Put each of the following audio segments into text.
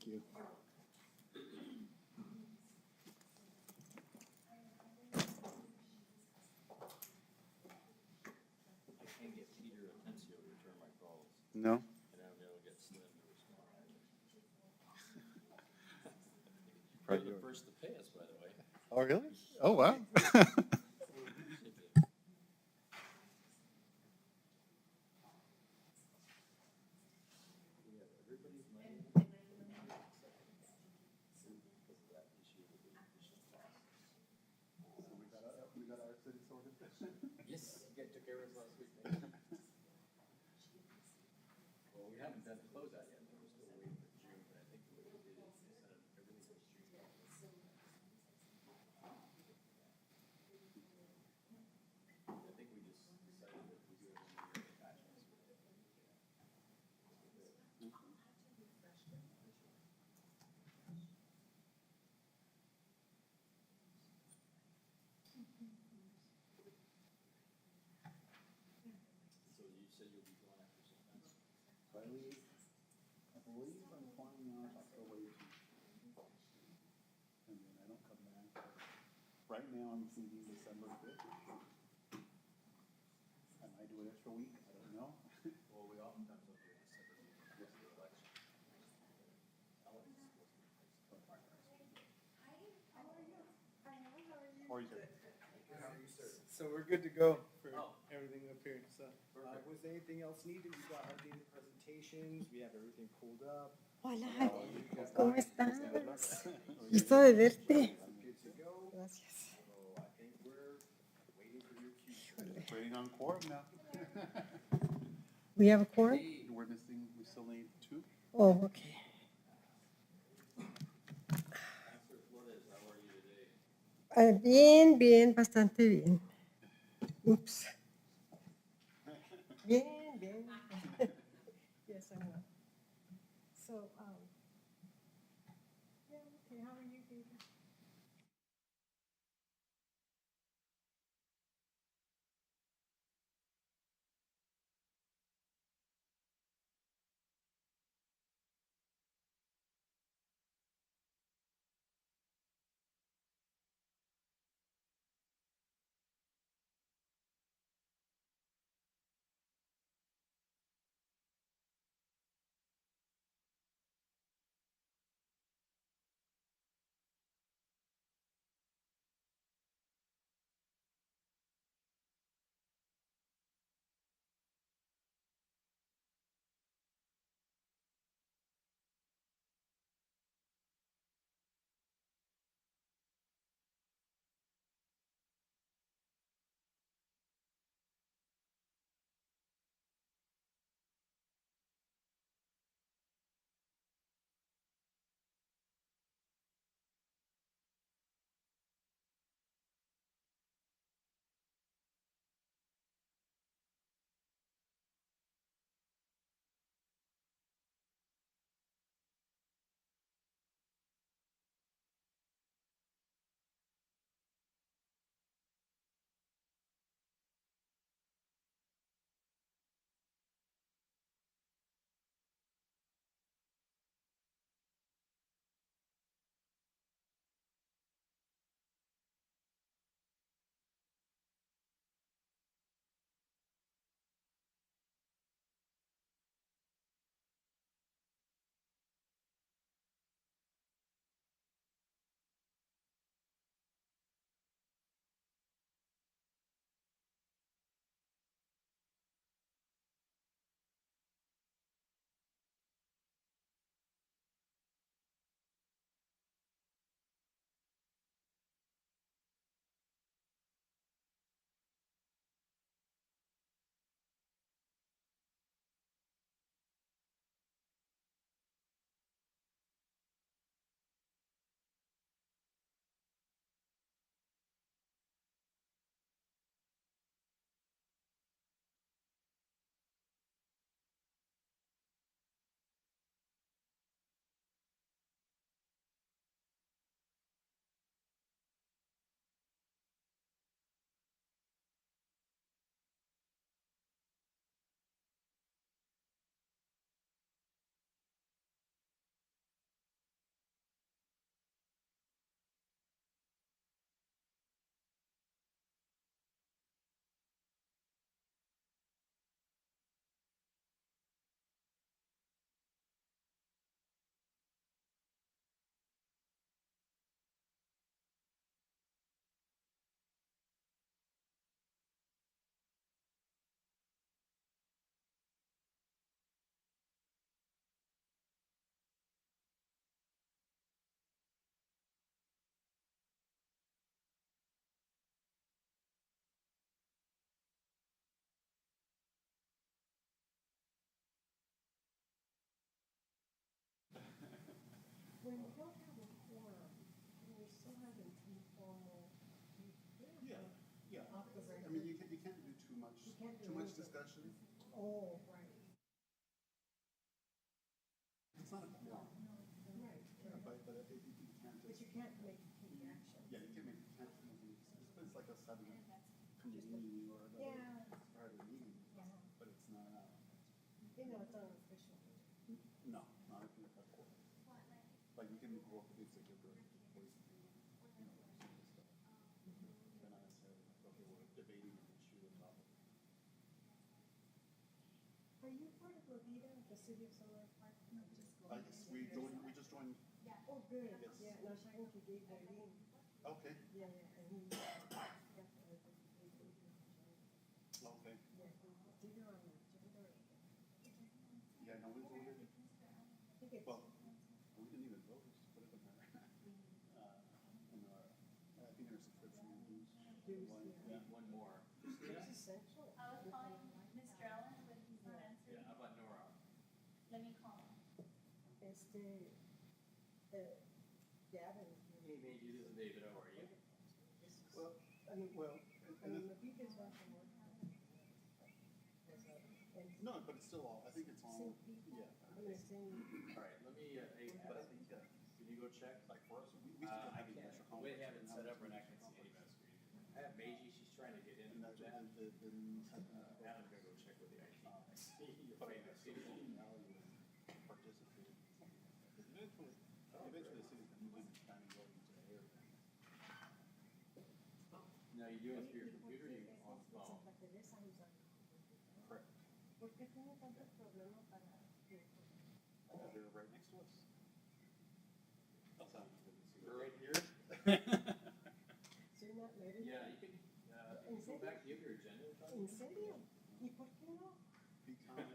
you. I can't get Peter Atencio to return my calls, No? and I never get Slim to respond either. You're the first to pay us, by the way. Oh, really? Oh, wow. We have everybody's money. Because of that issue with the additional costs. We got our city sorted. Yes, you guys took care of us last week. Thank you. Well, we haven't done the closeout yet, though. We're still waiting for June, but I think what we did is we set up everything was June. I think we just decided that we do it when we get attachments. So you said you'll be going after some fence? I believe I'm flying out October 18th. And then I don't come back. Right now, I'm thinking December 5th. I might do an extra week, I don't know. Well, we oftentimes will do December because of the election. Allowance is supposed to be placed on progress. Or you could. How are you, sir? So we're good to go for Oh. everything up here, so. Perfect. Was there anything else needed? We got updated presentations, we have everything pulled up. Hola, ¿cómo estás? Gusto de verte. Good to go, Gracias. so I think we're waiting for your cue. Waiting on quorum now. We have a quorum? We're missing, we still need 2. Oh, okay. Sir Flores, how are you today? Bien, bien, bastante bien. Oops. Bien, bien. Yes, I will. So, yeah, okay, how are you, baby? when we don't have a quorum, we're still having informal. Yeah. Off the I mean, record. you can't do too much, You can't do too much anything. discussion. Oh, right. It's not a quorum, Right. but you can't But just, you can't take action. yeah, you can't make, it's like us having a committee meeting or Yeah. private meeting, Yeah. but it's not, You know, it's unofficial. no, not if you're a quorum. Like, you can go up against a different voice, some of the stuff. They're not necessarily, like, okay, we're debating an issue or topic. Are you part of Levita, the city of Sonora Park? Yes, we just joined, Oh, good. Yes. Yeah, no, Sharon que gave the link. okay, Yeah, and he, yeah, okay. he did it on the agenda. Yeah, no, we voted, I think it's, well, we didn't even vote, we just put it in our, in our, I think in our subscription dues. Dues, line. yeah. Yeah. One more. it's essential. I was calling Mr. Allen, but he's not Yeah, answering. how about Nora? Let me call him. Gavin. Hey, Meiji, this is David, how are you? Well, I mean, and Levita's not from work. no, but it's still all, I think it's all, Same people. yeah. I mean, same. All right, let me, hey, But I Adam, think, can you go check? like for us, we still I have an can't, extra the way conflict. they have it set up right now, I can see any mess. I have Meiji, she's trying to get in And with that's that. what the Adam's gonna go check with the IT guys. but I see the value in participating. Because eventually the city's gonna move in expanding going into the area. Now, you do it through your computer, or you on the phone? Correct. ¿Por qué tiene tanto problema para? Because they're right next to us. You're right here? So you're not married? Yeah, you can, ¿En go serio? back, do you have your agenda in front of ¿En you? serio? ¿Y por qué no? Because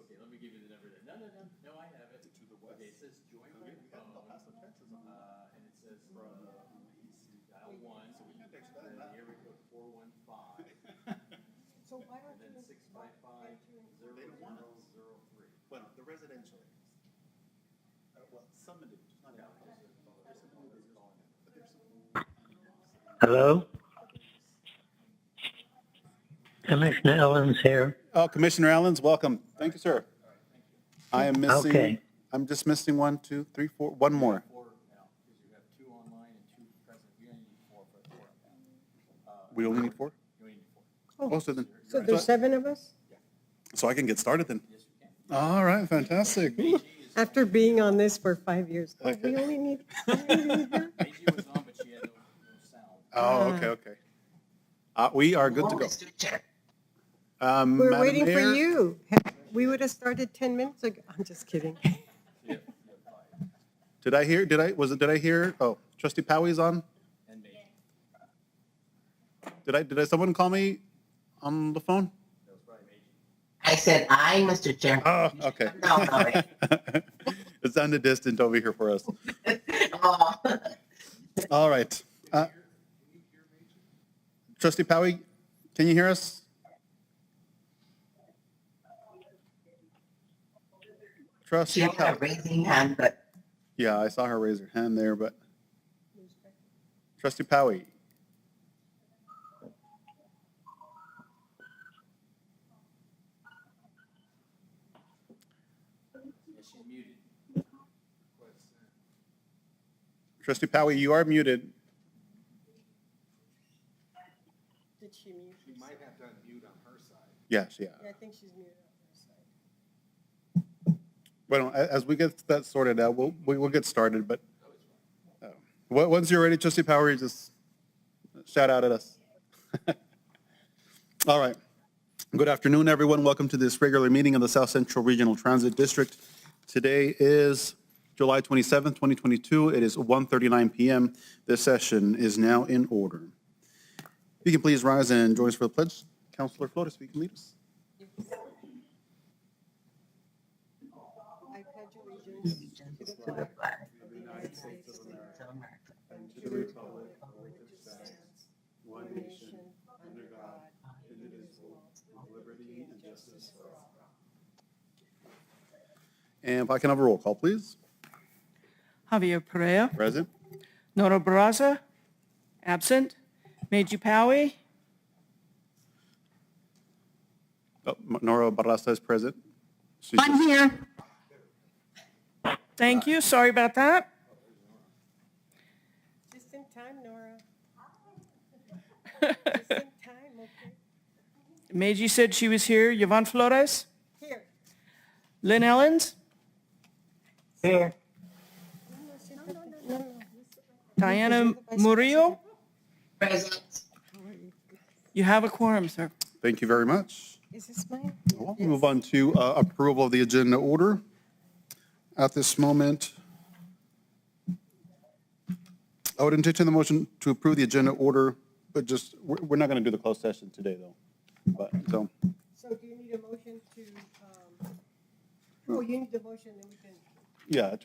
Okay, let me give you the number then. No, I have it. to the west. Okay, it says join We by have to go past the phone, fences on the, and it says, from the, on the east. dial one, So we can't actually and then that. the area code 415, So why and don't then you? 655 They don't want us. 0003. Well, the residential areas. Well, some individuals, not Yeah, all. just There's some individuals, but there's some. Hello? Commissioner Owens here. Oh, Commissioner Allens, welcome. Thank you, sir. I am missing, Okay. I'm just missing 1, 2, 3, 4, one more. 4 now, because you have 2 online and 2 present. You only need 4 for the quorum. We only need 4? You only need 4. Oh, so then, So there's 7 of us? so I can get started then. Yes, you can. All right, fantastic. Meiji is, After being on this for 5 years. Oh, Okay. we only need. Meiji was on, but she had no sound. Oh, okay. We are good to go. Mr. Chair. We're Madam waiting for Mayor, you. We would have started 10 minutes ago. I'm just kidding. You have 5. Did I hear, oh, Trustee Powey's on? And Meiji. Did someone call me on the phone? That was probably Meiji. I said aye, Mr. Chair. Oh, okay. No, no. It sounded distant over here for us. Oh, All right. Trustee Powey, can you hear us? Trustee she had a Powey. raising hand, but Yeah, I saw her raise her hand there, but Trustee Powey. Yeah, she's muted. Trustee Powey, you are muted. Did she mute? She might have to unmute on her side. Yes, yeah. Yeah, I think she's muted on her side. Well, as we get that sorted out, we'll get started, but once you're ready, Trustee Powey, just shout out at us. All right. Good afternoon, everyone. Welcome to this regular meeting of the South Central Regional Transit District. Today is July 27th, 2022. It is 1:39 p.m. This session is now in order. You can please rise and join us for the pledge. Councilor Flores, if you can lead us. I pledge allegiance to the flag of the United States of America and to the republic for which it stands, one nation, under God, indivisible, with liberty and justice for all. And if I can have a roll call, please. Javier Perea, Present. Nora Barraza, absent. Meiji Powie, Oh, Nora Barraza is present. She's I'm here. thank you, sorry about that. Just in time, Nora. Just in time, okay. Meiji said she was here. Yvonne Flores, Here. Lynn Ellens, Here. Diana Murillo. Present. You have a quorum, sir. Thank you very much. Is this mine? We'll move on to approval of the agenda order. At this moment, I would entertain the motion to approve the agenda order, but just, we're not going to do the closed session today, though. But, so, So do you need a motion to, oh, you need the motion, then we can, yeah,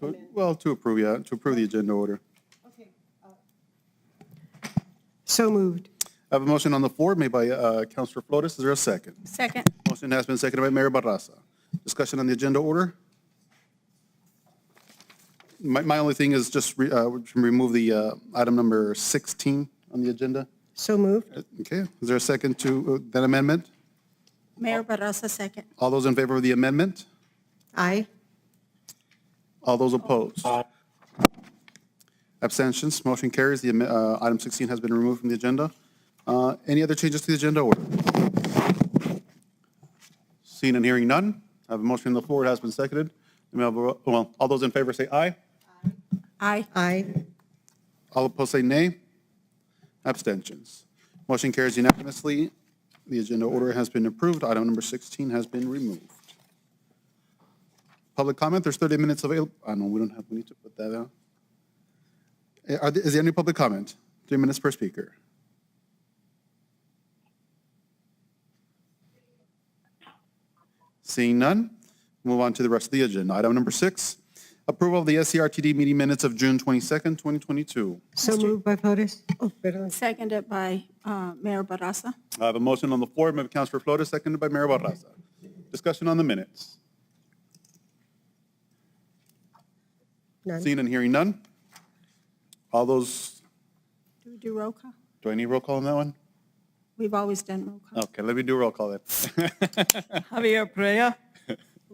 to approve the agenda order. okay. So moved. I have a motion on the floor made by Councilor Flores. Is there a second? Second. Motion has been seconded by Mayor Barraza. Discussion on the agenda order? My only thing is just remove the item number 16 on the agenda. So moved. Okay, is there a second to that amendment? Mayor Barraza, second. All those in favor of the amendment? Aye. All those opposed? Abstentions? Motion carries. The item 16 has been removed from the agenda. Any other changes to the agenda order? Seeing and hearing none, I have a motion on the floor. It has been seconded. Well, all those in favor say aye. Aye. Aye. All opposed say nay. Abstentions. Motion carries unanimously. The agenda order has been approved. Item number 16 has been removed. Public comment, there's 30 minutes available. I know we need to put that out. Is there any public comment? 3 minutes per speaker. Seeing none, move on to the rest of the agenda. Item number 6, approval of the SCRTD meeting minutes of June 22nd, 2022. So moved by Flores. Oh, perdón. Seconded by Mayor Barraza. I have a motion on the floor made by Councilor Flores, seconded by Mayor Barraza. Discussion on the minutes. None. Seeing and hearing none. All those, Do we do roll call? do I need roll call on that one? We've always done roll call. Okay, let me do roll call then. Javier Perea,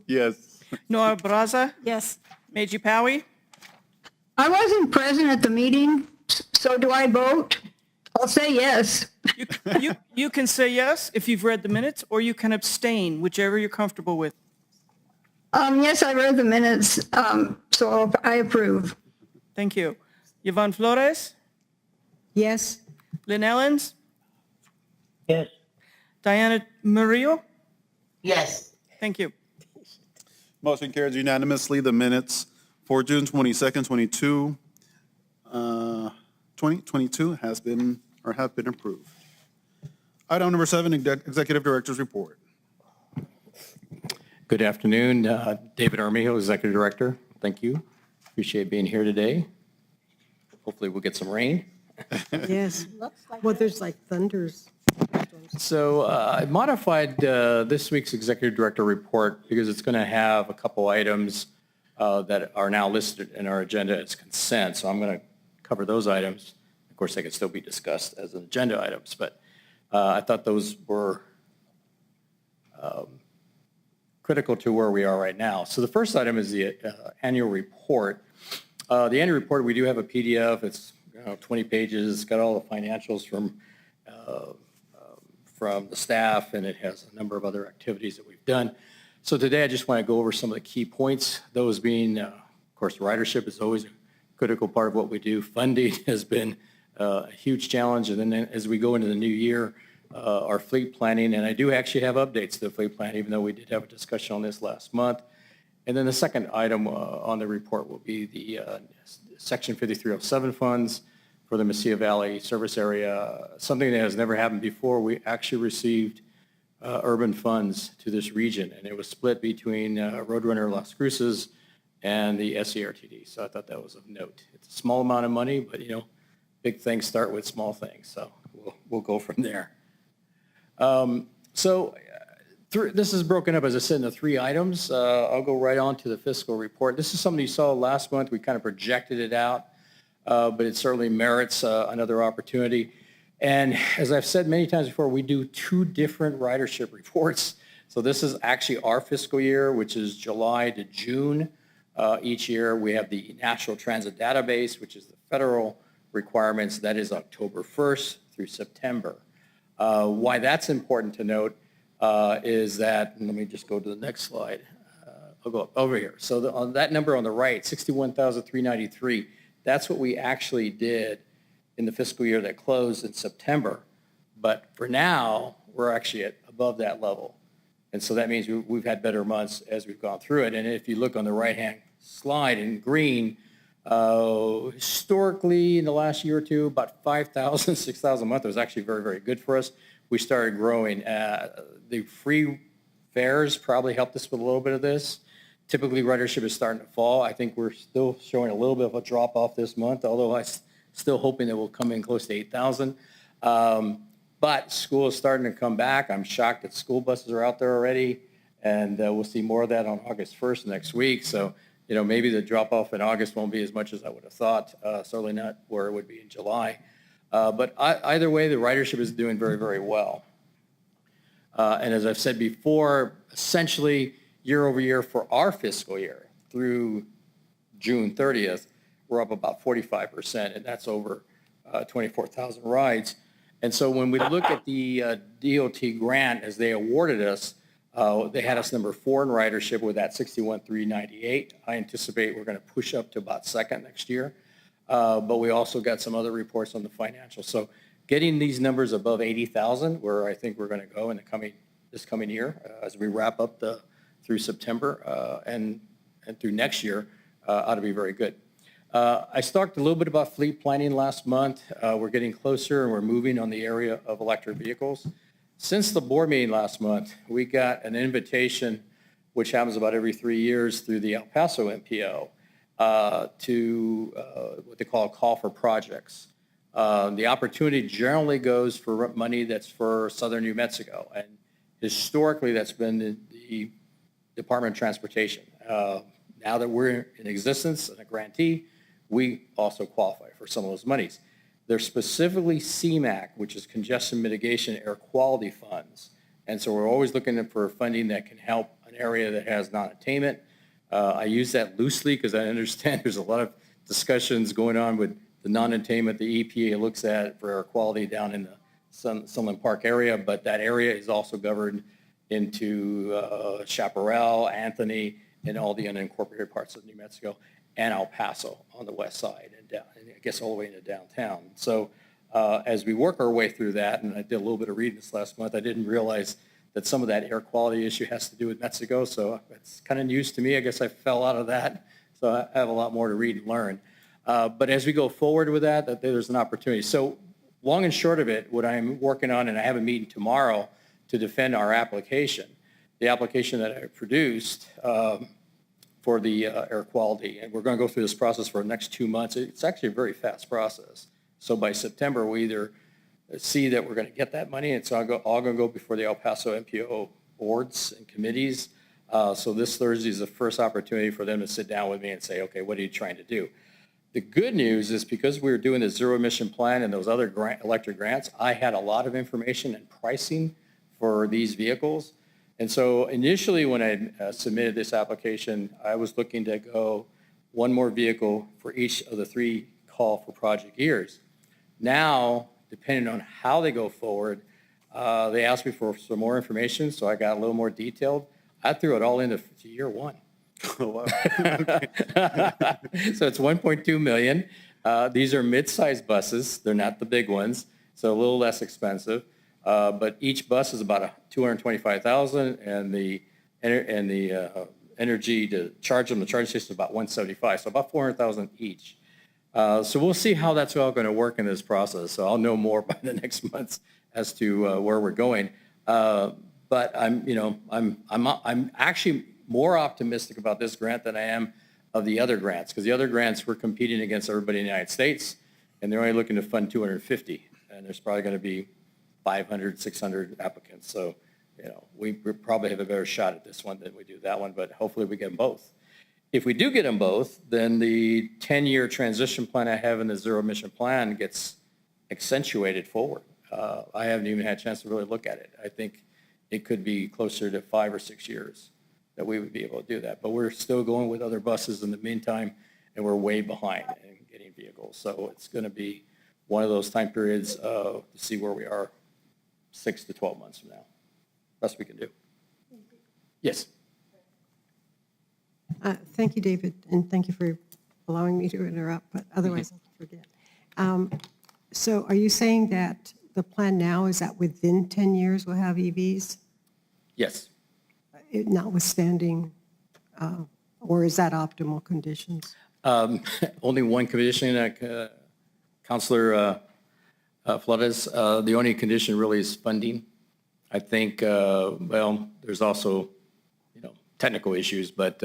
Yes. Nora Barraza, Yes. Meiji Powie, I wasn't present at the meeting, so do I vote? I'll say yes. you can say yes if you've read the minutes, or you can abstain, whichever you're comfortable with. Yes, I read the minutes, so I approve. Thank you. Yvonne Flores, Yes. Lynn Ellens, Yes. Diana Murillo, Yes. thank you. Motion carries unanimously. The minutes for June 22nd, 2022 have been approved. Item number 7, Executive Director's Report. Good afternoon. David Armijo, Executive Director. Thank you. Appreciate being here today. Hopefully we'll get some rain. Yes. Well, there's like thunders. So I modified this week's Executive Director Report because it's going to have a couple items that are now listed in our agenda as consent. So I'm going to cover those items. Of course, they can still be discussed as agenda items, but I thought those were critical to where we are right now. So the first item is the annual report. The annual report, we do have a PDF. It's 20 pages. It's got all the financials from the staff, and it has a number of other activities that we've done. So today I just want to go over some of the key points, those being, of course, ridership is always a critical part of what we do. Funding has been a huge challenge, and then as we go into the new year, our fleet planning, and I do actually have updates to the fleet plan, even though we did have a discussion on this last month. And then the second item on the report will be the Section 5307 funds for the Mesilla Valley service area, something that has never happened before. We actually received urban funds to this region, and it was split between Roadrunner Las Cruces and the SCRTD. So I thought that was of note. It's a small amount of money, but big things start with small things. So we'll go from there. So This is broken up, as I said, into 3 items. I'll go right on to the fiscal report. This is something you saw last month. We kind of projected it out, but it certainly merits another opportunity. And as I've said many times before, we do 2 different ridership reports. So this is actually our fiscal year, which is July to June. Each year, we have the National Transit Database, which is the federal requirements. That is October 1st through September. Why that's important to note is that, and let me just go to the next slide. I'll go up over here. So on that number on the right, 61,393, that's what we actually did in the fiscal year that closed in September. But for now, we're actually at above that level. And so that means we've had better months as we've gone through it. And if you look on the right-hand slide in green, historically in the last year or two, about 5,000, 6,000 a month was actually very, very good for us. We started growing. The free fares probably helped us with a little bit of this. Typically, ridership is starting to fall. I think we're still showing a little bit of a drop-off this month, although I'm still hoping that we'll come in close to 8,000. But school is starting to come back. I'm shocked that school buses are out there already, and we'll see more of that on August 1st next week. So, maybe the drop-off in August won't be as much as I would have thought, certainly not where it would be in July. But either way, the ridership is doing very, very well. And as I've said before, essentially year over year for our fiscal year through June 30th, we're up about 45%, and that's over 24,000 rides. And so when we look at the DOT grant as they awarded us, they had us number 4 in ridership with that 61,398. I anticipate we're going to push up to about 2nd next year. But we also got some other reports on the financials. So getting these numbers above 80,000, where I think we're going to go in this coming year as we wrap up through September and through next year, ought to be very good. I talked a little bit about fleet planning last month. We're getting closer and we're moving on the area of electric vehicles. Since the board meeting last month, we got an invitation, which happens about every 3 years through the El Paso MPO, to what they call a call for projects. The opportunity generally goes for money that's for southern New Mexico, and historically that's been the Department of Transportation. Now that we're in existence and a grantee, we also qualify for some of those monies. They're specifically CMAQ, which is Congestion Mitigation Air Quality Funds. And so we're always looking for funding that can help an area that has non-attainment. I use that loosely because I understand there's a lot of discussions going on with the non-attainment the EPA looks at for air quality down in the Sunland Park area, but that area is also governed into Chaparral, Anthony, and all the unincorporated parts of New Mexico, and El Paso on the west side, and down, and I guess all the way into downtown. So as we work our way through that, and I did a little bit of reading this last month, I didn't realize that some of that air quality issue has to do with Mexico, so it's kind of news to me. I guess I fell out of that, so I have a lot more to read and learn. But as we go forward with that there's an opportunity. So long and short of it, what I'm working on, and I have a meeting tomorrow to defend our application, the application that I produced for the air quality, and we're going to go through this process for the next 2 months. It's actually a very fast process. So by September, we either see that we're going to get that money, and so all going to go before the El Paso MPO boards and committees. So this Thursday is the first opportunity for them to sit down with me and say, okay, what are you trying to do? The good news is because we were doing the zero emission plan and those other electric grants, I had a lot of information and pricing for these vehicles. And so initially when I submitted this application, I was looking to go one more vehicle for each of the 3 call for project years. Now, depending on how they go forward, they asked me for some more information, so I got a little more detailed. I threw it all into year 1. Oh, wow. So it's 1.2 million. These are mid-sized buses. They're not the big ones, so a little less expensive. But each bus is about $225,000, and the energy to charge them, the charging station is about $175,000, so about $400,000 each. So we'll see how that's all going to work in this process. So I'll know more by the next months as to where we're going. But I'm actually more optimistic about this grant than I am of the other grants, because the other grants we're competing against everybody in the United States, and they're only looking to fund 250, and there's probably going to be 500, 600 applicants. So we probably have a better shot at this one than we do that one, but hopefully we get them both. If we do get them both, then the 10-year transition plan I have in the zero emission plan gets accentuated forward. I haven't even had a chance to really look at it. I think it could be closer to 5 or 6 years that we would be able to do that. But we're still going with other buses in the meantime, and we're way behind in getting vehicles. So it's going to be one of those time periods to see where we are 6 to 12 months from now. Best we can do. Yes. Thank you, David, and thank you for allowing me to interrupt, but otherwise I'll forget. So are you saying that the plan now is that within 10 years we'll have EVs, Yes. notwithstanding, or is that optimal conditions? Only one condition, Councilor Flores, the only condition really is funding. I think, well, there's also, technical issues, but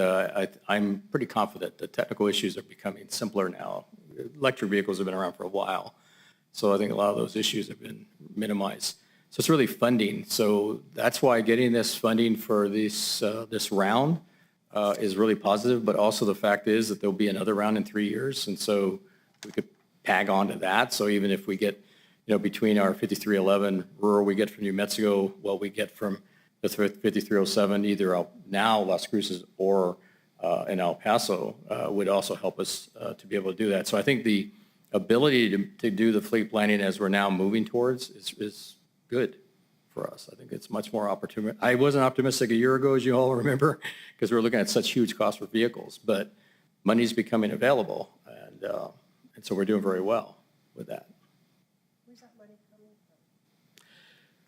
I'm pretty confident the technical issues are becoming simpler now. Electric vehicles have been around for a while, so I think a lot of those issues have been minimized. So it's really funding. So that's why getting this funding for this round is really positive, but also the fact is that there'll be another round in 3 years, and so we could tag on to that. So even if we get, between our 5311 rural we get from New Mexico, what we get from the 5307, either now Las Cruces or in El Paso, would also help us to be able to do that. So I think the ability to do the fleet planning as we're now moving towards is good for us. I think it's much more opportunity. I wasn't optimistic a year ago, as you all remember, because we were looking at such huge costs for vehicles, but money's becoming available, and so we're doing very well with that. Where's that money coming from?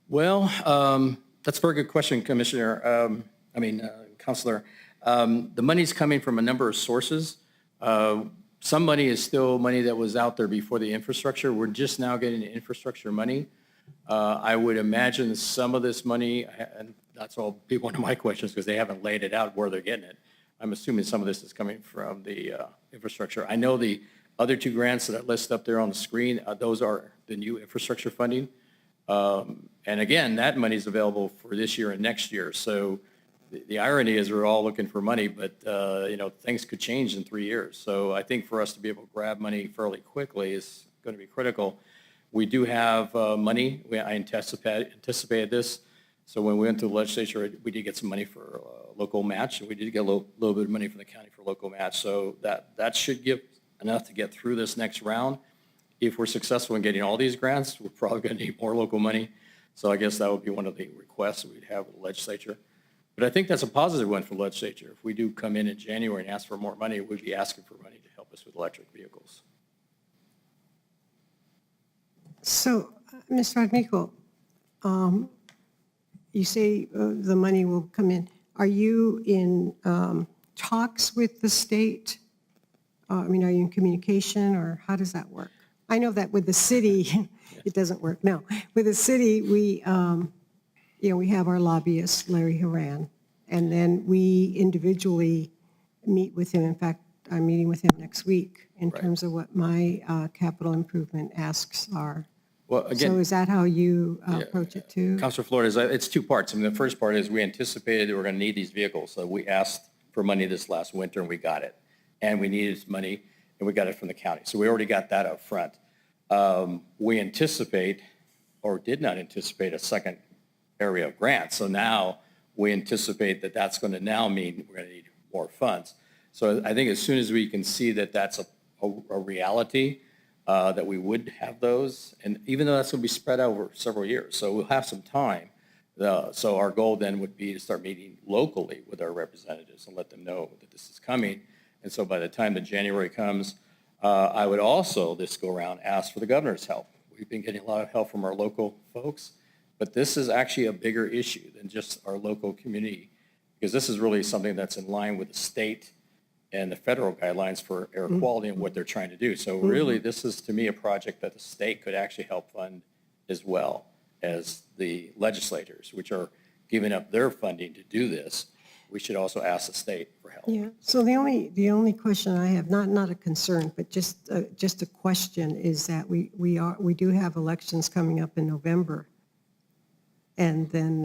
Well, that's a very good question, Commissioner. Counselor. The money's coming from a number of sources. Some money is still money that was out there before the infrastructure. We're just now getting the infrastructure money. I would imagine some of this money, and that's all be one of my questions because they haven't laid it out where they're getting it. I'm assuming some of this is coming from the infrastructure. I know the other two grants that I list up there on the screen, those are the new infrastructure funding. And again, that money is available for this year and next year. So the irony is we're all looking for money, but things could change in 3 years. So I think for us to be able to grab money fairly quickly is going to be critical. We do have money. I anticipated this. So when we went to the legislature, we did get some money for local match, and we did get a little bit of money from the county for local match. So that should give enough to get through this next round. If we're successful in getting all these grants, we're probably going to need more local money. So I guess that would be one of the requests we'd have with the legislature. But I think that's a positive one for the legislature. If we do come in January and ask for more money, we'd be asking for money to help us with electric vehicles. So, Ms. Rodrigo, you say the money will come in. Are you in talks with the state? Are you in communication, or how does that work? I know that with the city, it doesn't work. No, with the city, we have our lobbyist, Larry Horan, and then we individually meet with him. In fact, I'm meeting with him next week in terms of what my capital improvement asks are. Well, again, so is that how you approach it too? Councilor Flores, it's two parts. The first part is we anticipated that we're going to need these vehicles. So we asked for money this last winter and we got it. And we needed money and we got it from the county. So we already got that up front. We anticipate, or did not anticipate, a second area of grants. So now we anticipate that that's going to now mean we're going to need more funds. So I think as soon as we can see that that's a reality, that we would have those, and even though that's going to be spread over several years, so we'll have some time. So our goal then would be to start meeting locally with our representatives and let them know that this is coming. And so by the time that January comes, I would also, this go around, ask for the governor's help. We've been getting a lot of help from our local folks, but this is actually a bigger issue than just our local community, because this is really something that's in line with the state and the federal guidelines for air quality and what they're trying to do. So really, this is, to me, a project that the state could actually help fund as well as the legislators, which are giving up their funding to do this. We should also ask the state for help. Yeah. So the only question I have, not a concern, but just a question, is that we do have elections coming up in November, and then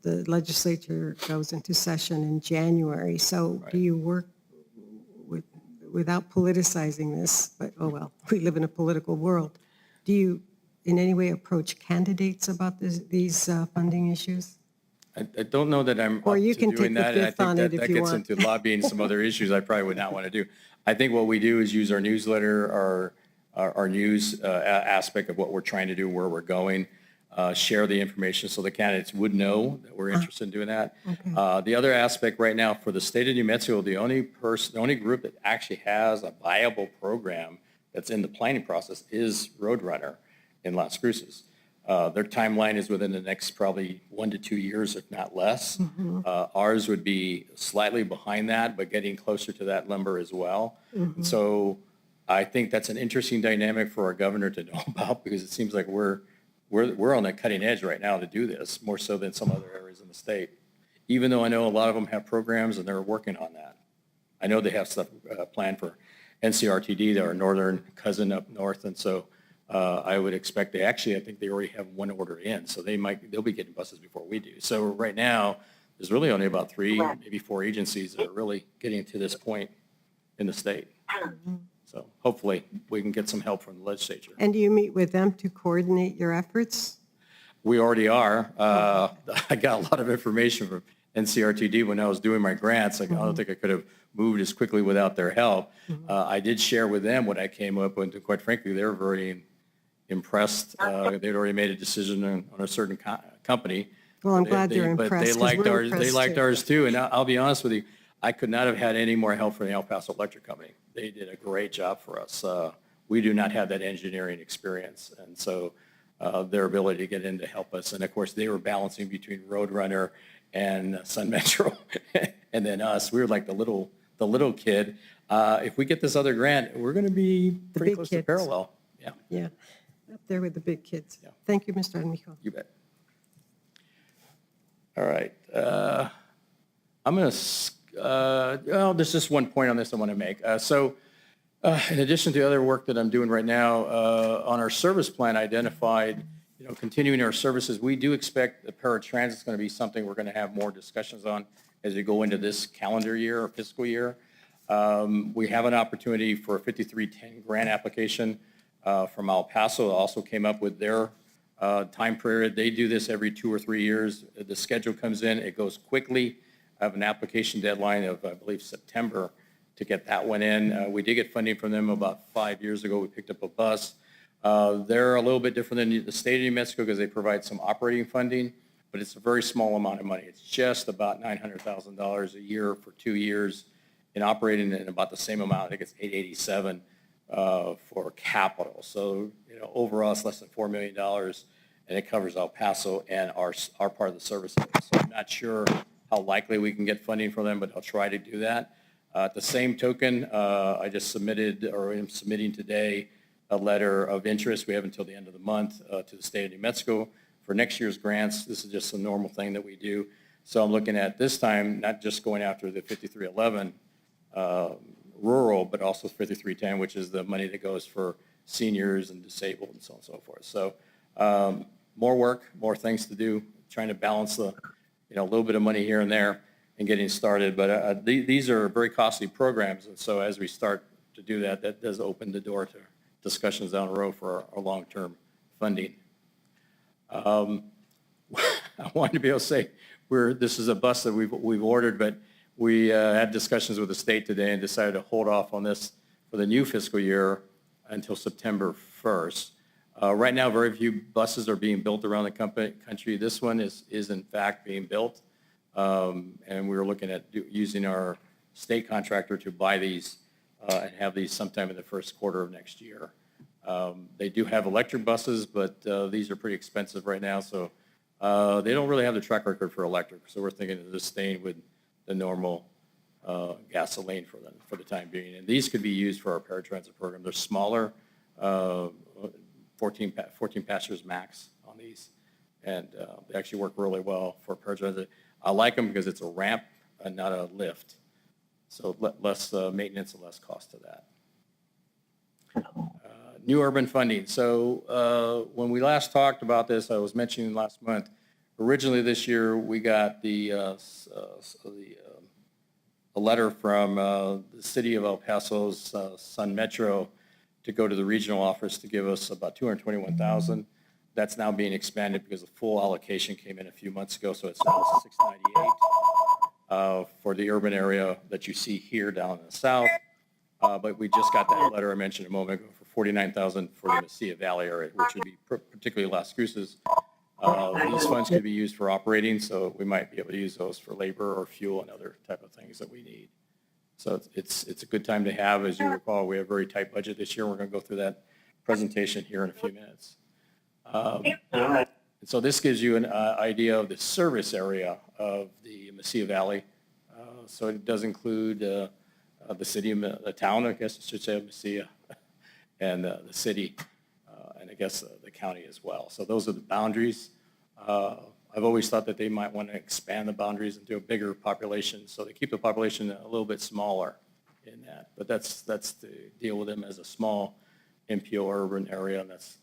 the legislature goes into session in January. So do you work without politicizing this, but oh well, we live in a political world. Do you in any way approach candidates about these funding issues? I don't know that I'm Or up you to can doing take the that. And I fifth think on that it if that you gets want. into lobbying some other issues I probably would not want to do. I think what we do is use our newsletter, our news aspect of what we're trying to do, where we're going, share the information so the candidates would know that we're interested in doing that. The other aspect right now for the state of New Mexico, the only group that actually has a viable program that's in the planning process is Roadrunner in Las Cruces. Their timeline is within the next probably 1 to 2 years, if not less. Ours would be slightly behind that, but getting closer to that number as well. And so I think that's an interesting dynamic for our governor to know about, because it seems like we're on the cutting edge right now to do this, more so than some other areas in the state. Even though I know a lot of them have programs and they're working on that. I know they have stuff planned for SCRTD, our northern cousin up north, and so I would expect I think they already have one order in, so they'll be getting buses before we do. So right now, there's really only about 3, maybe 4 agencies that are really getting to this point in the state. So hopefully we can get some help from the legislature. And do you meet with them to coordinate your efforts? We already are. I got a lot of information from NCRTD when I was doing my grants. I don't think I could have moved as quickly without their help. I did share with them what I came up with, and quite frankly, they were very impressed. They'd already made a decision on a certain company. Well, I'm glad they're But impressed. they 'cause liked we're ours. They impressed liked too. ours too. And I'll be honest with you, I could not have had any more help from the El Paso Electric Company. They did a great job for us. We do not have that engineering experience, and so their ability to get in to help us. And of course, they were balancing between Roadrunner and Sun Metro, and then us. We were like the little kid. If we get this other grant, we're going to be pretty big close kids. to parallel. Yeah, Yeah, up there with the big kids. Yeah. Thank you, Mr. Armijo. you bet. All right. I'm going to, well, there's just one point on this I want to make. In addition to the other work that I'm doing right now, on our service plan, identified, continuing our services, we do expect the paratransit is going to be something we're going to have more discussions on as we go into this calendar year or fiscal year. We have an opportunity for a 5310 grant application from El Paso. Also came up with their time period. They do this every 2 or 3 years. The schedule comes in, it goes quickly. I have an application deadline of, I believe, September to get that one in. We did get funding from them about 5 years ago. We picked up a bus. They're a little bit different than the state of New Mexico because they provide some operating funding, but it's a very small amount of money. It's just about $900,000 a year for 2 years in operating, and about the same amount, I think it's $887 for capital. So, overall it's less than $4 million, and it covers El Paso and our part of the service area. So I'm not sure how likely we can get funding from them, but I'll try to do that. At the same token, I just submitted, or am submitting today, a letter of interest. We have until the end of the month to the state of New Mexico for next year's grants. This is just a normal thing that we do. So I'm looking at this time, not just going after the 5311 rural, but also 5310, which is the money that goes for seniors and disabled and so on and so forth. So more work, more things to do, trying to balance the, a little bit of money here and there and getting started. But these are very costly programs. And so as we start to do that, that does open the door to discussions down the road for our long-term funding. I wanted to be able to say this is a bus that we've ordered, but we had discussions with the state today and decided to hold off on this for the new fiscal year until September 1st. Right now, very few buses are being built around the country. This one is in fact being built, and we were looking at using our state contractor to buy these and have these sometime in the first quarter of next year. They do have electric buses, but these are pretty expensive right now, so they don't really have the track record for electric. So we're thinking of just staying with the normal gasoline for the time being. And these could be used for our paratransit program. They're smaller, 14 passengers max on these, and they actually work really well for paratransit. I like them because it's a ramp and not a lift. So less maintenance and less cost to that. New urban funding. So when we last talked about this, I was mentioning last month, Originally this year, we got a letter from the city of El Paso's Sun Metro to go to the regional office to give us about $221,000. That's now being expanded because the full allocation came in a few months ago, so it's now $698 for the urban area that you see here down in the south. But we just got that letter I mentioned a moment ago for $49,000 for the Mesilla Valley area, which would be particularly Las Cruces. These funds could be used for operating, so we might be able to use those for labor or fuel and other type of things that we need. So it's a good time to have. As you recall, we have a very tight budget this year. We're going to go through that presentation here in a few minutes. And so this gives you an idea of the service area of the Mesilla Valley. So it does include the city, the town, I guess I should say, of Mesilla, and the city, and I guess the county as well. So those are the boundaries. I've always thought that they might want to expand the boundaries into a bigger population, so they keep the population a little bit smaller in that. But that's to deal with them as a small MPO urban area, and that's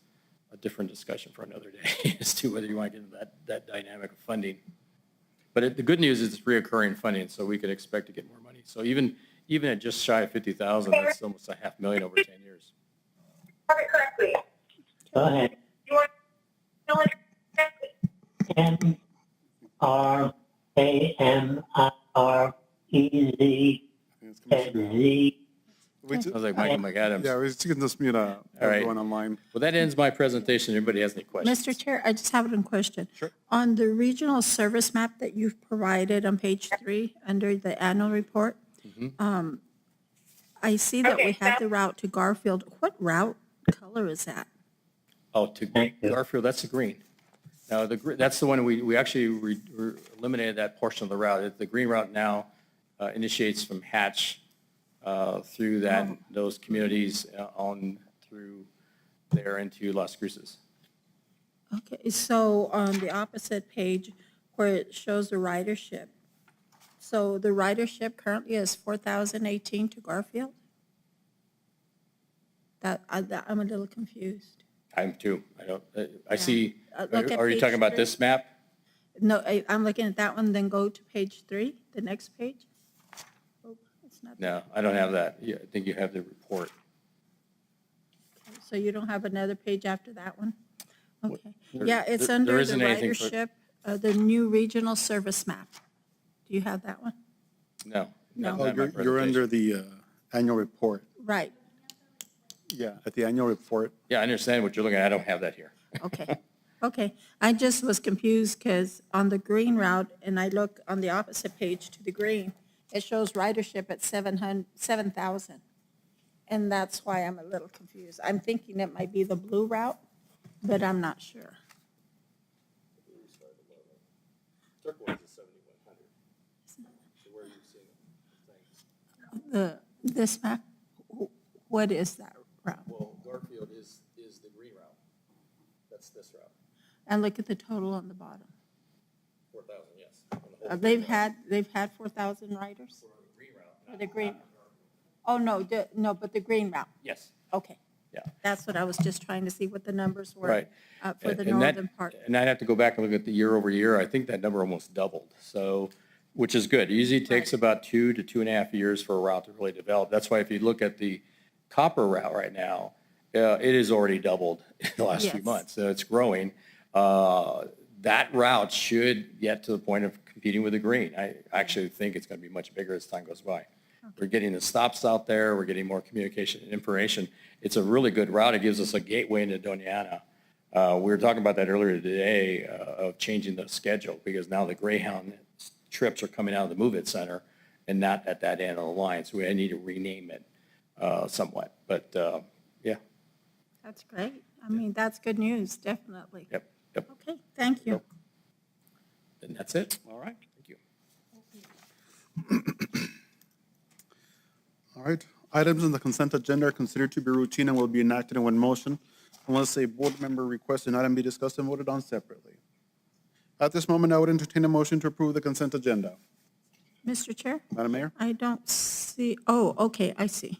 a different discussion for another day as to whether you want to get into that dynamic of funding. But the good news is it's reoccurring funding, so we could expect to get more money. So even at just shy of 50,000, that's almost $500,000 over 10 years. Correctly. Go ahead. You want to fill it MRAMIREZ. I was like Michael McAdams. Yeah, we can just mute everyone online. Well, that ends my presentation. Anybody has any questions? Mr. Chair, I just have one question. Sure. On the regional service map that you've provided on page 3, under the annual report, I see that we have the route to Garfield. What route color is that? Oh, to Garfield, that's the green. Now, that's the one we actually eliminated that portion of the route. The green route now initiates from Hatch through those communities on through there into Las Cruces. Okay, so on the opposite page where it shows the ridership, so the ridership currently is 4,018 to Garfield? I'm a little confused. I'm too. I see. Look at Are you page talking about 3. this map? No, I'm looking at that one, then go to page 3, the next page. Oh, it's not. No, I don't have that. Yeah, I think you have the report. So you don't have another page after that one? Okay. There- Yeah, it's there under the isn't anything for- ridership, the new regional service map. Do you have that one? No. No. not Oh, in my you're under presentation. the annual report. Right, Yeah, at the annual report. Yeah, I understand what you're looking at. I don't have that here. okay. Okay, I just was confused because on the green route, and I look on the opposite page to the green, it shows ridership at 7,000. And that's why I'm a little confused. I'm thinking it might be the blue route, but I'm not sure. This map, what is that route? Well, Garfield is the green route. That's this route. And look at the total on the bottom. 4,000, yes. They've had 4,000 riders? For the green? Oh, no, but the green route. Yes. Okay. Yeah. That's what I was just trying to see what the numbers were. Right. For the And that- northern part. And I'd have to go back and look at the year over year. I think that number almost doubled. So, which is good. It usually takes about 2 to 2.5 years for a route to really develop. That's why if you look at the copper route right now, it has already doubled in the last few Yes. months. So it's growing. That route should get to the point of competing with the green. I actually think it's going to be much bigger as time goes by. We're getting the stops out there. We're getting more communication and information. It's a really good route. It gives us a gateway into Doña Ana. We were talking about that earlier today of changing the schedule because now the Greyhound trips are coming out of the Move It Center and not at that end of the line. So we need to rename it somewhat. But yeah. That's great. I mean, that's good news, definitely. Yep. Okay, thank you. And that's it. All right. Thank you. All right. Items in the consent agenda are considered to be routine and will be enacted in one motion unless a board member requests an item be discussed and voted on separately. At this moment, I would entertain a motion to approve the consent agenda. Mr. Chair? Madam Mayor? I don't see, oh, okay, I see.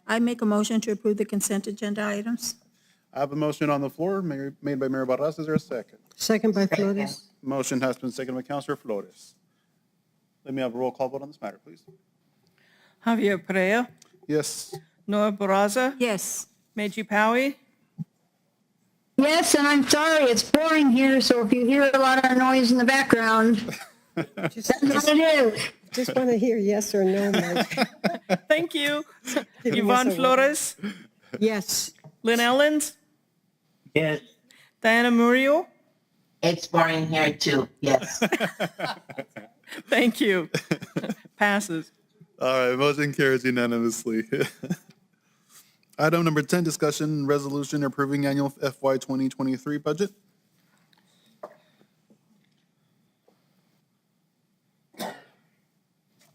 I make a motion to approve the consent agenda items. I have a motion on the floor made by Mayor Barras. Is there a second? Second by Flores. Motion has been seconded by Counselor Flores. Let me have a roll call vote on this matter, please. Javier Perea, Yes. Noah Baraza, Yes. Meji Powie, Yes, and I'm sorry, it's boring here, so if you hear a lot of noise in the background, that's what it is. Just want to hear yes or no, Mike. thank you. Giving us Yvonne a- Flores, Yes. Lynn Ellens, Yes. Diana Murillo, It's boring here too, yes. thank you. Passes. All right, motion carries unanimously. Item number 10, discussion resolution approving annual FY 2023 budget.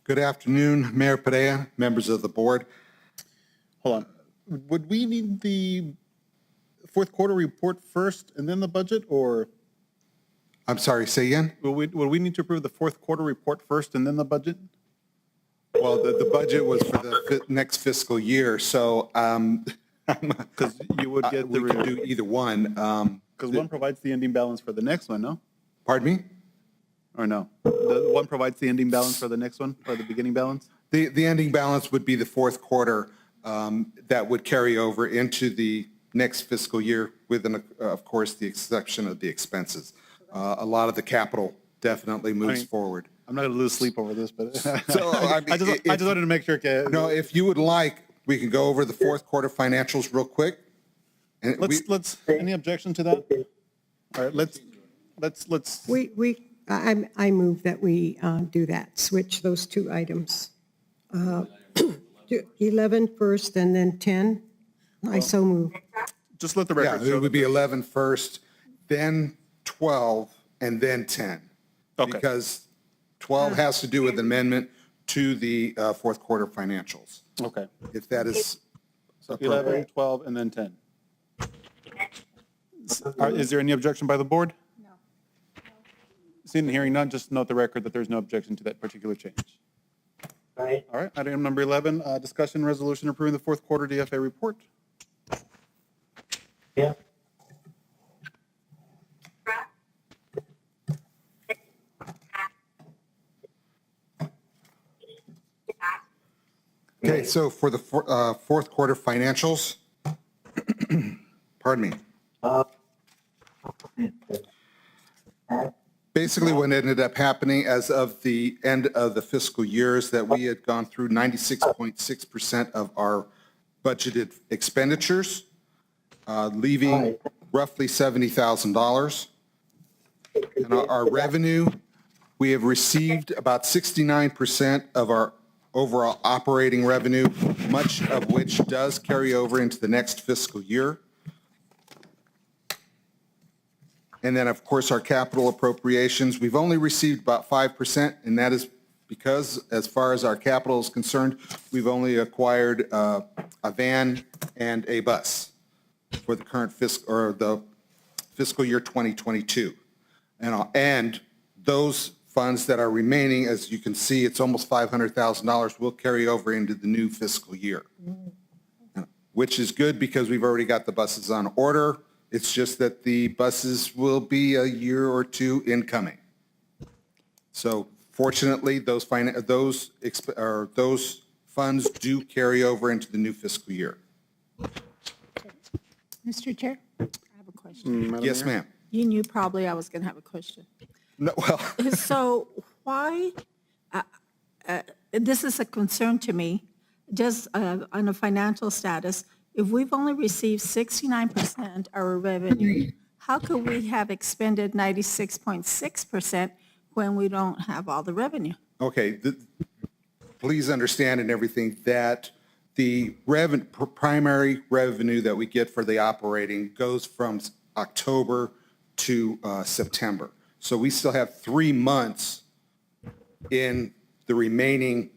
Good afternoon, Mayor Perea, members of the board. Hold on. Would we need the fourth quarter report first and then the budget, or I'm sorry, say again? would we need to approve the fourth quarter report first and then the budget? Well, the budget was for the next fiscal year, so Because you would get the, we could do either one. because one provides the ending balance for the next one, no? Pardon me? Or no? The one provides the ending balance for the next one, or the beginning balance? The ending balance would be the fourth quarter that would carry over into the next fiscal year with, of course, the exception of the expenses. A lot of the capital definitely moves forward. I'm not going to lose sleep over this, but So, I mean, I just wanted to make sure. Okay, No, if you would like, we can go over the fourth quarter financials real quick. And let's, any objection to that? All right, let's. I move that we do that, switch those two items. Do 11 first and then 10. I so move. Just let the Yeah, record it show. would be 11 first, then 12, and then 10. Okay. Because 12 has to do with amendment to the fourth quarter financials, Okay. if that is 11, appropriate. 12, and then 10. Is there any objection by the board? No. Seeing and hearing none, just note the record that there's no objection to that particular change. Right. All right, item number 11, discussion resolution approving the fourth quarter DFA report. Yeah. Okay, so for the fourth quarter financials, pardon me. Basically, what ended up happening as of the end of the fiscal year is that we had gone through 96.6% of our budgeted expenditures, leaving roughly $70,000. And our revenue, we have received about 69% of our overall operating revenue, much of which does carry over into the next fiscal year. And then, of course, our capital appropriations, we've only received about 5%, and that is because, as far as our capital is concerned, we've only acquired a van and a bus for the current fiscal year 2022. And those funds that are remaining, as you can see, it's almost $500,000, will carry over into the new fiscal year, which is good because we've already got the buses on order. It's just that the buses will be a year or two incoming. So fortunately, those funds do carry over into the new fiscal year. Mr. Chair, I have a question. Yes, ma'am. You knew probably I was going to have a question. No, well, So why, this is a concern to me, just on a financial status, if we've only received 69% of our revenue, how could we have expended 96.6% when we don't have all the revenue? okay, please understand and everything that the primary revenue that we get for the operating goes from October to September. So we still have 3 months in the remaining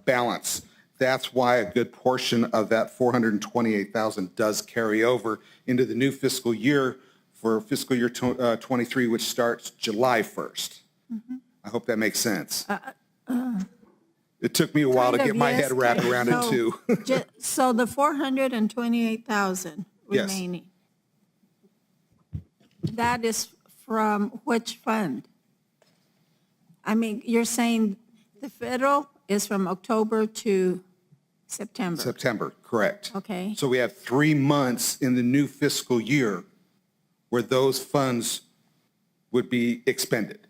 balance. That's why a good portion of that $428,000 does carry over into the new fiscal year for fiscal year 23, which starts July 1st. I hope that makes sense. It took me a while to Kind get of, my yes. head wrapped around it too. So the 428,000 Yes. remaining, that is from which fund? I mean, you're saying the federal is from October to September? September, correct. Okay. So we have 3 months in the new fiscal year where those funds would be expended.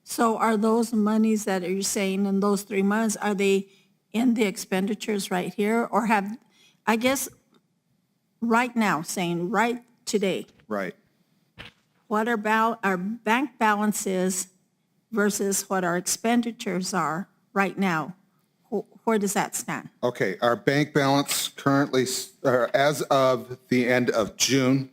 So are those monies that you're saying in those 3 months, are they in the expenditures right here? Or have, I guess, right now, saying right today, Right. what are our bank balances versus what our expenditures are right now? Where does that stand? Okay, our bank balance currently, as of the end of June,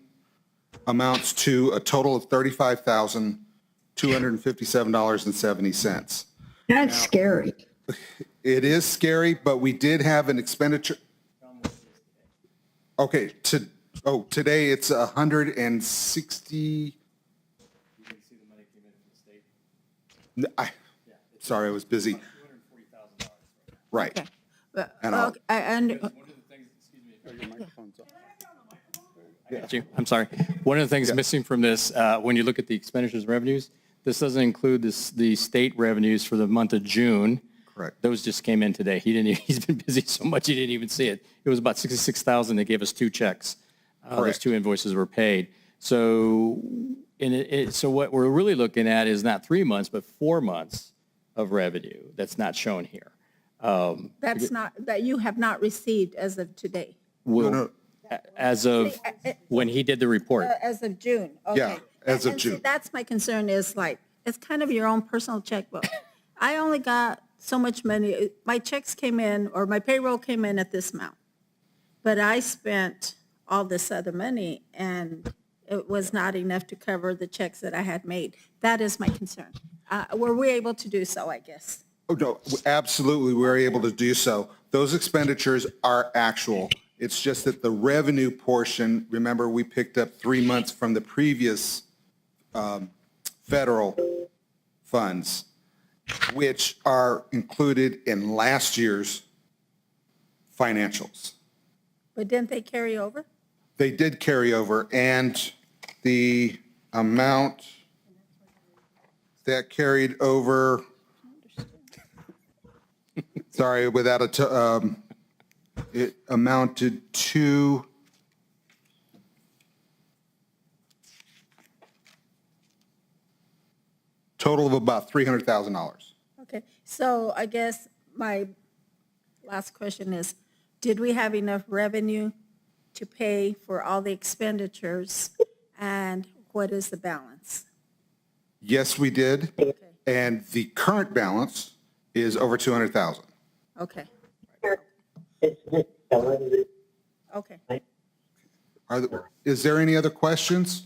amounts to a total of $35,257.70. That's scary. It is scary, but we did have an expenditure. Okay, today it's 160. Sorry, I was busy. Right. Okay. But, And I'll- okay, Got you. I'm sorry. One of the things missing from this, when you look at the expenditures and revenues, this doesn't include the state revenues for the month of June. Correct. Those just came in today. He's been busy so much he didn't even see it. It was about 66,000. They gave us 2 checks. Those Correct. 2 invoices were paid. So, so what we're really looking at is not 3 months, but 4 months of revenue that's not shown here. that's not, that you have not received as of today? No. As of when he did the report. As of June, okay. Yeah, as of And see, June. that's my concern is like, it's kind of your own personal checkbook. I only got so much money, my checks came in, or my payroll came in at this amount. But I spent all this other money and it was not enough to cover the checks that I had made. That is my concern. Were we able to do so, I guess? Oh, no, absolutely, we're able to do so. Those expenditures are actual. It's just that the revenue portion, remember, we picked up 3 months from the previous federal funds, which are included in last year's financials. But didn't they carry over? They did carry over, and the amount that carried over, sorry, without it amounted to total of about $300,000. Okay, so I guess my last question is, did we have enough revenue to pay for all the expenditures? And what is the balance? Yes, we did, Okay, and the current balance is over $200,000. okay, okay. Is there any other questions?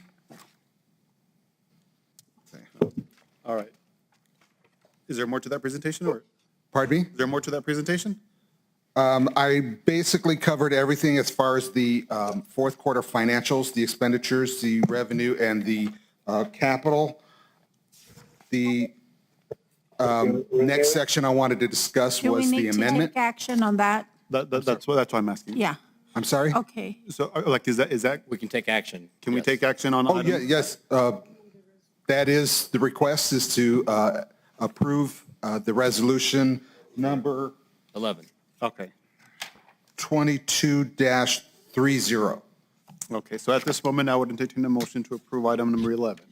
All right. Is there more to that presentation, or Pardon me? is there more to that presentation? I basically covered everything as far as the fourth quarter financials, the expenditures, the revenue, and the capital. The next section I wanted to discuss Do we was the need to amendment. take action on that? That's why I'm asking. Yeah, I'm sorry? okay. So, like, is that, We can take action. can we Yes. take action on? Oh, item- yeah, yes. That is, the request is to approve the resolution number 11. Okay. 22-30. Okay, so at this moment, I would entertain a motion to approve item number 11.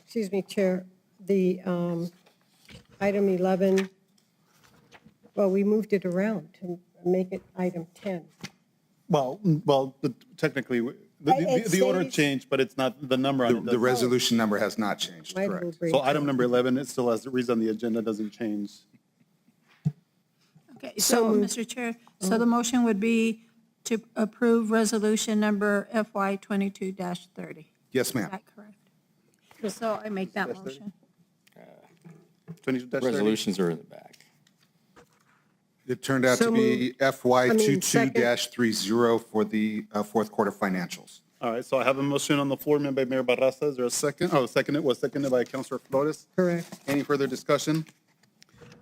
Excuse me, Chair, the item 11, well, we moved it around to make it item 10. Well, technically, It the order stays- changed, but it's not, the number on it The doesn't. resolution number has not changed, Might as well correct? bring So it item up. number 11, it still has, the reason on the agenda doesn't change. Okay, so, Mr. Chair, so the motion would be to approve resolution number FY 22-30. Yes, Is ma'am. that correct? So I make that motion. 22-30? Resolutions are in the back. It turned out to So be FY second. 22-30 for the fourth quarter financials. All right, so I have a motion on the floor made by Mayor Barraza. Is there a second? Oh, seconded, was seconded by Councilor Flores. Correct. Any further discussion?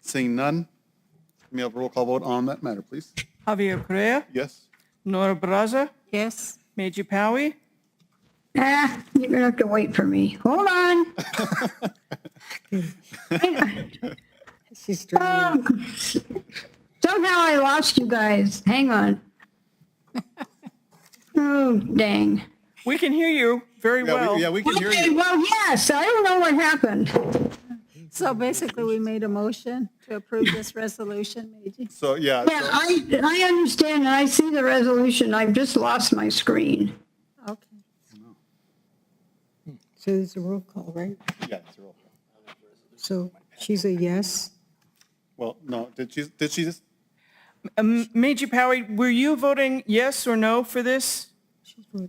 Seeing none, may I have a roll call vote on that matter, please? Javier Correa, Yes? Nora Braza, Yes? Meiji Powie, You're gonna have to wait for me. Hold on. She's driving. Somehow I lost you guys. Hang on. Oh, dang. We can hear you very well. Yeah, we can hear Okay, you. well, yes, I don't know what happened. So basically, we made a motion to approve this resolution, Meiji. So, yeah. Yeah, so- I understand, and I see the resolution. I've just lost my screen. Okay. So it's a roll call, right? Yeah, it's a roll call. So she's a yes? Well, no, did she just? Meiji Powie, were you voting yes or no for this?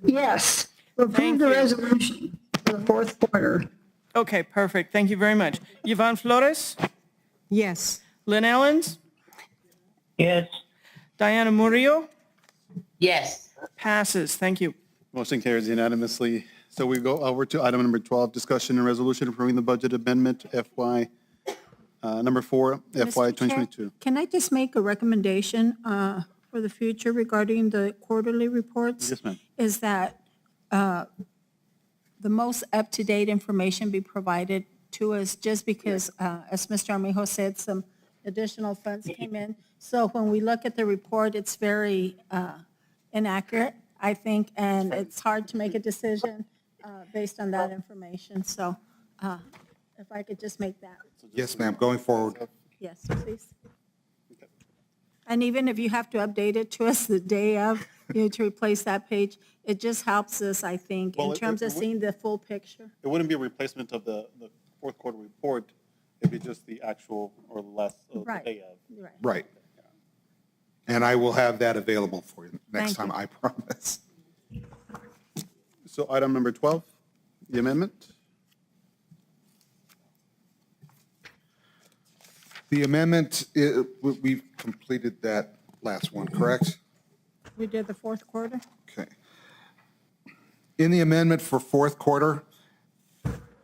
Yes, approve Thank the you. resolution for the fourth quarter. Okay, perfect. Thank you very much. Yvonne Flores, Yes. Lynn Ellens, Yes. Diana Murillo, Yes. passes. Thank you. Motion carries unanimously. So we go over to item number 12, discussion and resolution approving the budget amendment FY, number 4, FY Mr. Chair, 2022. Can I just make a recommendation for the future regarding the quarterly reports? Yes, ma'am. Is that the most up-to-date information be provided to us, just because, as Mr. Armijo said, some additional funds came in. So when we look at the report, it's very inaccurate, I think, and it's hard to make a decision based on that information. So if I could just make that. Yes, ma'am, going forward. Yes, please. And even if you have to update it to us the day of, to replace that page, it just helps us, I think, Well, in terms of seeing the full picture. It wouldn't be a replacement of the fourth quarter report. It'd be just the actual or less of the Right. day of. Right. Right. And I will have that available for you next Thank time, you. I promise. So item number 12, the amendment. The amendment, we've completed that last one, correct? We did the fourth quarter? Okay. In the amendment for fourth quarter,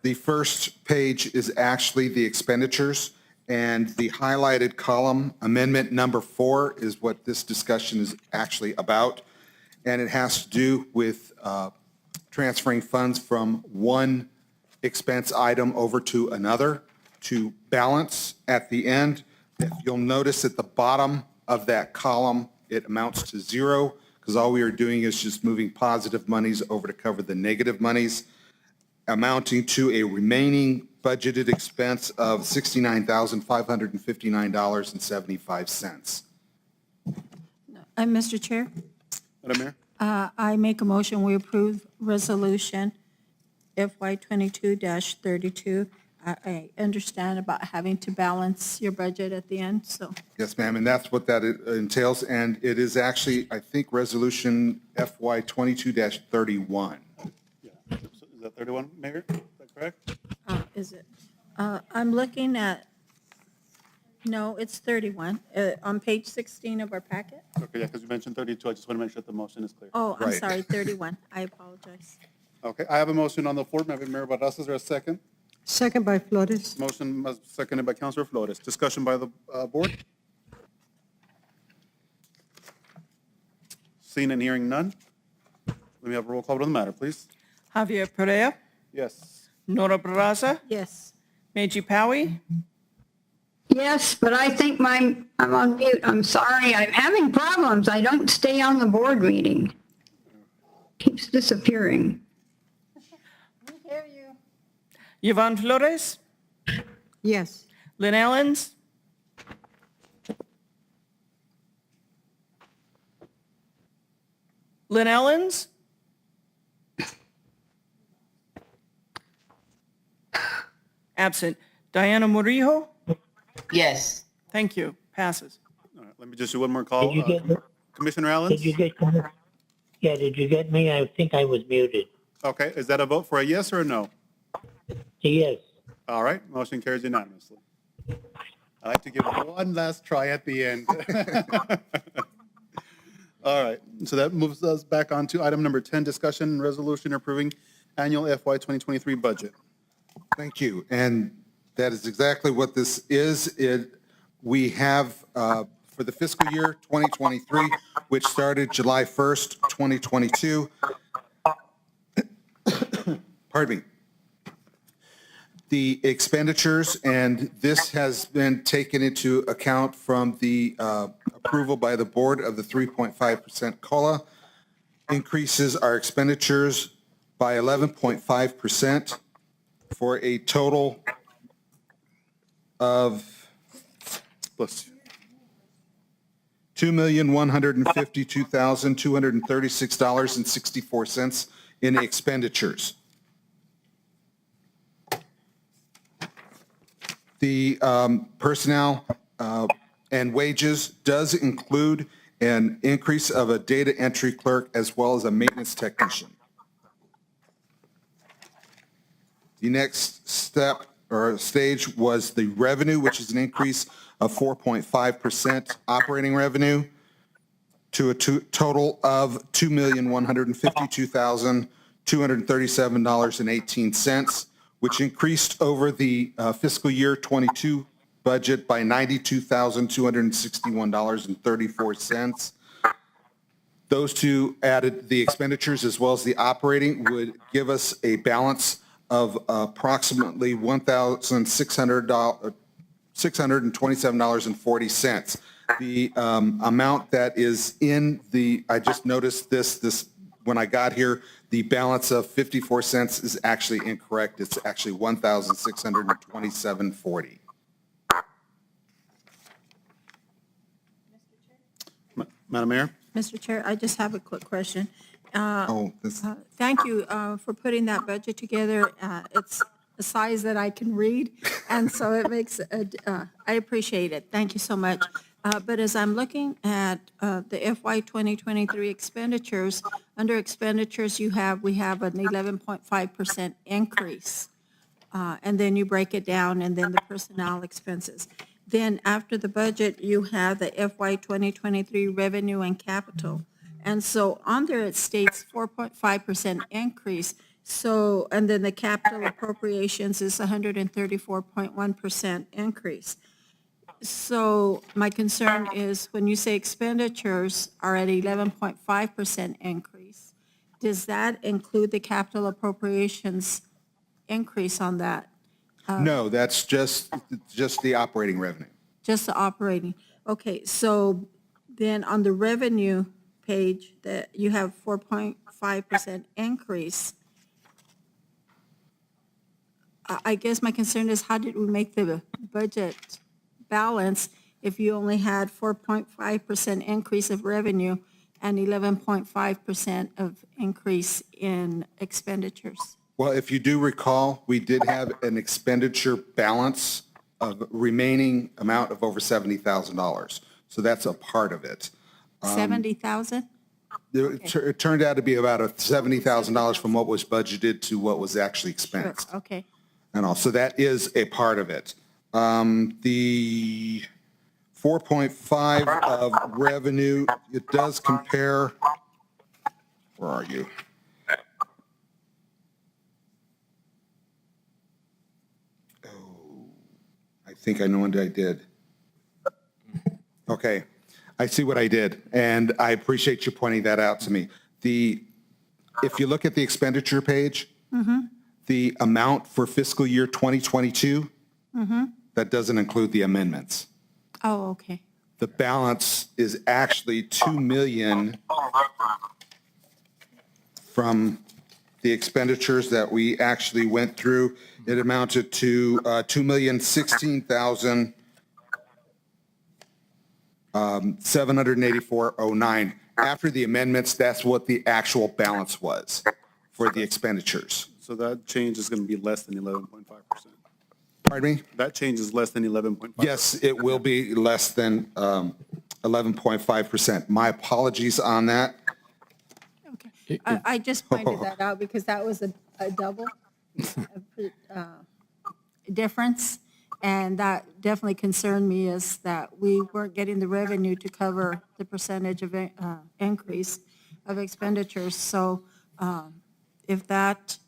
the first page is actually the expenditures, and the highlighted column, amendment number 4, is what this discussion is actually about, and it has to do with transferring funds from one expense item over to another to balance at the end. If you'll notice at the bottom of that column, it amounts to 0, because all we are doing is just moving positive monies over to cover the negative monies, amounting to a remaining budgeted expense of $69,559.75. Mr. Chair, Madam Mayor? I make a motion, we approve resolution FY 22-32. I understand about having to balance your budget at the end, so. Yes, ma'am, and that's what that entails, and it is actually, I think, resolution FY 22-31. Yeah. So is that 31, Mayor? Is that correct? Is it? I'm looking at, no, it's 31, on page 16 of our packet. Okay, yeah, because you mentioned 32. I just want to make sure that the motion is clear. Oh, I'm Right. sorry, 31. I apologize. Okay, I have a motion on the floor. Mayor Barraza, is there a second? Second by Flores. Motion seconded by Councilor Flores. Discussion by the board? Seeing and hearing none? Let me have a roll call on the matter, please. Javier Perea, Yes. Nora Barraza, Yes. Meiji Powie, Yes, but I think I'm on mute. I'm sorry. I'm having problems. I don't stay on the board meeting. Keeps disappearing. We hear you. Yvonne Flores, Yes. Lynn Ellens, Lynn Ellens, absent. Diana Murillo, Yes. thank you, passes. All right, let me just do one more call. Did you get, Commissioner did Allens? you get, yeah, did you get me? I think I was muted. Okay, is that a vote for a yes or a no? Yes. All right, motion carries unanimously. I like to give one last try at the end. All right, so that moves us back on to item number 10, discussion and resolution approving annual FY 2023 budget. Thank you, and that is exactly what this is. We have, for the fiscal year 2023, which started July 1st, 2022, pardon me. The expenditures, and this has been taken into account from the approval by the board of the 3.5% COLA, increases our expenditures by 11.5% for a total of $2,152,236.64 in expenditures. The personnel and wages does include an increase of a data entry clerk as well as a maintenance technician. The next step or stage was the revenue, which is an increase of 4.5% operating revenue to a total of $2,152,237.18, which increased over the fiscal year 22 budget by $92,261.34. Those two added, the expenditures as well as the operating, would give us a balance of approximately $1,627.40. The amount that is in the, I just noticed this when I got here, the balance of 54 cents is actually incorrect. It's actually $1,627.40. Madam Mayor? Mr. Chair, I just have a quick question. This, Thank you for putting that budget together. It's a size that I can read, and so it makes, I appreciate it. Thank you so much. But as I'm looking at the FY 2023 expenditures, under expenditures we have an 11.5% increase. And then you break it down, and then the personnel expenses. Then after the budget, you have the FY 2023 revenue and capital. And so on there, it states 4.5% increase. So, and then the capital appropriations is 134.1% increase. So my concern is when you say expenditures are at 11.5% increase, does that include the capital appropriations increase on that? no, that's just the operating revenue. Just the operating. Okay, so then on the revenue page that you have 4.5% increase. I guess my concern is how did we make the budget balance if you only had 4.5% increase of revenue and 11.5% of increase in expenditures? Well, if you do recall, we did have an expenditure balance of remaining amount of over $70,000. So that's a part of it. 70,000? It turned out to be about $70,000 from what was budgeted to what was actually expensed. Sure, okay. And also that is a part of it. The 4.5 of revenue, it does compare, where are you? Oh, I think I know what I did. Okay, I see what I did, and I appreciate you pointing that out to me. If you look at the expenditure page, the amount for fiscal year 2022, that doesn't include the amendments. Oh, okay. The balance is actually 2 million from the expenditures that we actually went through. It amounted to $2,016,784.09. After the amendments, that's what the actual balance was for the expenditures. So that change is going to be less than 11.5%. Pardon me? That change is less than 11.5%. Yes, it will be less than 11.5%. My apologies on that. Okay. I just pointed that out because that was a double difference. And that definitely concerned me is that we weren't getting the revenue to cover the percentage of increase of expenditures. So if that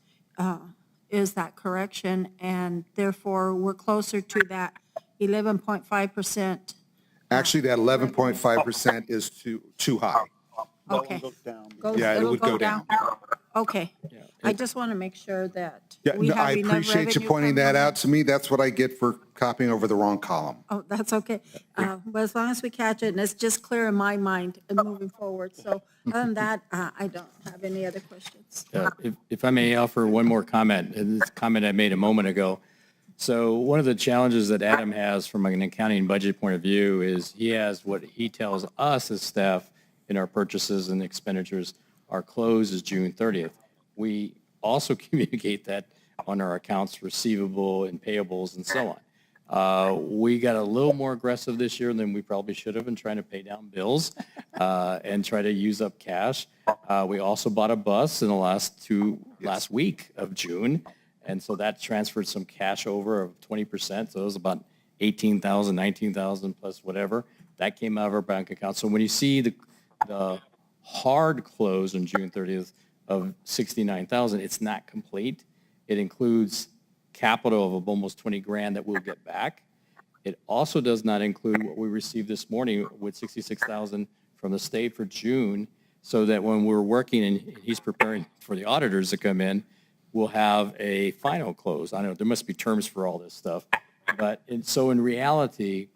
is that correction, and therefore we're closer to that 11.5%. Actually, that 11.5% is too high. That Okay. one goes down. Yeah, it It'll would go down. Okay. I just want to make sure that Yeah, we no, have I enough appreciate you revenue pointing coming that in. out to me. That's what I get for copying over the wrong column. Oh, that's okay. But as long as we catch it, and it's just clear in my mind and moving forward. So other than that, I don't have any other questions. If I may offer one more comment, and this comment I made a moment ago. So one of the challenges that Adam has from an accounting and budget point of view is he has what he tells us as staff in our purchases and expenditures, our close is June 30th. We also communicate that on our accounts receivable and payables and so on. We got a little more aggressive this year than we probably should have in trying to pay down bills and try to use up cash. We also bought a bus in the last week of June, and so that transferred some cash over of 20%. So it was about 18,000, 19,000 plus whatever. That came out of our bank account. So when you see the hard close on June 30th of 69,000, it's not complete. It includes capital of almost 20 grand that we'll get back. It also does not include what we received this morning with 66,000 from the state for June, so that when we're working and he's preparing for the auditors to come in, we'll have a final close. I know there must be terms for all this stuff, but so in reality,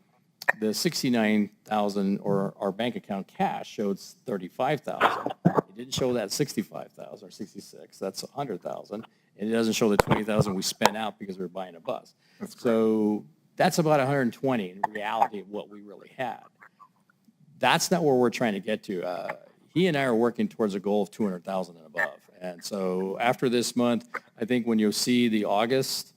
the 69,000 or our bank account cash showed 35,000. It didn't show that 65,000 or 66. That's 100,000. And it doesn't show the 20,000 we spent out because we were buying a bus. So that's about 120 in reality of what we really had. That's not where we're trying to get to. He and I are working towards a goal of 200,000 and above. And so after this month, I think when you'll see the August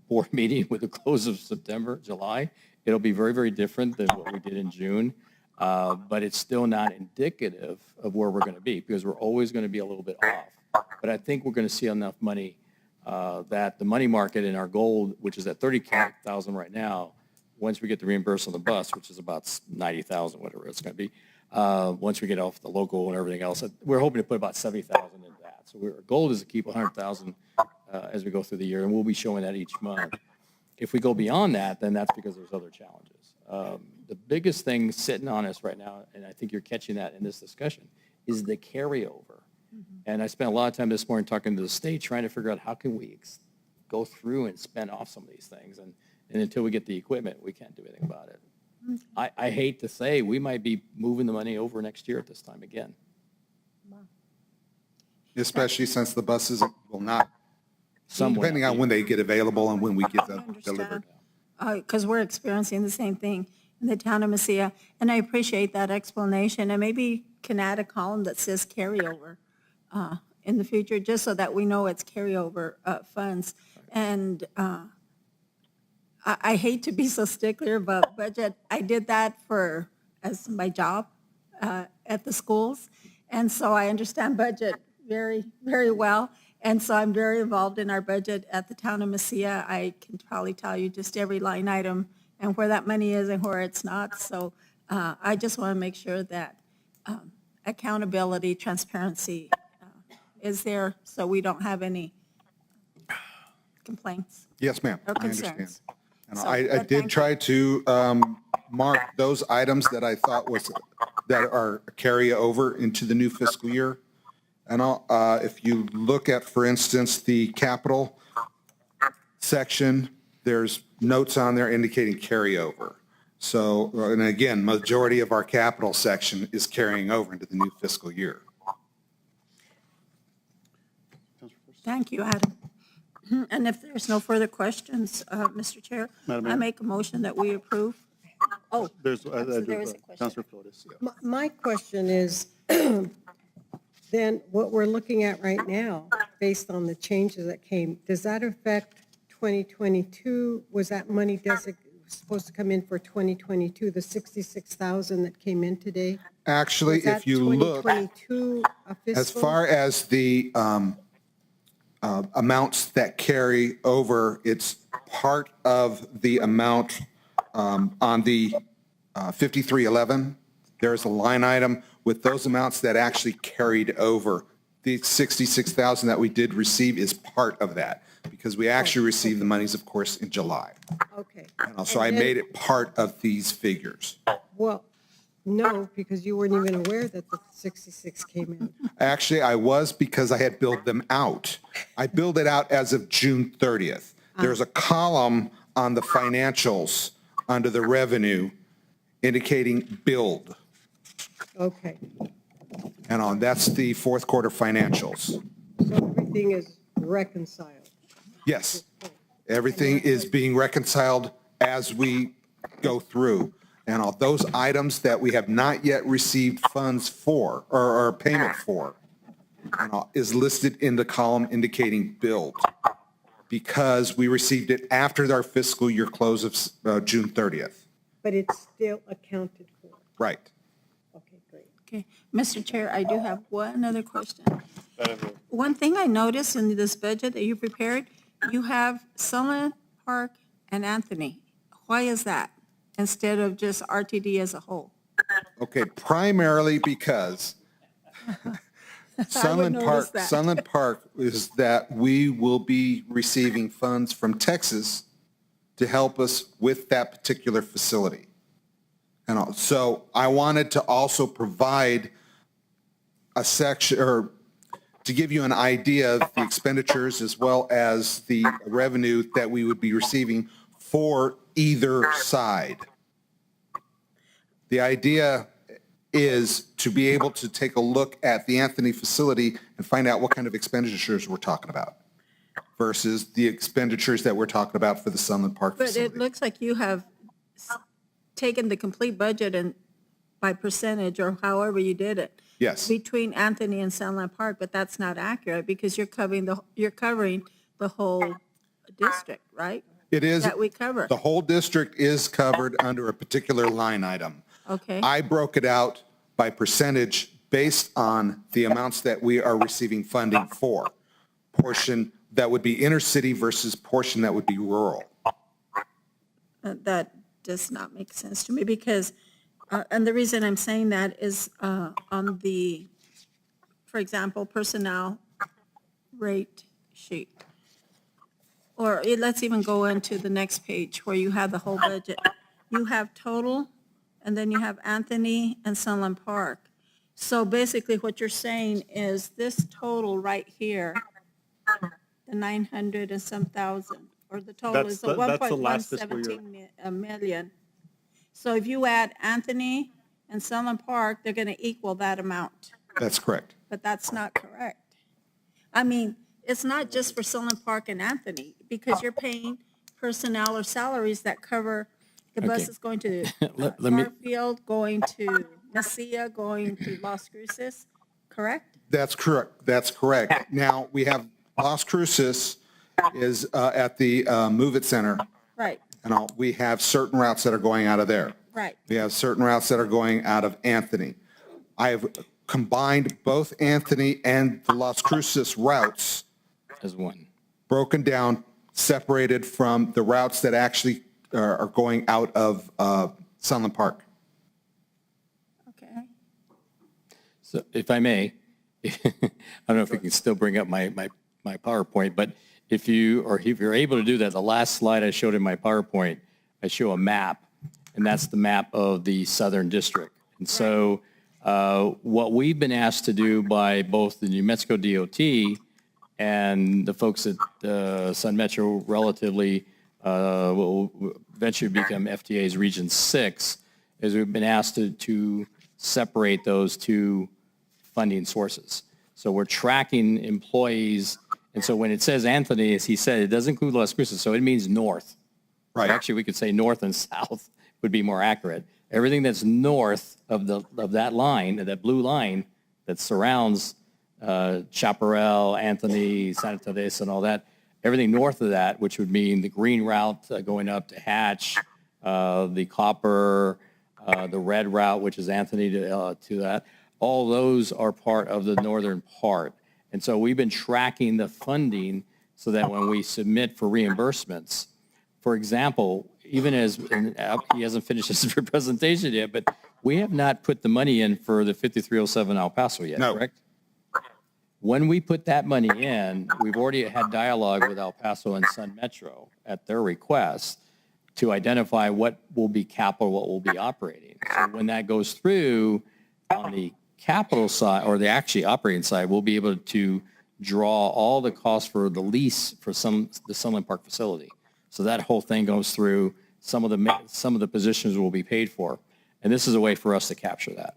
board meeting with the close of September, July, it'll be very, very different than what we did in June. But it's still not indicative of where we're going to be because we're always going to be a little bit off. But I think we're going to see enough money that the money market in our goal, which is at 30,000 right now, once we get the reimbursement on the bus, which is about 90,000, whatever it's going to be, once we get off the local and everything else, we're hoping to put about 70,000 into that. So our goal is to keep 100,000 as we go through the year, and we'll be showing that each month. If we go beyond that, then that's because there's other challenges. The biggest thing sitting on us right now, and I think you're catching that in this discussion, is the carryover. And I spent a lot of time this morning talking to the state, trying to figure out how can we go through and spend off some of these things. And until we get the equipment, we can't do anything about it. I hate to say we might be moving the money over next year at this time again. Especially since the buses will not, Somewhat. depending on when they get available and when we get them Understand. delivered. Because we're experiencing the same thing in the town of Mesilla. And I appreciate that explanation. And maybe can add a column that says carryover in the future, just so that we know it's carryover funds. And I hate to be so stickler about budget. I did that as my job at the schools. And so I understand budget very, very well. And so I'm very involved in our budget at the town of Mesilla. I can probably tell you just every line item and where that money is and where it's not. So I just want to make sure that accountability, transparency is there so we don't have any complaints Yes, ma'am, or I understand. concerns. And So, I but did thank try to mark those items that I thought that are carry over into the new fiscal year. And if you look at, for instance, the capital section, there's notes on there indicating carryover. So, and again, majority of our capital section is carrying over into the new fiscal year. Thank you, Adam. And if there's no further questions, Mr. Chair, Madam I Mayor? make a motion that we approve. Oh, There's, so there is a question. Councilor Flores. Yeah. My question is, then what we're looking at right now, based on the changes that came, does that affect 2022? Was that money supposed to come in for 2022, the 66,000 that came in today? Actually, Was that if you look, 2022 fiscal? as far as the amounts that carry over, it's part of the amount on the 5311. There's a line item with those amounts that actually carried over. The 66,000 that we did receive is part of that because we actually received the monies, of course, in July. Okay. And so I And then- made it part of these figures. Well, No, because you weren't even aware that the 66 came in. Actually, I was because I had billed them out. I billed it out as of June 30th. There's a column on the financials under the revenue indicating billed. Okay, And that's the fourth quarter financials. so everything is reconciled. Yes, everything is being reconciled as we go through. And all those items that we have not yet received funds for, or payment for, is listed in the column indicating billed, because we received it after our fiscal year close of June 30th. But it's still accounted for. Right. Okay, great. Okay, Mr. Chair, I do have one other question. One thing I noticed in this budget that you prepared, you have Summit Park and Anthony. Why is that, instead of just RTD as a whole? Okay, primarily because Sunland notice that. Sunland Park is that we will be receiving funds from Texas to help us with that particular facility. And so I wanted to also provide a section, or to give you an idea of the expenditures as well as the revenue that we would be receiving for either side. The idea is to be able to take a look at the Anthony facility and find out what kind of expenditures we're talking about versus the expenditures that we're talking about for the Sunland Park But facility. it looks like you have taken the complete budget and by percentage, or however you did it, Yes, between Anthony and Sunland Park, but that's not accurate because you're covering the whole district, right? it is. That we cover. The whole district is covered under a particular line item. Okay, I broke it out by percentage based on the amounts that we are receiving funding for. Portion that would be inner city versus portion that would be rural. that does not make sense to me because, and the reason I'm saying that is on the, for example, personnel rate sheet. Or let's even go into the next page where you have the whole budget. You have total, and then you have Anthony and Sunland Park. So basically what you're saying is this total right here, the 900 and some thousand, or the total is the That's the last fiscal year. 1.117 million. So if you add Anthony and Sunland Park, they're going to equal that amount. That's correct. But that's not correct. I mean, it's not just for Sunland Park and Anthony, because you're paying personnel or salaries that cover the buses going to Let me- Garfield, going to Mesilla, going to Las Cruces, correct? That's correct. That's correct. Now, we have Las Cruces is at the Move It Center, Right, and we have certain routes that are going out of there. right. We have certain routes that are going out of Anthony. I have combined both Anthony and the Las Cruces routes, As one. broken down, separated from the routes that actually are going out of Sunland Park. Okay. So if I may, I don't know if we can still bring up my PowerPoint, but if you're able to do that, the last slide I showed in my PowerPoint, I show a map, and that's the map of the Southern District. And so what we've been asked to do by both the New Mexico DOT and the folks at Sun Metro relatively will eventually become FTA's Region 6, is we've been asked to separate those two funding sources. So we're tracking employees, and so when it says Anthony, as he said, it does include Las Cruces, so it means north. Right. Actually, we could say north and south would be more accurate. Everything that's north of that line, that blue line that surrounds Chaparral, Anthony, Santa Teresa, and all that, everything north of that, which would mean the green route going up to Hatch, the copper, the red route, which is Anthony to that, all those are part of the northern part. And so we've been tracking the funding so that when we submit for reimbursements, for example, even as, and he hasn't finished his presentation yet, but we have not put the money in for the 5307 El Paso yet, No. correct? When we put that money in, we've already had dialogue with El Paso and Sun Metro at their request to identify what will be capital, what will be operating. So when that goes through on the capital side, or the actually operating side, we'll be able to draw all the costs for the lease for the Sunland Park facility. So that whole thing goes through, some of the positions will be paid for. And this is a way for us to capture that.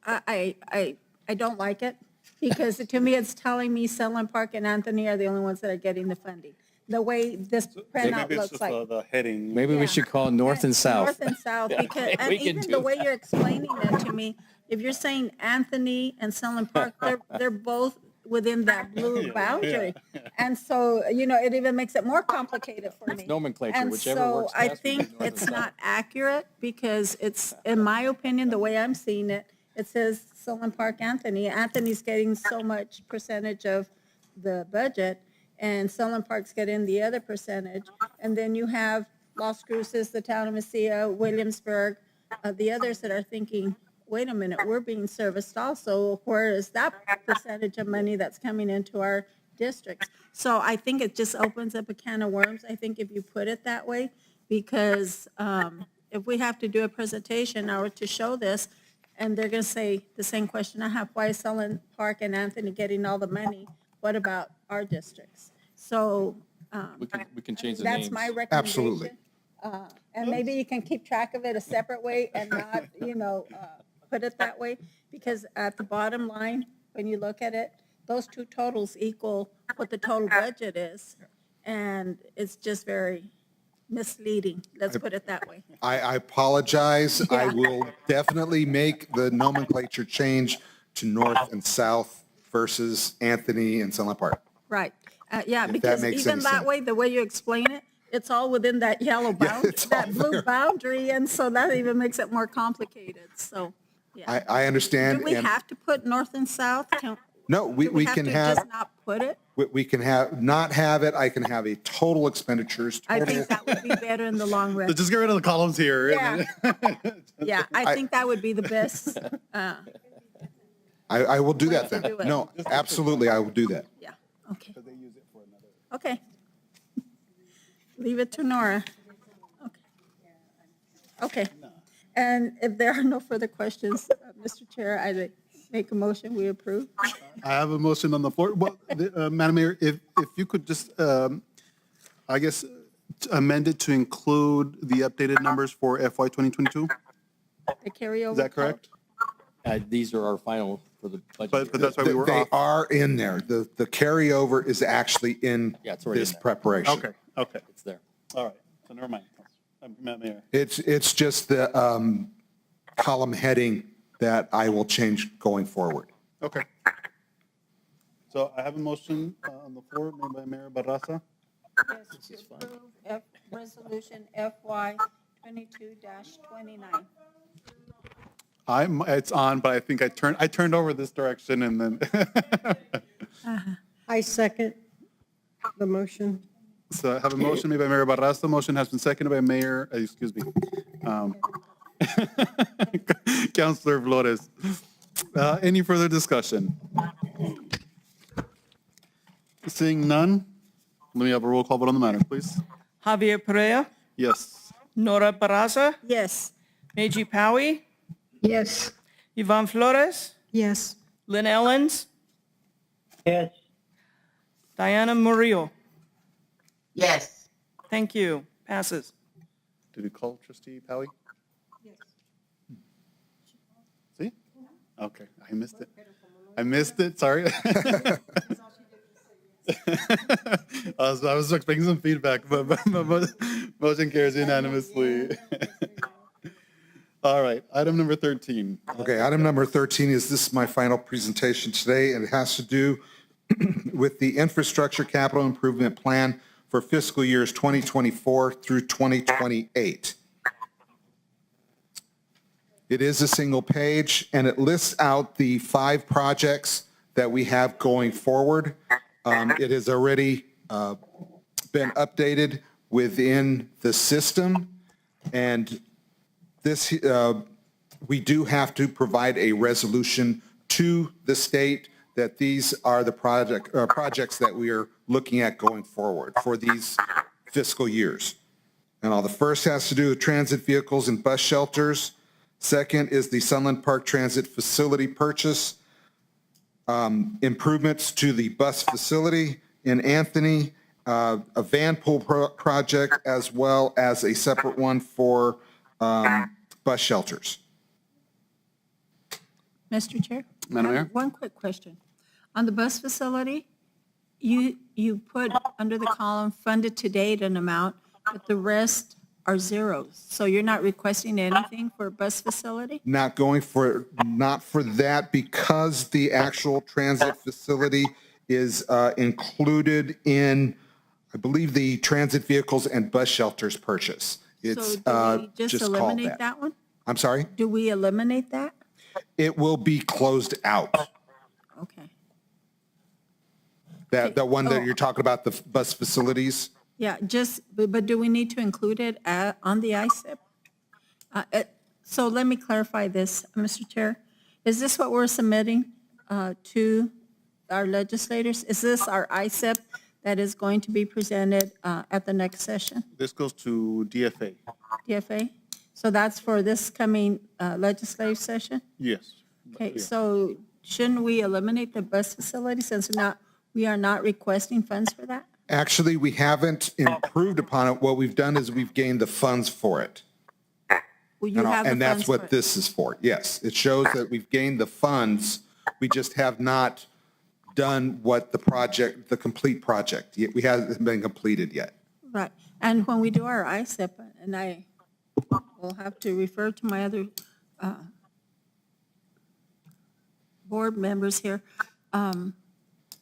I don't like it, because to me, it's telling me Sunland Park and Anthony are the only ones that are getting the funding. The way this printout Maybe it's looks just like. the heading. Maybe we should call it north and south. North and south, because, and we can even do the way you're explaining it to me, if you're saying Anthony and Sunland Park, they're both within that blue boundary. And so, it even makes it more complicated for me. Nomenclature, And whichever so works I best, we do think north and it's south. not accurate, because it's, in my opinion, the way I'm seeing it, it says Sunland Park Anthony. Anthony's getting so much percentage of the budget, and Sunland Park's getting the other percentage. And then you have Las Cruces, the town of Mesilla, Williamsburg, the others that are thinking, wait a minute, we're being serviced also. Where is that percentage of money that's coming into our districts? So I think it just opens up a can of worms, I think, if you put it that way, because if we have to do a presentation or to show this, and they're going to say the same question I have, why is Sunland Park and Anthony getting all the money? What about our districts? So We can change the that's names. my recommendation. Absolutely. And maybe you can keep track of it a separate way and not, put it that way, because at the bottom line, when you look at it, those two totals equal what the total budget is. And it's just very misleading, let's put it that way. I apologize. I Yeah. will definitely make the nomenclature change to north and south versus Anthony and Sunland Park. Right, yeah, that because makes even any that sense. way, the way you explain it, it's all within that yellow boundary, it's all that blue there. boundary, and so that even makes it more complicated, so, yeah. I understand. Do we and- have to put north and south? No, Do we can to have, just not put it? we can have, not have it. I can have a total expenditures, I total. think that would be better in the long run. So just get rid of the columns here. Yeah. Yeah, I think that would be the best, I will do that then. do it. No, absolutely, I will do that. yeah, okay. Okay. Leave it to Nora. Okay. Okay. And if there are no further questions, Mr. Chair, I make a motion, we approve. I have a motion on the floor. Well, Madam Mayor, if you could just, I guess, amend it to include the updated numbers for FY 2022? The carryover. Is that correct? These are our final for the budget. But that's why we were They off. are in there. The carryover is actually in Yeah, it's already this in there. preparation. Okay. It's there. All right. So never mind. Madam Mayor. It's just the column heading that I will change going forward. Okay. So I have a motion on the floor made by Mayor Barraza. Yes, to approve resolution FY 22-29. It's on, but I think I turned over this direction and then. I second the motion. So I have a motion made by Mayor Barraza. Motion has been seconded by Mayor, excuse me, Councilor Flores. Any further discussion? Seeing none, let me have a roll call vote on the matter, please. Javier Perea, Yes. Nora Barraza, Yes, Meiji Powie, Yes. Yvonne Flores, Yes, Lynn Ellens, Yes. Diana Murillo. Yes. Thank you. Passes. Did you call Trustee Powie? Yes. See? Okay, I missed it. Sorry. I was expecting some feedback, but motion carries unanimously. All right, item number 13. Okay, item number 13 is, this is my final presentation today, and it has to do with the Infrastructure Capital Improvement Plan for fiscal years 2024 through 2028. It is a single page, and it lists out the 5 projects that we have going forward. It has already been updated within the system, and this, we do have to provide a resolution to the state that these are the projects that we are looking at going forward for these fiscal years. And all the first has to do with transit vehicles and bus shelters. Second is the Sunland Park Transit Facility purchase, improvements to the bus facility in Anthony, a van pool project, as well as a separate one for bus shelters. Mr. Chair? Madam I have Mayor? one quick question. On the bus facility, you put under the column funded to date an amount, but the rest are zeros. So you're not requesting anything for a bus facility? Not for that, because the actual transit facility is included in, I believe, the transit vehicles and bus shelters purchase. It's So do we just called eliminate that one? I'm sorry? Do we eliminate that? It will be closed out. Okay. The one that Oh. you're talking about, the bus facilities? Yeah, but do we need to include it on the ISIP? So let me clarify this, Mr. Chair. Is this what we're submitting to our legislators? Is this our ISIP that is going to be presented at the next session, This goes to DFA. DFA? So that's for this coming legislative session? Yes. Okay, so shouldn't we eliminate the bus facility since we are not requesting funds for that? Actually, we haven't improved upon it. What we've done is we've gained the funds for it. Well, you have the And that's funds for what it. this is for. Yes, it shows that we've gained the funds. We just have not done what the complete project, we haven't been completed yet. Right, and when we do our ISIP, and I will have to refer to my other board members here,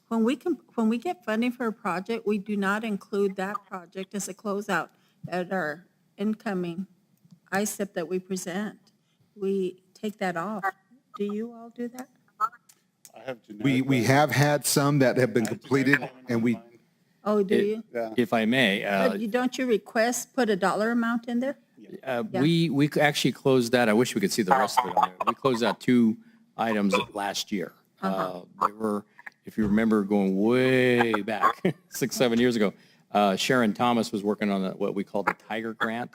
when we get funding for a project, we do not include that project as a closeout at our incoming ISIP that we present. We take that off. Do you all do that? I have We have had some that have been completed, and we, Oh, do you? If I may, But don't you request, put a dollar amount in there? we actually closed that. I wish we could see the rest of it on there. We closed out 2 items last year. They were, if you remember, going way back, 6, 7 years ago. Sharon Thomas was working on what we call the Tiger Grant,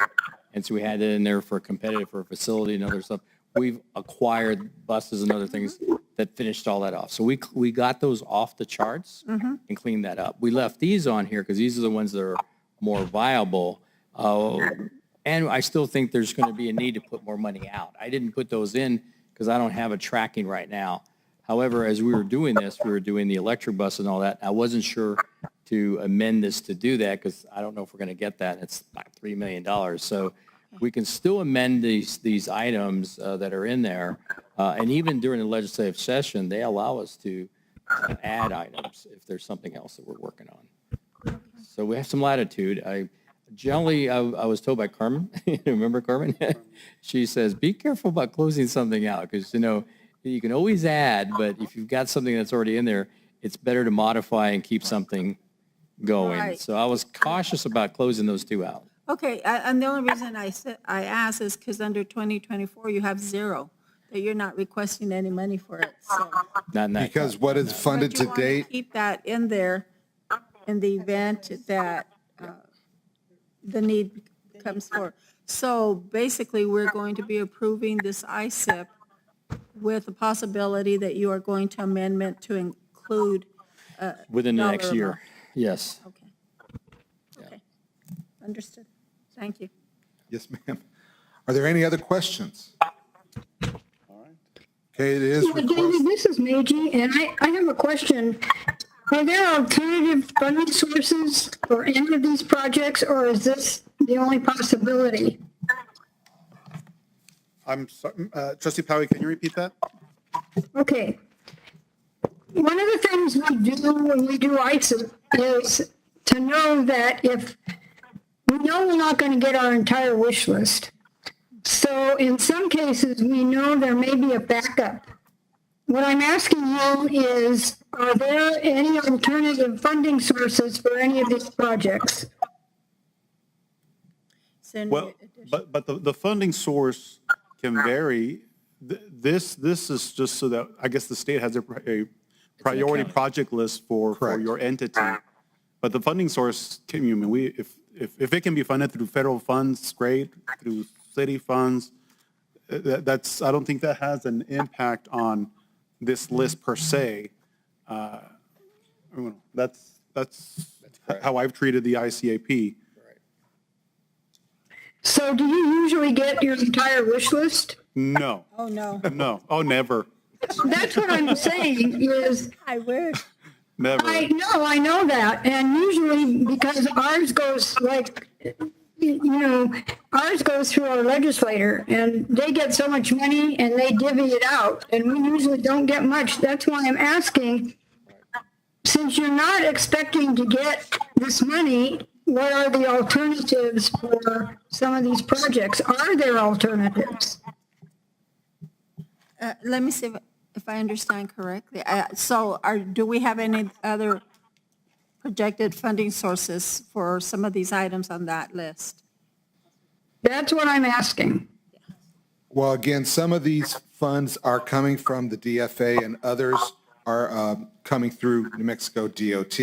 and so we had it in there for competitive for a facility and other stuff. We've acquired buses and other things that finished all that off. So we got those off the charts and cleaned that up. We left these on here because these are the ones that are more viable. And I still think there's going to be a need to put more money out. I didn't put those in because I don't have a tracking right now. However, as we were doing this, we were doing the electric bus and all that. I wasn't sure to amend this to do that because I don't know if we're going to get that. It's about $3 million. So we can still amend these items that are in there. And even during the legislative session, they allow us to add items if there's something else that we're working on. So we have some latitude. Generally, I was told by Carmen, remember Carmen? She says, be careful about closing something out because, you can always add, but if you've got something that's already in there, it's better to modify and keep something going. Right. So I was cautious about closing those 2 out. Okay, and the only reason I asked is because under 2024, you have 0, that you're not requesting any money for it, so. Not in that because what is funded But to you want to date, keep that in there in the event that the need comes forward. So basically, we're going to be approving this ISIP with the possibility that you are going to amendment to include within the dollar next year. amount. Yes. Okay, understood. Thank you. yes, ma'am. Are there any other questions? Okay, it is David, requested. this is Meiji, and I have a question. Are there alternative funding sources for any of these projects, or is this the only possibility? I'm sorry, Trustee Powie, can you repeat that? Okay. One of the things we do when we do ISIP is to know that if we know we're not going to get our entire wish list. So in some cases, we know there may be a backup. What I'm asking you is, are there any alternative funding sources for any of these projects? Well, but the funding source can vary. This is just so that, I guess the state has a priority project list for your entity. But the funding source, if if it can be funded through federal funds, great, through city funds, that's, I don't think that has an impact on this list per se. That's how I've treated the ICAP. So do you usually get your entire wish list? No, Oh, no, no, oh, never, That's what I'm saying is, I wish. never. I know that. And usually because ours goes like, ours goes through our legislator and they get so much money and they divvy it out. And we usually don't get much. That's why I'm asking, since you're not expecting to get this money, what are the alternatives for some of these projects? Are there alternatives? Let me see if I understand correctly. So do we have any other projected funding sources for some of these items on that list? That's what I'm asking. Well, again, some of these funds are coming from the DFA and others are coming through New Mexico DOT.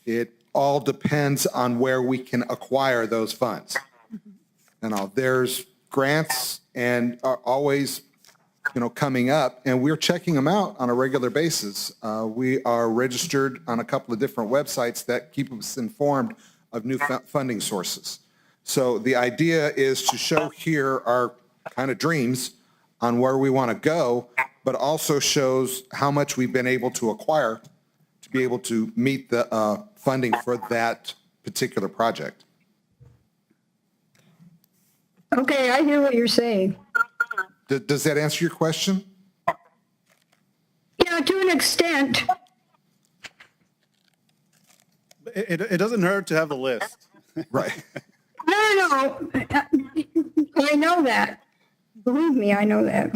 It all depends on where we can acquire those funds. There's grants and are always, coming up, and we're checking them out on a regular basis. We are registered on a couple of different websites that keep us informed of new funding sources. So the idea is to show here our kind of dreams on where we want to go, but also shows how much we've been able to acquire to be able to meet the funding for that particular project. Okay, I hear what you're saying. Does that answer your question? Yeah, to an extent. It doesn't hurt to have a list. Right. No. I know that. Believe me, I know that.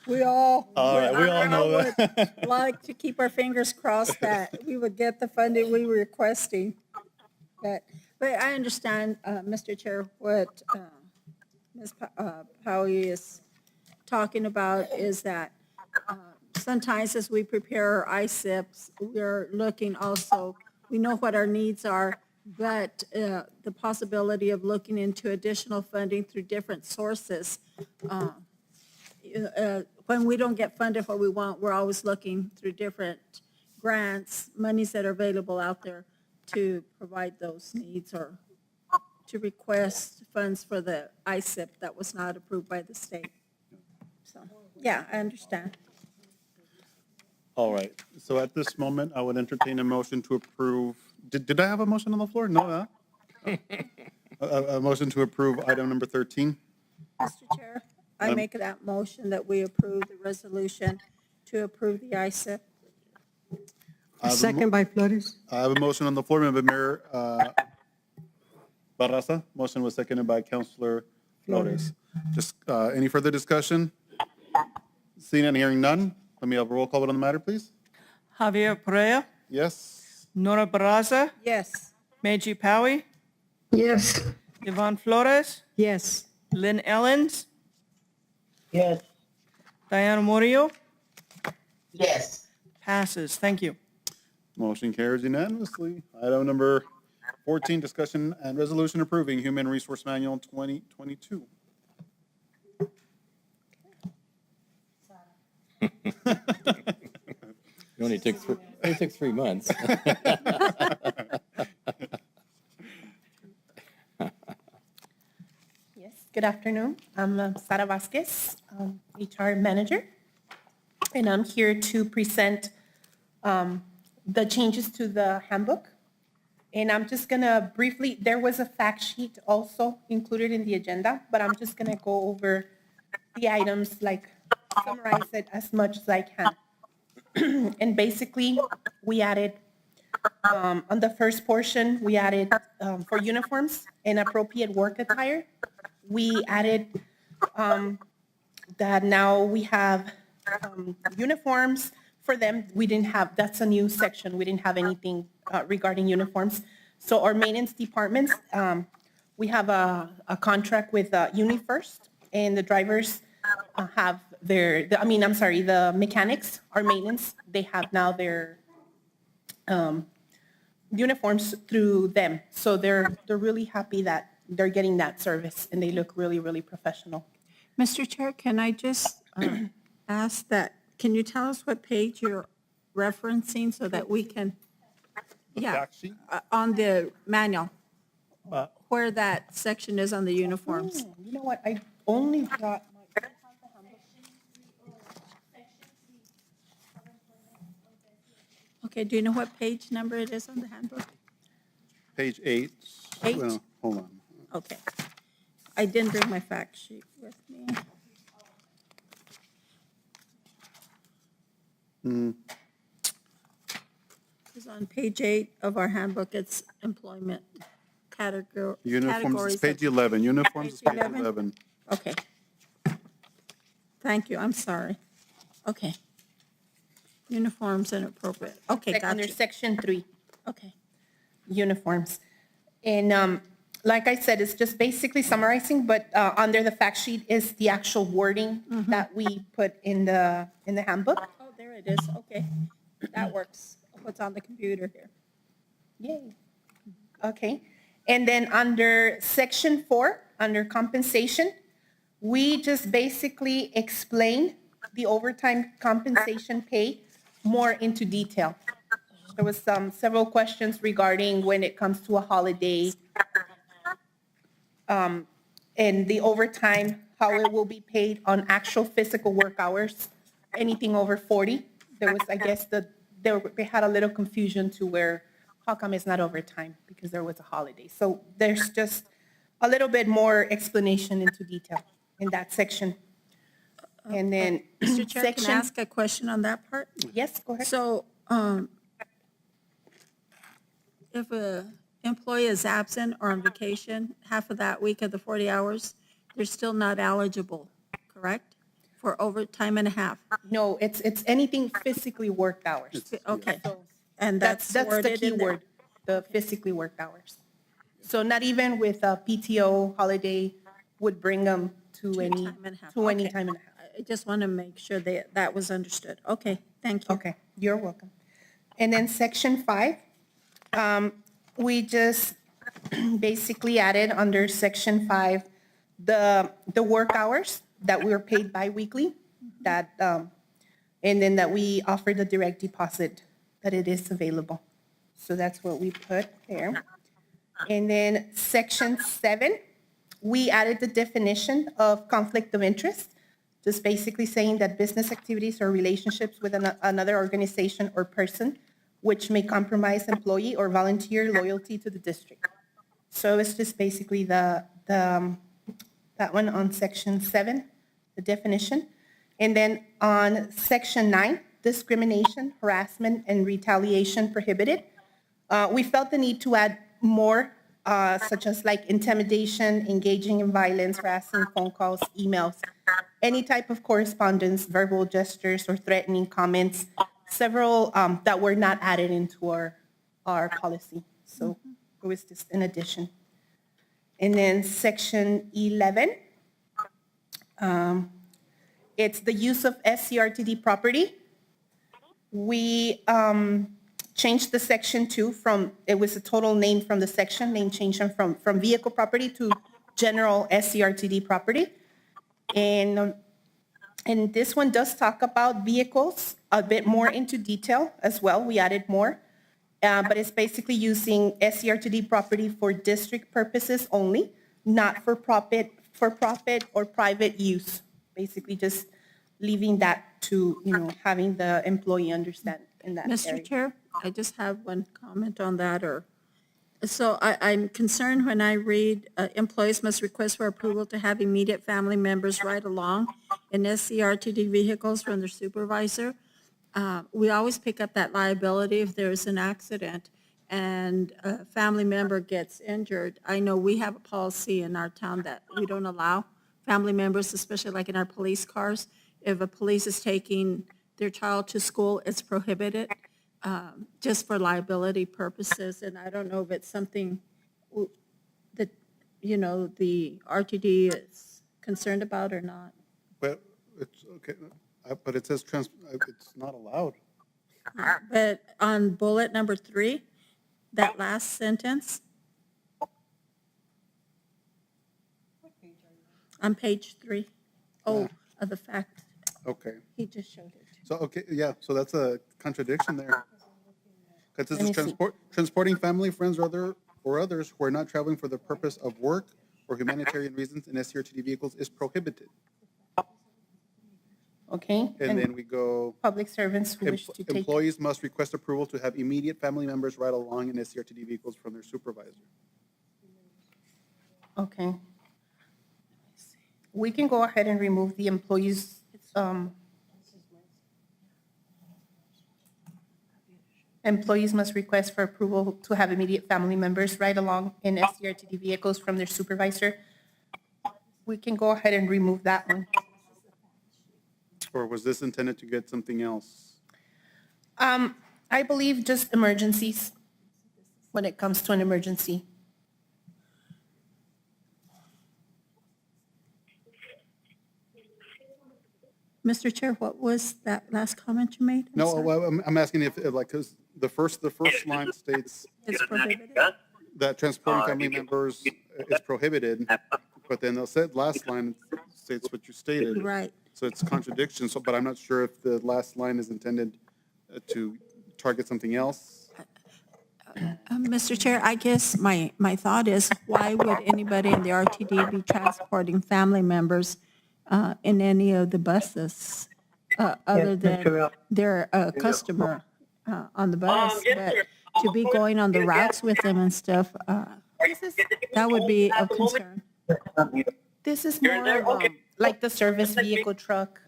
We all know that. would like to keep our fingers crossed that we would get the funding we were requesting. But I understand, Mr. Chair, what Ms. Powey is talking about is that sometimes as we prepare our ISIPs, we're looking also, we know what our needs are, but the possibility of looking into additional funding through different sources. When we don't get funded what we want, we're always looking through different grants, monies that are available out there to provide those needs or to request funds for the ISIP that was not approved by the state. So, yeah, I understand. All right, so at this moment, I would entertain a motion to approve. Did I have a motion on the floor? No, a motion to approve item number 13. Mr. Chair, I make that motion that we approve the resolution to approve the ISIP. Second by Flores. I have a motion on the floor, Member Mayor Barraza. Motion was seconded by Councilor Flores. Just any further discussion? Seeing and hearing none, let me have a roll call vote on the matter, please. Javier Perea, Yes. Nora Barraza, Yes. Meiji Powey, Yes. Yvonne Flores, Yes. Lynn Ellens, Yes. Diana Murillo, Yes. passes. Thank you. Motion carries unanimously. Item number 14, discussion and resolution approving Human Resource Manual 2022. It only took 3 months. Yes, good afternoon. I'm Sara Vasquez, HR Manager, and I'm here to present the changes to the handbook. And I'm just going to briefly, there was a fact sheet also included in the agenda, but I'm just going to go over the items, like summarize it as much as I can. And basically, we added, on the first portion, we added for uniforms and appropriate work attire. We added that now we have uniforms for them. We didn't have, that's a new section. We didn't have anything regarding uniforms. So our maintenance departments, we have a contract with UniFirst, and the drivers have the mechanics, our maintenance, they have now their uniforms through them. So they're really happy that they're getting that service, and they look really, really professional. Mr. Chair, can I just ask that, can you tell us what page you're referencing so that we can, fact sheet? on the manual, where that section is on the uniforms? You know what, I only got my, Okay, do you know what page number it is on the handbook? Page 8. 8? Well, hold on. Okay. I didn't bring my fact sheet with me. Because on page 8 of our handbook, it's employment category. Uniforms categories is page of- 11. Uniforms is Page page 11? 11. Okay. Thank you, I'm sorry. Okay. Uniforms and appropriate. Okay, under gotcha. section 3. Okay. Uniforms. And like I said, it's just basically summarizing, but under the fact sheet is the actual wording that we put in the handbook. Oh, there it is, okay. That works. What's on the computer here? Yay. Okay. And then under section 4, under compensation, we just basically explain the overtime compensation pay more into detail. There was several questions regarding when it comes to a holiday, and the overtime, how it will be paid on actual physical work hours, anything over 40. There was, I guess, they had a little confusion to where, how come it's not overtime? Because there was a holiday. So there's just a little bit more explanation into detail in that section. And then Mr. Chair, can I section, ask a question on that part? yes, go ahead. So, if a employee is absent or on vacation, half of that week of the 40 hours, they're still not eligible, correct? For overtime and a half? No, it's anything physically worked hours. Okay. So And that's the worded key in there? word, the physically worked hours. So not even with a PTO holiday would bring them to any Time and a half. to any Okay. time and a half. I just want to make sure that was understood. Okay, thank you. Okay, you're welcome. And then section 5, we just basically added under section 5 the work hours that we were paid biweekly, that and then that we offer the direct deposit, that it is available. So that's what we put there. And then section 7, we added the definition of conflict of interest, just basically saying that business activities or relationships with another organization or person which may compromise employee or volunteer loyalty to the district. So it's just basically that one on section 7, the definition. And then on section 9, discrimination, harassment, and retaliation prohibited. We felt the need to add more, such as like intimidation, engaging in violence, harassing phone calls, emails, any type of correspondence, verbal gestures, or threatening comments, several that were not added into our policy. So it was just an addition. And then section 11, it's the use of SCRTD property. We changed the section 2 from, it was a total name from the section, name change from vehicle property to general SCRTD property. And this one does talk about vehicles a bit more into detail as well. We added more, but it's basically using SCRTD property for district purposes only, not for profit or private use. Basically just leaving that to, having the employee understand in that area. Mr. Chair, I just have one comment on that, so I'm concerned when I read employees must request for approval to have immediate family members ride along in SCRTD vehicles from their supervisor. We always pick up that liability if there's an accident and a family member gets injured. I know we have a policy in our town that we don't allow family members, especially like in our police cars. If a police is taking their child to school, it's prohibited. Just for liability purposes, and I don't know if it's something that, the RTD is concerned about or not. But it's okay, but it says it's not allowed. But on bullet number 3, that last sentence. On page 3. Oh, of the fact, Okay. he just showed it. So, okay, yeah, so that's a contradiction there. Because this Let is me see. transporting family, friends, or others who are not traveling for the purpose of work or humanitarian reasons in SCRTD vehicles is prohibited. Okay? And then we go, Public servants who wish to take. employees must request approval to have immediate family members ride along in SCRTD vehicles from their supervisor. Okay. We can go ahead and remove the employees, employees must request for approval to have immediate family members ride along in SCRTD vehicles from their supervisor. We can go ahead and remove that one. Or was this intended to get something else? I believe just emergencies, when it comes to an emergency. Mr. Chair, what was that last comment you made? I'm No, sorry. well, I'm asking if, like, because the first line states It's prohibited. that transporting family members is prohibited, but then the last line states what you stated. Right. So it's contradiction, so, but I'm not sure if the last line is intended to target something else. Mr. Chair, I guess my thought is, why would anybody in the RTD be transporting family members in any of the buses, other than their customer on the bus? But to be going on the routes with them and stuff, that would be of concern. This is more like the service vehicle truck,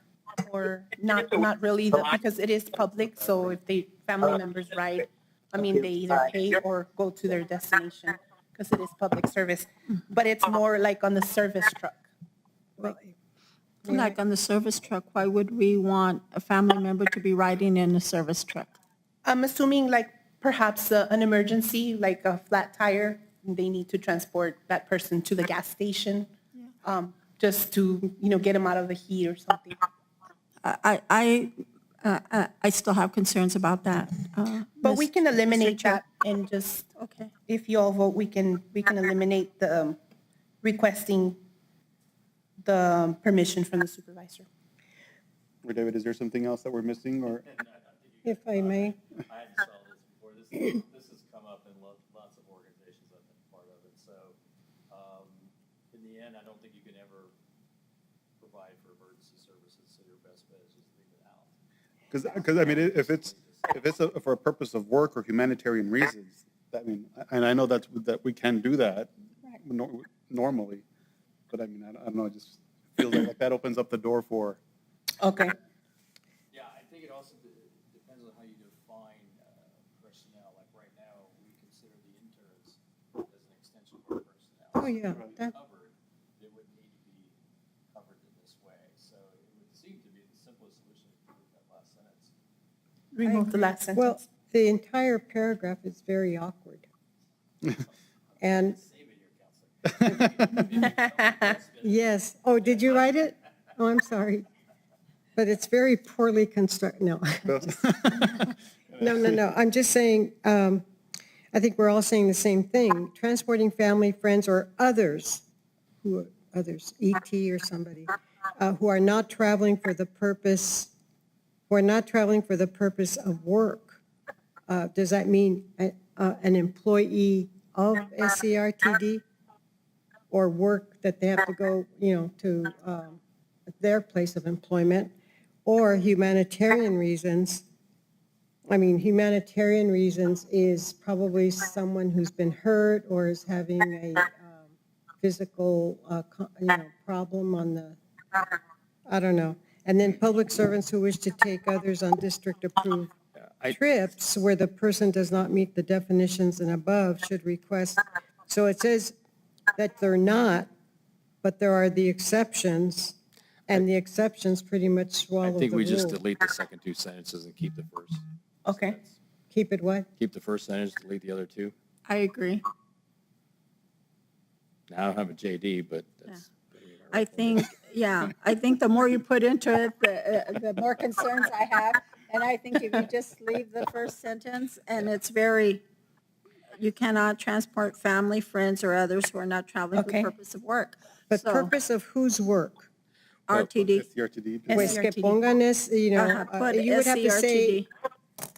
or not really, because it is public, so if the family members ride, I mean, they either pay or go to their destination, because it is public service. But it's more like on the service truck. Like on the service truck, why would we want a family member to be riding in a service truck? I'm assuming like perhaps an emergency, like a flat tire, they need to transport that person to the gas station, just to, get them out of the heat or something. I still have concerns about that. But we can eliminate Chair. that and just, Okay. if you all vote, we can eliminate the requesting the permission from the supervisor. Or David, is there something else that we're missing, or? If I may. I just saw this before. This has come up in lots of organizations I've been part of. And so, in the end, I don't think you can ever provide for emergency services, so your best bet is just leave it out. Because I mean, if it's for a purpose of work or humanitarian reasons, I mean, and I know that we can do that normally, but I mean, I don't know, it just feels like that opens up the door for. Okay. Yeah, I think it also depends on how you define personnel. Like right now, we consider the interns as an extension of our personnel. Oh, yeah. So if that- they're covered, they wouldn't need to be covered in this way. So it would seem to be the simplest solution to remove that last sentence. Remove the last Well, sentence. the entire paragraph is very awkward. And, Save it here, Counselor. yes, oh, did you write it? Oh, I'm sorry. But it's very poorly constructed, no. No, I'm just saying, I think we're all saying the same thing. Transporting family, friends, or others, ET or somebody, who are not traveling for the purpose of work. Does that mean an employee of SCRTD, or work that they have to go, to their place of employment, or humanitarian reasons? I mean, humanitarian reasons is probably someone who's been hurt or is having a physical, problem on the, I don't know. And then public servants who wish to take others on district-approved trips where the person does not meet the definitions and above should request. So it says that they're not, but there are the exceptions, and the exceptions pretty much swallow I the think we just rule. delete the second two sentences and keep the first. Okay. Keep it what? Keep the first sentence, delete the other two. I agree. Now, I don't have a JD, but that's. I think the more you put into it, the more concerns I have. And I think if you just leave the first sentence, and it's very you cannot transport family, friends, or others who are not traveling for the Okay. purpose of work. But So, purpose of whose work? RTD. SCRTD. Pues que SCRTD. pongan es, Put you would have to say, SCRTD.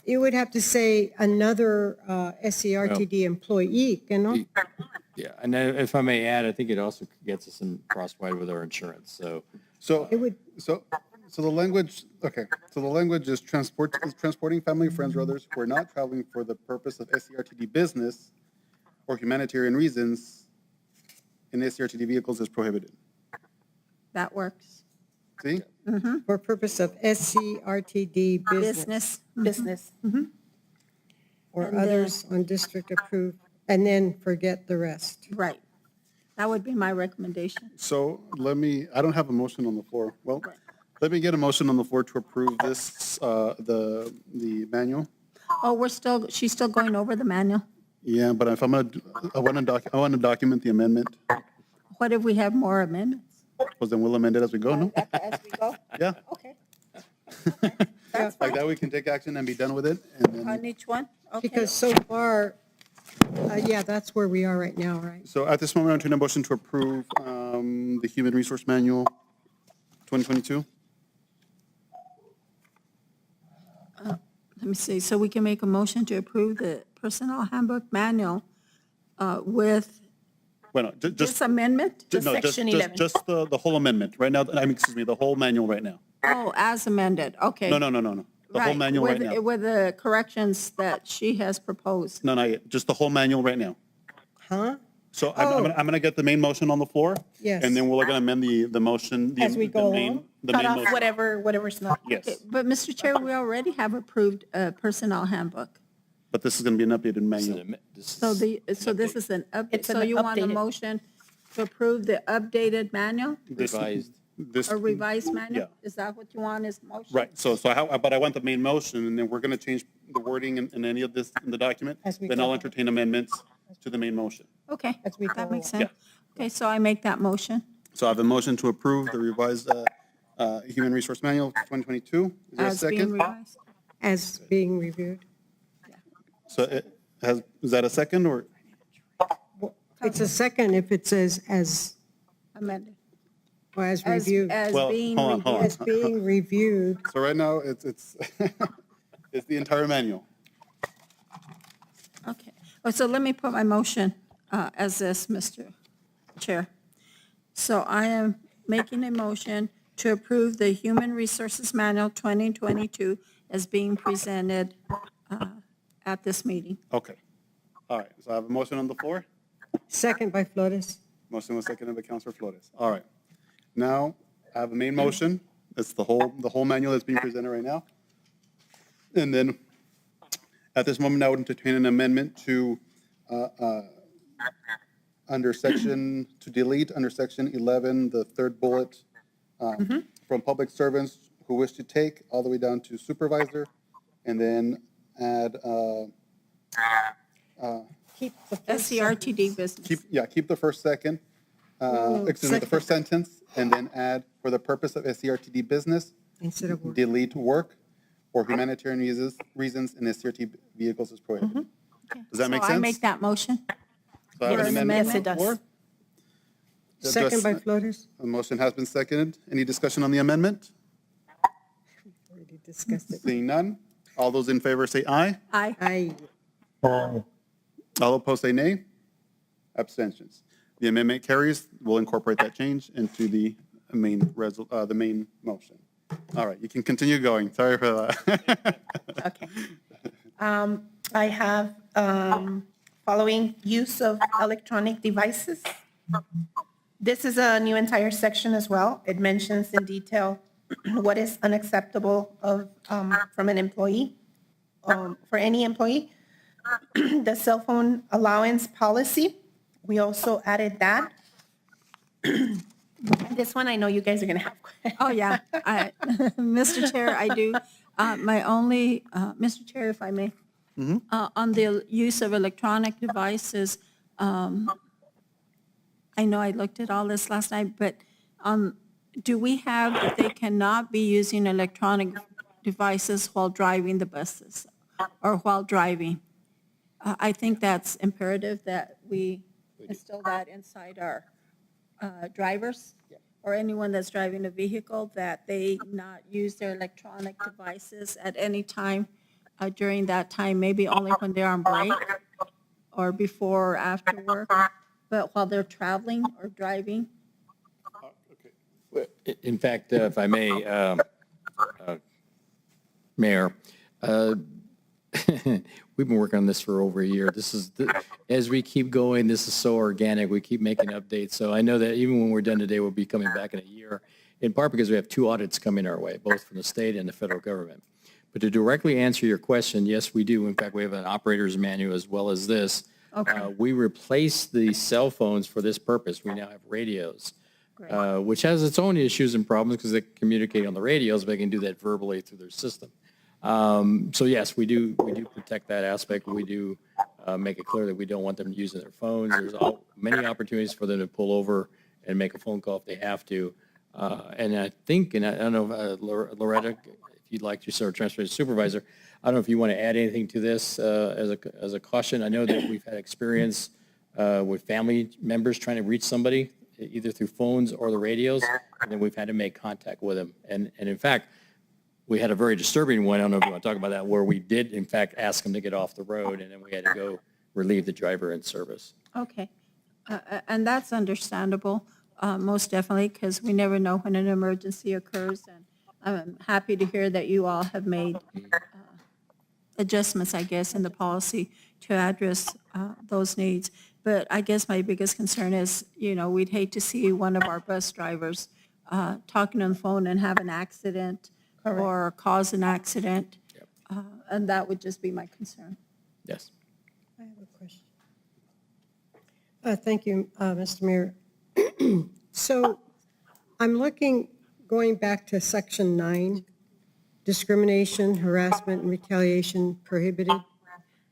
you would have to say another SCRTD employee, que no? Yeah, and then if I may add, I think it also gets us in crosswise with our insurance, so. So, It would, so the language, okay, so the language is transporting family, friends, or others who are not traveling for the purpose of SCRTD business or humanitarian reasons in SCRTD vehicles is prohibited. That works. See? for purpose of SCRTD business Business. Business. or And others on district approved, and then forget the rest. Right. That would be my recommendation. So I don't have a motion on the floor. Well, let me get a motion on the floor to approve this, the manual. Oh, she's still going over the manual. Yeah, but if I want to document the amendment, What if we have more amendments? well, then we'll amend it as we go, no? As we go? Yeah, Okay. like that we can take action and be done with it, and then. On each one? Okay. Because so far, yeah, that's where we are right now, right? So at this moment, I'm entertain a motion to approve the Human Resource Manual 2022. Let me see, so we can make a motion to approve the Personnel Handbook Manual with Well, no, this amendment? no, Section 11. just the whole amendment, right now, excuse me, the whole manual right now. Oh, as amended, okay. No. The whole manual right now. With the corrections that she has proposed. No, not yet, just the whole manual right now. Huh? So I'm gonna get the main motion on the floor. Yes. And then we're gonna amend the motion. As we go the main- along? The Cut main off motion. whatever's not. Yes, But, Mr. Chair, we already have approved a Personnel Handbook. but this is gonna be an updated manual. So this is an update, It's an so you want a updated. motion to approve the updated manual Revised. This, or revised manual? Yeah. Is that what you want as motion? right, but I want the main motion, and then we're gonna change the wording in any of this in the document. As we Then go I'll along. entertain amendments to the main motion. Okay, As we that go makes along. sense. Okay, so I make that motion. So I have a motion to approve the revised Human Resource Manual 2022. Is there a As being second? revised. As being reviewed. So is that a second, or? It's a second if it says as, Amended. or as As reviewed. Well, being hold on, hold on. As being reviewed. So right now, it's it's the entire manual. Okay, oh, so let me put my motion as this, Mr. Chair. So I am making a motion to approve the Human Resources Manual 2022 as being presented at this meeting. Okay. All right, so I have a motion on the floor. Second by Flores. Motion was seconded by Councilor Flores. All right. Now, I have a main motion. It's the whole manual that's being presented right now. And then, at this moment, I would entertain an amendment to, to delete under section 11, the third bullet, from public servants who wish to take, all the way down to supervisor, and then add, Keep the first SCRTD business. keep the first second, the first sentence, and then add, for the purpose of SCRTD business, instead of work. delete work or humanitarian reasons in SCRT vehicles is prohibited. Does that make So I sense? make that motion. So I have an Yes, amendment yes, it on the floor. Second by Flores. A motion has been seconded. Any discussion on the amendment? Already discussed it. Seeing none. All those in favor say aye. Aye. All opposed say nay. Abstentions. The amendment carries. We'll incorporate that change into the main motion. All right, you can continue going. Sorry for that. Okay. I have following use of electronic devices. This is a new entire section as well. It mentions in detail what is unacceptable from an employee, for any employee. The cell phone allowance policy, we also added that. This one, I know you guys are going to have. Oh, yeah. Mr. Chair, I do. My only, Mr. Chair, if I may, on the use of electronic devices, I know I looked at all this last night, but do we have that they cannot be using electronic devices while driving the buses or while driving? I think that's imperative that we instill that inside our drivers or anyone that's driving a vehicle, that they not use their electronic devices at any time during that time, maybe only when they're on break or before or after work, but while they're traveling or driving. In fact, if I may, Mayor, we've been working on this for over a year. As we keep going, this is so organic. We keep making updates. So I know that even when we're done today, we'll be coming back in a year, in part because we have 2 audits coming our way, both from the state and the federal government. But to directly answer your question, yes, we do. In fact, we have an operator's manual as well as this. Okay. We replaced the cell phones for this purpose. We now have radios, which has its own issues and problems because they communicate on the radios, but they can do that verbally through their system. So yes, we do protect that aspect. We do make it clear that we don't want them using their phones. There's many opportunities for them to pull over and make a phone call if they have to. And I think, and I don't know, Loretta, if you'd like to serve transportation supervisor, I don't know if you want to add anything to this as a caution. I know that we've had experience with family members trying to reach somebody either through phones or the radios, and then we've had to make contact with them. And in fact, we had a very disturbing one, I don't know if you want to talk about that, where we did, in fact, ask them to get off the road, and then we had to go relieve the driver in service. Okay. And that's understandable, most definitely, because we never know when an emergency occurs. And I'm happy to hear that you all have made adjustments, I guess, in the policy to address those needs. But I guess my biggest concern is, we'd hate to see one of our bus drivers talking on the phone and have an accident or cause an accident. And that would just be my concern. Yes. I have a question. Thank you, Mr. Mayor. So I'm going back to Section 9, discrimination, harassment, and retaliation prohibited.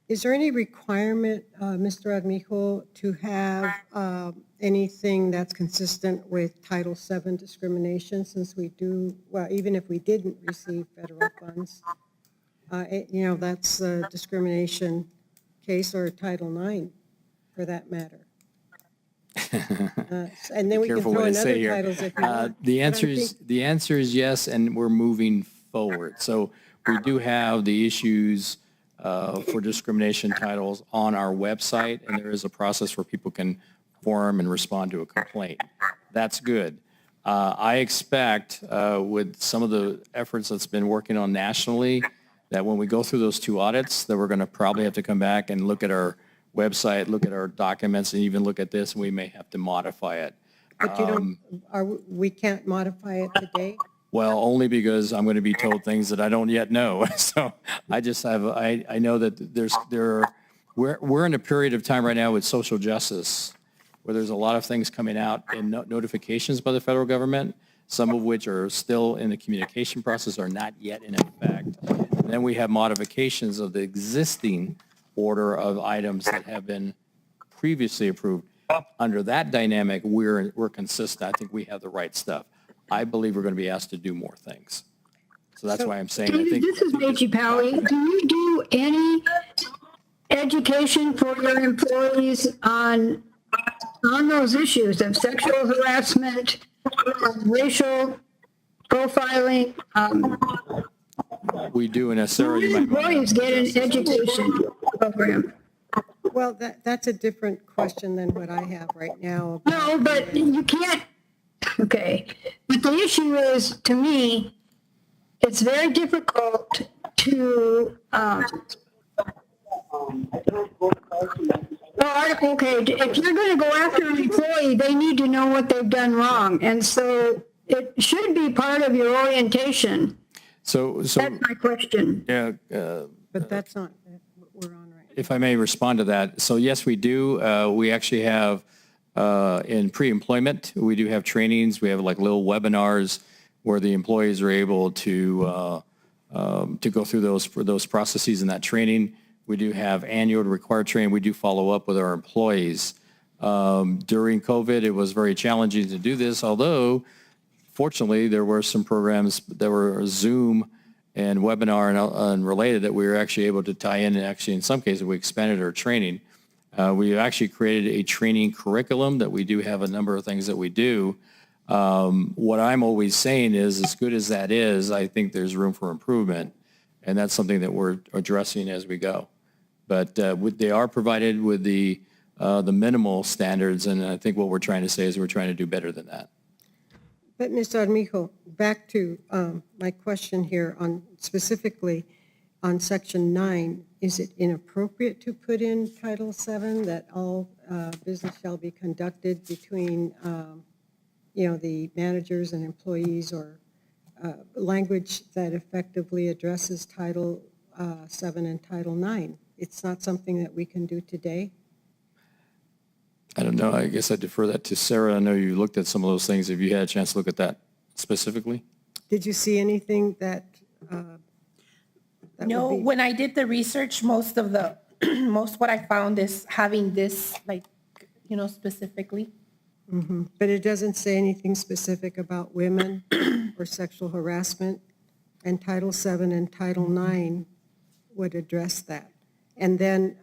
Is there any requirement, Mr. Armijo, to have anything that's consistent with Title VII discrimination, since we do, well, even if we didn't receive federal funds, that's a discrimination case, or Title IX for that matter? And then we can throw in other titles if you want. The answer is yes, and we're moving forward. So we do have the issues for discrimination titles on our website, and there is a process where people can form and respond to a complaint. That's good. I expect with some of the efforts that's been working on nationally, that when we go through those 2 audits, that we're going to probably have to come back and look at our website, look at our documents, and even look at this, and we may have to modify it. But we can't modify it today? Well, only because I'm going to be told things that I don't yet know. So I just have, I know that we're in a period of time right now with social justice where there's a lot of things coming out in notifications by the federal government, some of which are still in the communication process, are not yet in effect. And then we have modifications of the existing order of items that have been previously approved. Under that dynamic, we're consistent. I think we have the right stuff. I believe we're going to be asked to do more things. So that's why I'm saying, I think. This is Meiji Pally. Do you do any education for your employees on those issues of sexual harassment, racial profiling? We do, and Sarah, you might want to employees get an education program. Well, that's a different question than what I have right now. No, but you can't. Okay. But the issue is, to me, it's very difficult to, okay, if you're going to go after an employee, they need to know what they've done wrong. And so it should be part of your orientation. So that's my question. Yeah. But that's not what we're on right now. If I may respond to that. So yes, we do. We actually have, in pre-employment, we do have trainings. We have like little webinars where the employees are able to go through those processes in that training. We do have annual required training. We do follow up with our employees. During COVID, it was very challenging to do this, although fortunately there were some programs that were Zoom and webinar and related that we were actually able to tie in, and actually in some cases we expanded our training. We actually created a training curriculum that we do have a number of things that we do. What I'm always saying is, as good as that is, I think there's room for improvement, and that's something that we're addressing as we go. But they are provided with the minimal standards, and I think what we're trying to say is we're trying to do better than that. But Mr. Armijo, back to my question here on specifically on Section 9, is it inappropriate to put in Title 7 that all business shall be conducted between, the managers and employees, or language that effectively addresses Title 7 and Title 9? It's not something that we can do today? I don't know. I guess I defer that to Sarah. I know you looked at some of those things. Have you had a chance to look at that specifically? Did you see anything that No, would be? when I did the research, most what I found is having this, specifically. But it doesn't say anything specific about women or sexual harassment, and Title 7 and Title 9 would address that. And then,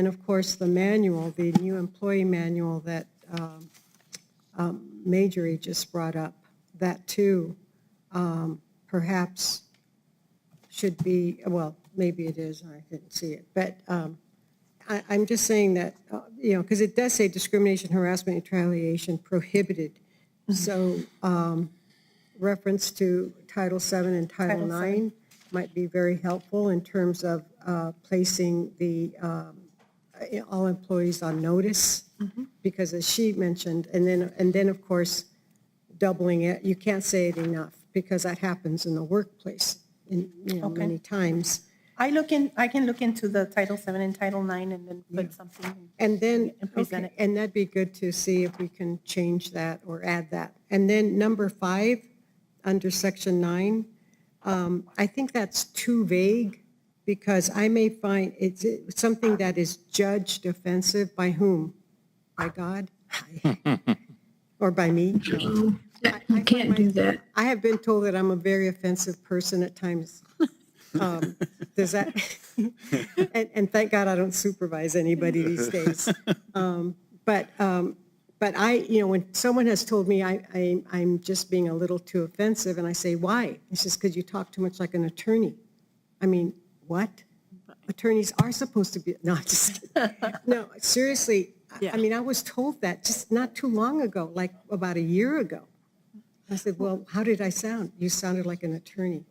of course, the manual, the new employee manual that Majorie just brought up, that too perhaps should be, well, maybe it is, I didn't see it, but I'm just saying that, because it does say discrimination, harassment, retaliation prohibited. So reference to Title 7 and Title 9 might be very helpful in terms of placing the all employees on notice, because as she mentioned, and then of course doubling it. You can't say it enough, because that happens in the workplace many times. I can look into the Title 7 and Title 9 and then put something And then, and present it. and that'd be good to see if we can change that or add that. And then number 5, under Section 9, I think that's too vague, because I may find it's something that is judged offensive by whom? By God? Or by me? You can't do that. I have been told that I'm a very offensive person at times. Does that, and thank God I don't supervise anybody these days. But I, when someone has told me I'm just being a little too offensive, and I say, why? It's just because you talk too much like an attorney. I mean, what? Attorneys are supposed to be, no, just kidding. No, seriously, I mean, I was told that just not too long ago, like about a year ago. I said, well, how did I sound? You sounded like an attorney.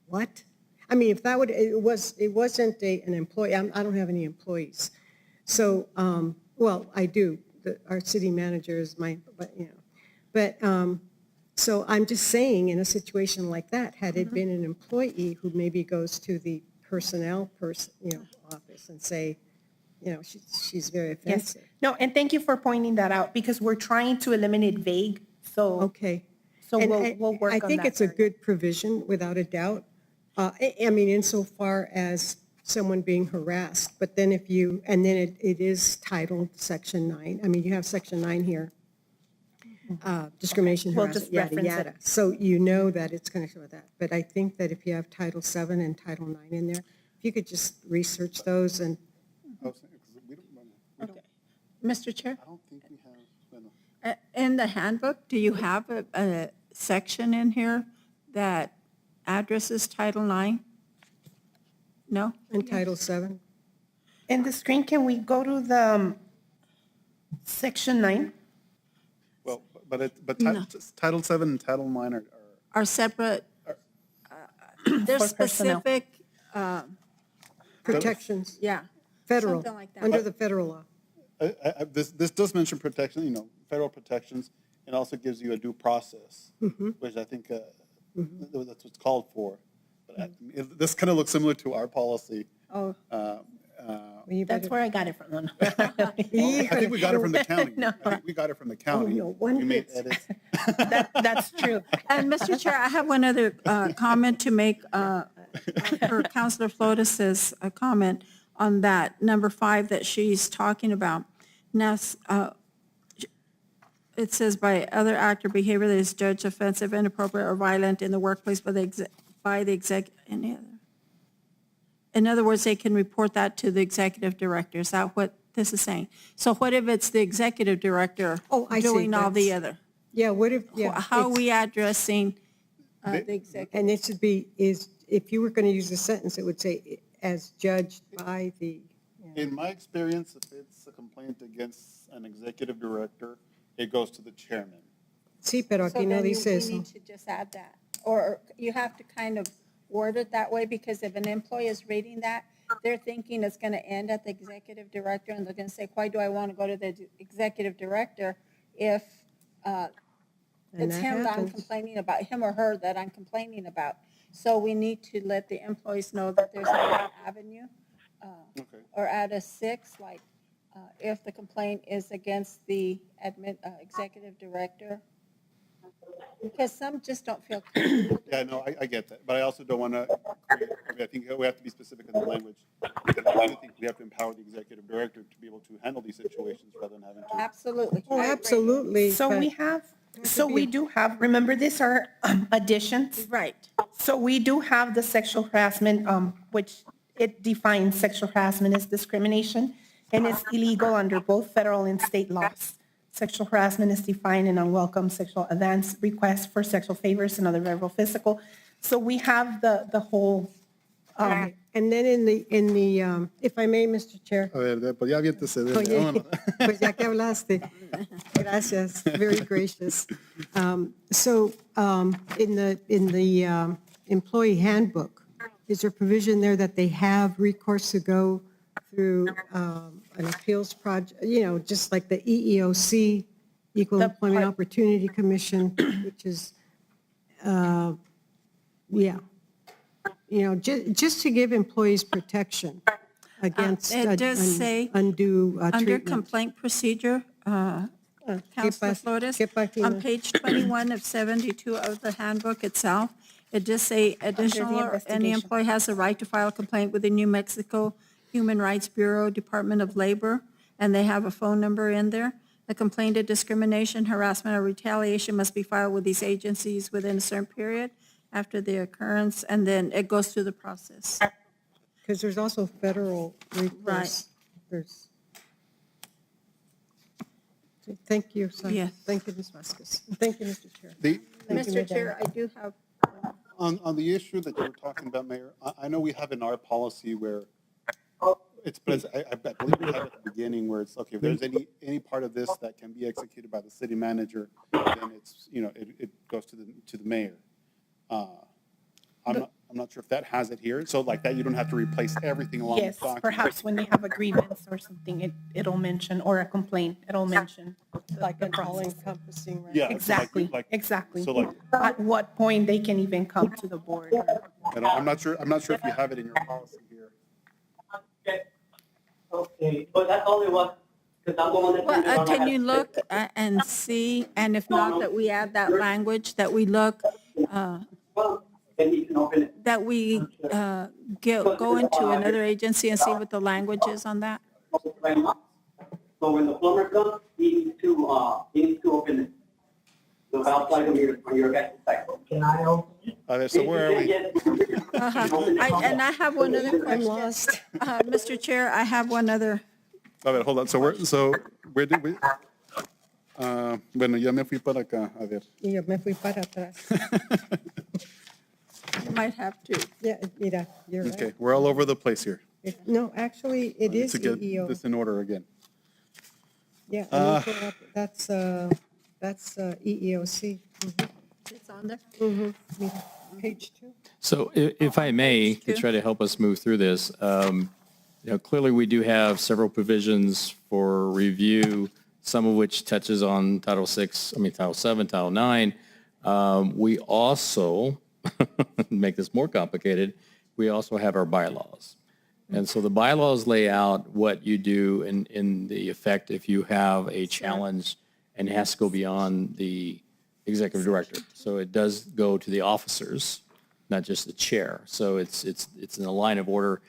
What? I mean, if that would, it wasn't an employee. I don't have any employees. So, well, I do. Our city manager is mine, but so I'm just saying, in a situation like that, had it been an employee who maybe goes to the personnel office and say, she's very offensive. Yes. No, and thank you for pointing that out, because we're trying to eliminate vague. So Okay. So And we'll work on that. I think it's a good provision, without a doubt. I mean, insofar as someone being harassed, but then if you, and then it is titled Section 9. I mean, you have Section 9 here, discrimination, We'll harassment, just yada, reference yada. it. So you know that it's going to show that. But I think that if you have Title 7 and Title 9 in there, if you could just research those and. Okay. Mr. Chair, I don't think we have, in the handbook, do you have a section in here that addresses Title 9? No? And Title 7? In the screen, can we go to the Section 9? well, but No. Title 7 and Title 9 are Are separate, they're For personnel. specific, Protections, yeah. federal, Something like that. under the federal law. this does mention protection, federal protections, and also gives you a due process, which I think that's what's called for. But this kind of looks similar to our policy. Oh. That's where I got it from. I think we got it from the county. No. I think we got it from the county. no wonder We made it's- edits. That's true. And Mr. Chair, I have one other comment to make for Councilor Flotus's comment on that number 5 that she's talking about. Now, it says by other act or behavior that is judged offensive, inappropriate, or violent in the workplace by the by the any other. In other words, they can report that to the executive director. Is that what this is saying? So what if it's the executive director Oh, I see. doing all the That's- other? Yeah, what if, yeah. How are it's- we addressing the executive? And it should be, is, if you were going to use a sentence, it would say, as judged by the, In my experience, if it's a complaint against an executive director, it goes to the chairman. sí, pero So aquí no then dice we eso. need to just add that. Or you have to kind of word it that way, because if an employee is reading that, they're thinking it's going to end at the executive director, and they're going to say, why do I want to go to the executive director if And it's that him that I'm happens. complaining about, him or her that I'm complaining about? So we need to let the employees know that there's another avenue, Okay. or add a 6, like if the complaint is against the executive director. Because some just don't feel comfortable. Yeah, no, I get that, but I also don't want to create, I think we have to be specific in the language. I think we have to empower the executive director to be able to handle these situations rather than having to. Absolutely. Oh, I agree. absolutely. So but- we do have, remember these are additions? Right. So we do have the sexual harassment, which it defines sexual harassment as discrimination, and it's illegal under both federal and state laws. Sexual harassment is defined in unwelcome sexual advance, requests for sexual favors, and other verbal, physical. So we have the whole, And then in the, if I may, Mr. Chair. A ver, pues ya aviéntese. Oye, pues ya que hablaste, gracias, very gracious. So in the employee handbook, is there provision there that they have recourse to go through an appeals project, just like the EEOC, Equal The Employment part- Opportunity Commission, which is, just to give employees protection against It does say, undue under treatment. complaint procedure, Councilor pas- Flores, qué página? on page 21 of 72 of the handbook itself, it does say additional, or any investigation. employee has the right to file a complaint with the New Mexico Human Rights Bureau, Department of Labor, and they have a phone number in there. The complaint of discrimination, harassment, or retaliation must be filed with these agencies within a certain period after the occurrence, and then it goes through the process. Because there's also federal recourse. There's. Thank you, son. Yes. Thank you, Ms. Vasquez. Thank you, Mr. Chair. The, Thank you, Mr. Madam. Chair, I do have, on the issue that you were talking about, Mayor, I know we have in our policy where it's, but I believe we have at the beginning where it's, okay, if there's any part of this that can be executed by the city manager, then it's, it goes to the mayor. I'm not sure if that has it here, so like that, you don't have to replace everything along the yes, document. perhaps when they have a grievance or something, it'll mention, or a complaint, it'll mention Like the an process. all-encompassing, right? Yeah. so Exactly, like- exactly. So like, At what point they can even come to the board. I'm not sure if you have it in your policy here. Okay, but that's all it was. Because I'm the one that. well, can you look and see, and if not, that we add that language, that we look, Well, then you can open it. that we go into another agency and see what the language is on that? So when the plumber comes, he needs to open it. So outside of your guys' side. Can I open it? A ver, so where are we? And I have one other I'm question. lost. Mr. Chair, I have one other, A ver, hold on, so where did we? Bueno, ya me fui para acá, a ver. Y yo me fui para atrás. you might have to. Yeah, mira, you're Okay, right. we're all over the place here. No, actually, it is To get EEO. this in order again. Yeah, let me pull up. That's EEOC. It's on there? Mira, page 2. So if I may, to try to help us move through this, clearly we do have several provisions for review, some of which touches on Title 7, Title 9. We also, make this more complicated, we also have our bylaws. And so the bylaws lay out what you do in the effect if you have a challenge and it has to go beyond the executive director. So it does go to the officers, not just the chair. So it's in a line of order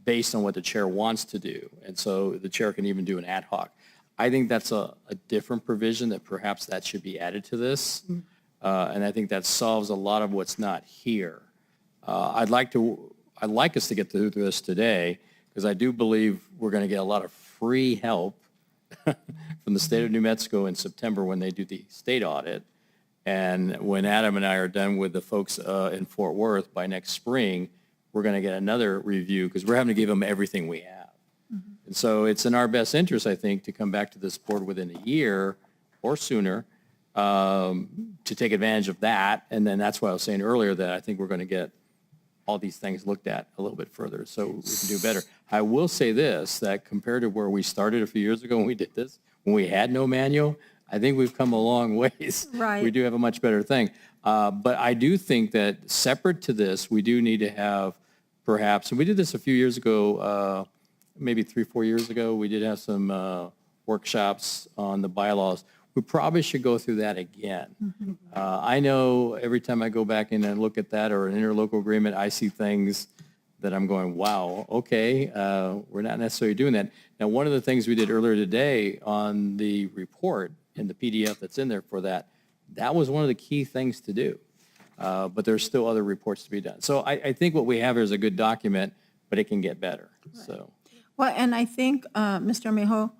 based on what the chair wants to do. And so the chair can even do an ad hoc. I think that's a different provision that perhaps that should be added to this. And I think that solves a lot of what's not here. I'd like us to get through this today, because I do believe we're going to get a lot of free help from the state of New Mexico in September when they do the state audit. And when Adam and I are done with the folks in Fort Worth by next spring, we're going to get another review, because we're having to give them everything we have. And so it's in our best interest, I think, to come back to this board within a year or sooner to take advantage of that. And then that's why I was saying earlier that I think we're going to get all these things looked at a little bit further so we can do better. I will say this, that compared to where we started a few years ago when we did this, when we had no manual, I think we've come a long ways. Right. We do have a much better thing. But I do think that separate to this, we do need to have perhaps, and we did this a few years ago, maybe 3-4 years ago, we did have some workshops on the bylaws. We probably should go through that again. I know every time I go back in and look at that or an interlocal agreement, I see things that I'm going, wow, okay, we're not necessarily doing that. Now, one of the things we did earlier today on the report and the PDF that's in there for that, that was one of the key things to do. But there's still other reports to be done. So I think what we have here is a good document, but it can get better. Right. So. Well, and I think, Mr. Mijo,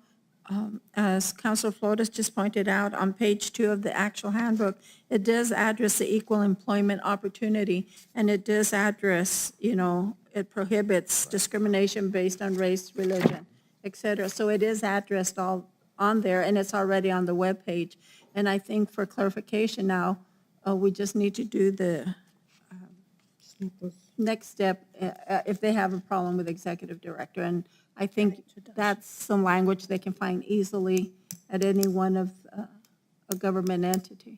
as Councilor Flores just pointed out, on page 2 of the actual handbook, it does address the equal employment opportunity, and it does address, it prohibits discrimination based on race, religion, et cetera. So it is addressed all on there, and it's already on the webpage. And I think for clarification now, we just need to do the next step if they have a problem with executive director. And I think that's some language they can find easily at any one of a government entity.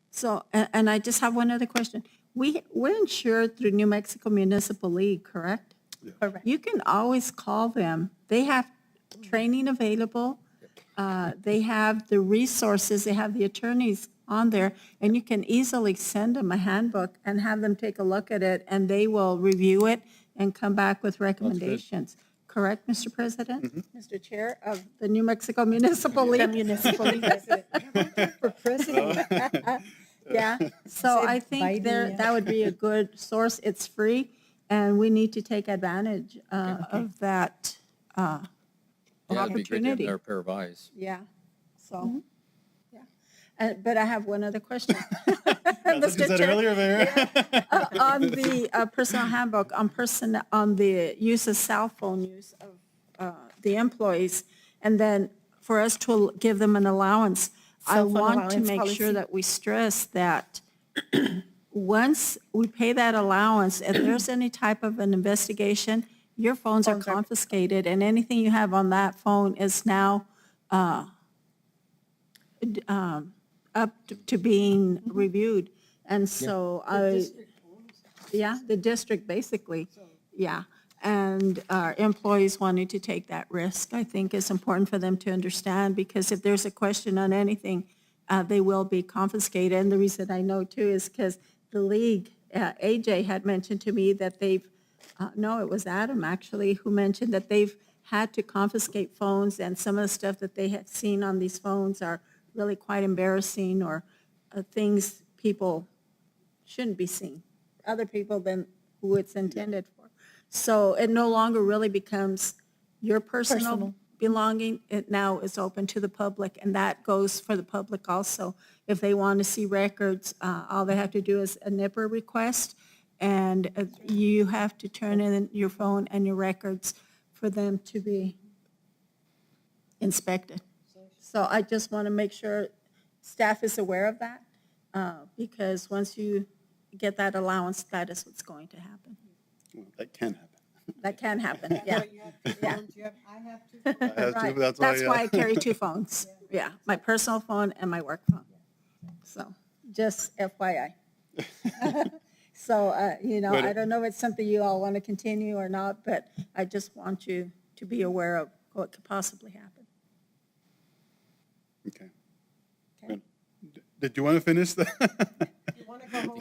So, and I just have one other question. We're insured through New Mexico Municipal League, correct? Yeah. Correct. You can always call them. They have training available. They have the resources. They have the attorneys on there, and you can easily send them a handbook and have them take a look at it, and they will review it and come back with recommendations. Correct, Mr. President? Mr. Chair of the New Mexico Municipal League? The Municipal League. For president. Yeah, so I think that would be a good source. It's free, and we need to take advantage of that Yeah, it'd be great to have opportunity. another pair of eyes. Yeah, so, yeah. But I have one other question. That's what you said earlier, Mayor. On the personal handbook, on the use of cell phone use of the employees, and then for us to give them an allowance, I Cell phone want to allowance make sure policy. that we stress that once we pay that allowance, if there's any type of an investigation, your phones are confiscated, and anything you have on that phone is now up to being reviewed. And so the district basically, yeah. And our employees wanting to take that risk, I think is important for them to understand, because if there's a question on anything, they will be confiscated. And the reason I know too is because the league, AJ had mentioned to me that they've, no, it was Adam actually, who mentioned that they've had to confiscate phones, and some of the stuff that they have seen on these phones are really quite embarrassing, or things people shouldn't be seeing, other people than who it's intended for. So it no longer really becomes your personal belonging. It now is open to the public, and that goes for the public also. If they want to see records, all they have to do is a NIPR request, and you have to turn in your phone and your records for them to be inspected. So I just want to make sure staff is aware of that, because once you get that allowance, that is what's going to happen. Well, that can happen. That can happen, yeah. Yeah. I have to. I have Right. to, that's why I carry 2 phones. Yeah, my personal phone and my work phone. So just FYI. So, But- I don't know if it's something you all want to continue or not, but I just want you to be aware of what could possibly happen. Okay. Good. Did you want to finish that?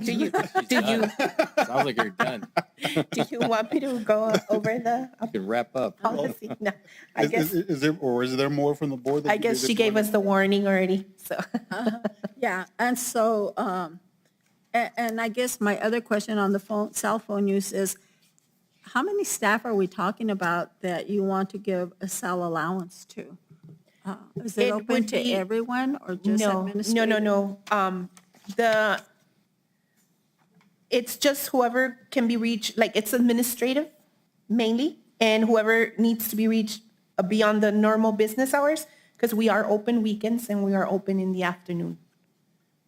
Do you Sounds like you're done. do you want me to go over the You can wrap up. policy? No, I guess Is there more from the board? I guess she gave us the warning already. So Yeah, and so And I guess my other question on the cell phone use is, how many staff are we talking about that you want to give a cell allowance to? Is it It open would to be- everyone or just No, administrators? no. It's just whoever can be reached, like it's administrative mainly, and whoever needs to be reached beyond the normal business hours, because we are open weekends and we are open in the afternoon.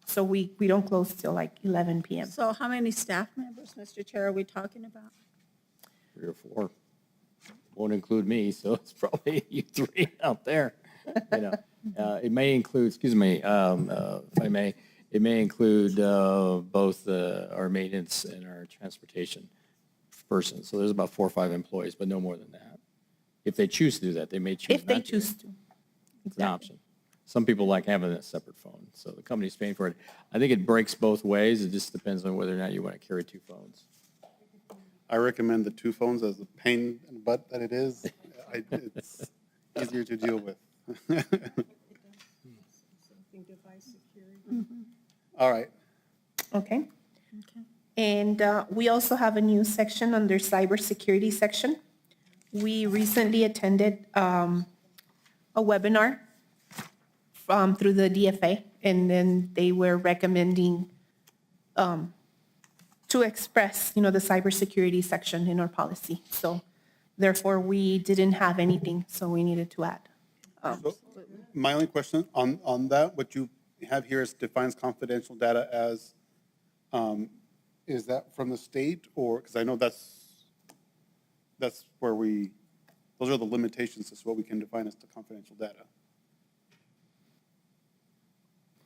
So we don't close till like 11 p.m. So how many staff members, Mr. Chair, are we talking about? 3 or 4. Won't include me, so it's probably you 3 out there. You know, it may include, excuse me, if I may, it may include both our maintenance and our transportation person. So there's about 4 or 5 employees, but no more than that. If they choose to do that, they may choose If they not to. choose to. It's an option. Some people like having a separate phone, so the company's paying for it. I think it breaks both ways. It just depends on whether or not you want to carry 2 phones. I recommend the 2 phones as a pain in the butt that it is. It's easier to deal with. All right. Okay. And we also have a new section under cybersecurity section. We recently attended a webinar through the DFA, and then they were recommending to express, the cybersecurity section in our policy. So therefore, we didn't have anything, so we needed to add. So, my only question on that, what you have here is defines confidential data as, is that from the state or, because I know that's where those are the limitations as to what we can define as the confidential data.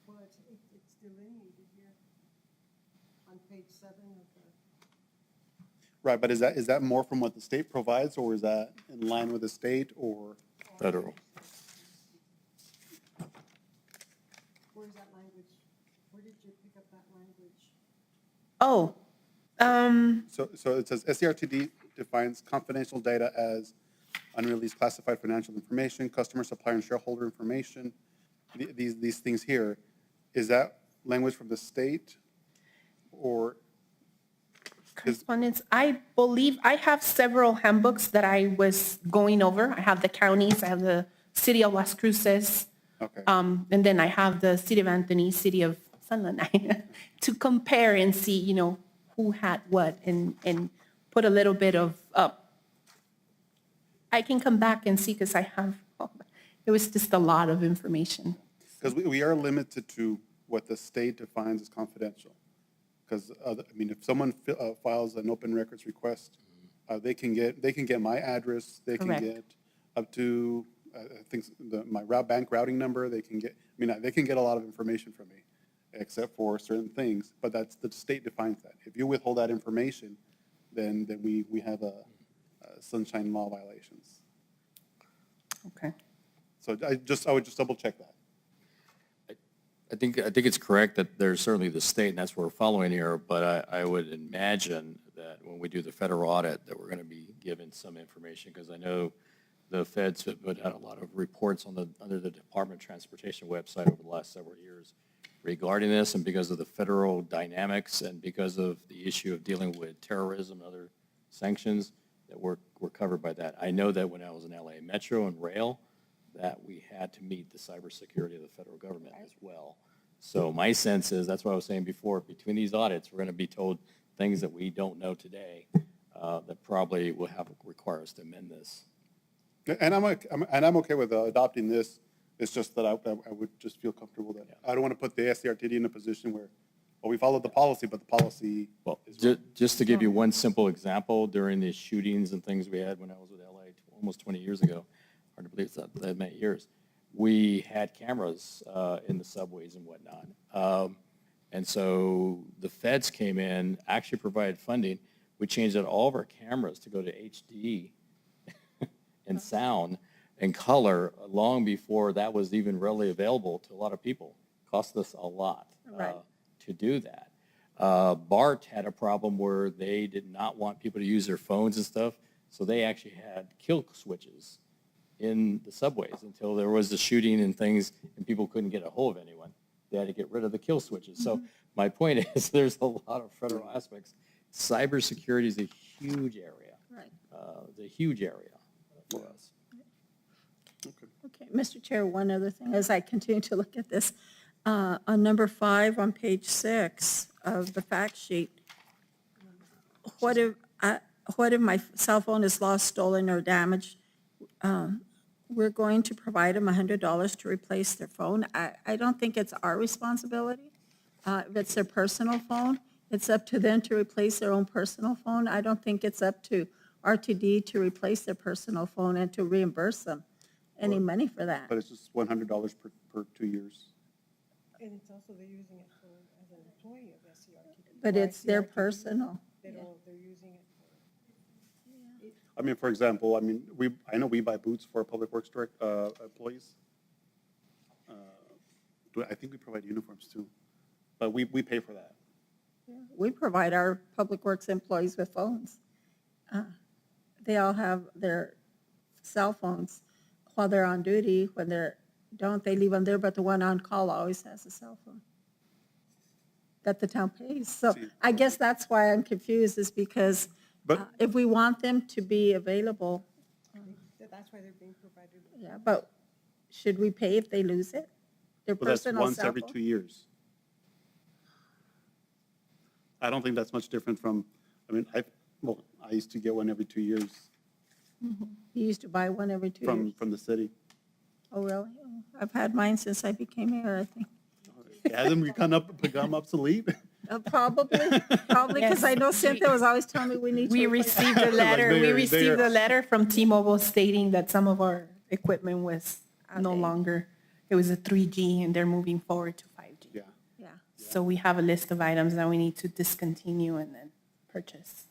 Well, it's delineated here on page 7 of the. Right, but is that more from what the state provides or is that in line with the state or? Federal. Where's that language? Where did you pick up that language? Oh, So it says SCRTD defines confidential data as unreleased classified financial information, customer, supplier, and shareholder information. These things here, is that language from the state or? correspondence, I believe I have several handbooks that I was going over. I have the counties, I have the city of Las Cruces. Okay. And then I have the city of Anthony, city of Sunland, to compare and see, who had what and put a little bit of, I can come back and see because I have, it was just a lot of information. Because we are limited to what the state defines as confidential. Because, if someone files an open records request, they can get my address, they can Correct. get up to, I think, my bank routing number, they can get a lot of information from me, except for certain things, but that's, the state defines that. If you withhold that information, then we have a sunshine law violations. Okay. So I would just double check that. I think it's correct that there's certainly the state, and that's what we're following here, but I would imagine that when we do the federal audit, that we're going to be given some information, because I know the feds have put out a lot of reports under the Department of Transportation website over the last several years regarding this, and because of the federal dynamics and because of the issue of dealing with terrorism and other sanctions, that we're covered by that. I know that when I was in LA Metro and Rail, that we had to meet the cybersecurity of the federal government as well. So my sense is, that's what I was saying before, between these audits, we're going to be told things that we don't know today that probably will require us to amend this. And I'm okay with adopting this. It's just that I would just feel comfortable that I don't want to put the SCRTD in a position where, well, we followed the policy, but the policy. Well, just to give you one simple example, during the shootings and things we had when I was with LA almost 20 years ago, hard to believe it's that many years, we had cameras in the subways and whatnot. And so the feds came in, actually provided funding. We changed out all of our cameras to go to HD and sound and color long before that was even readily available to a lot of people. Cost us a lot to do that. BART had a problem where they did not want people to use their phones and stuff, so they actually had kill switches in the subways until there was the shooting and things and people couldn't get a hold of anyone. they had to get rid of the kill switches. So my point is, there's a lot of federal aspects. Cybersecurity is a huge area. Right. It's a huge area for us. Okay, Mr. Chair, one other thing, as I continue to look at this, on number 5 on page 6 of the fact sheet, what if my cell phone is lost, stolen, or damaged? We're going to provide them $100 to replace their phone. I don't think it's our responsibility. If it's their personal phone, it's up to them to replace their own personal phone. I don't think it's up to RTD to replace their personal phone and to reimburse them any money for that. But it's just $100 per 2 years. And it's also they're using it for, as an employee of SCRTD. But it's their personal. They're using it for. I mean, for example, I know we buy boots for Public Works employees. I think we provide uniforms too, but we pay for that. We provide our Public Works employees with phones. They all have their cell phones while they're on duty. When they leave them there, but the one on call always has a cell phone that the town pays. So I guess that's why I'm confused, is because if we want them to be available. That's why they're being provided. Yeah, but should we pay if they lose it? Their But that's personal once cell every phone? 2 years. I don't think that's much different from, I used to get one every 2 years You used to buy one every 2 years. from the city. Oh, really? Oh, I've had mine since I became mayor, I think. Hasn't become obsolete? Probably, because I know Cynthia was always telling me we need to. We replace it. received a letter, we they're- received a letter from T-Mobile stating that some of our equipment was no Outdated. longer, it was a 3G and they're moving forward to 5G. Yeah. Yeah. So we have a list of items that we need to discontinue and then purchase.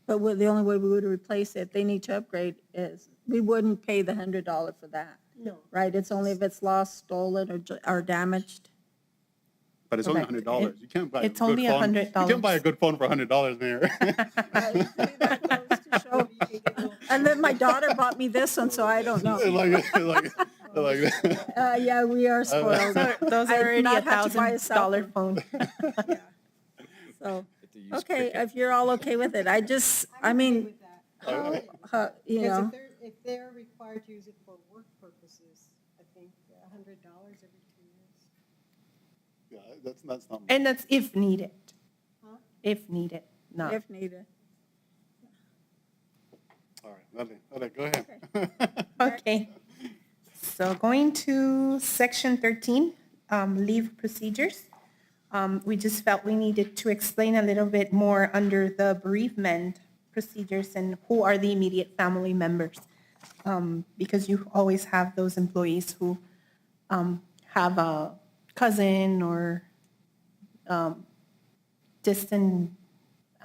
But the only way we would replace it, they need to upgrade, is we wouldn't pay the $100 for that. No. Right? It's only if it's lost, stolen, or damaged. But it's only Correct. $100. You can't buy It's a good only phone. $100. You can't buy a good phone for $100, Mayor. And then my daughter bought me this one, so I don't know. Yeah, we are spoiled. Those I are already not have to buy a cell $1,000 phone. So, okay, if you're all okay with it, you know. Because if they're required to use it for work purposes, I think $100 every 2 years. Yeah, that's not much. And that's if needed. If needed, not. If needed. All right, go ahead. Okay. So going to section 13, leave procedures. We just felt we needed to explain a little bit more under the bereavement procedures and who are the immediate family members. Because you always have those employees who have a cousin or distant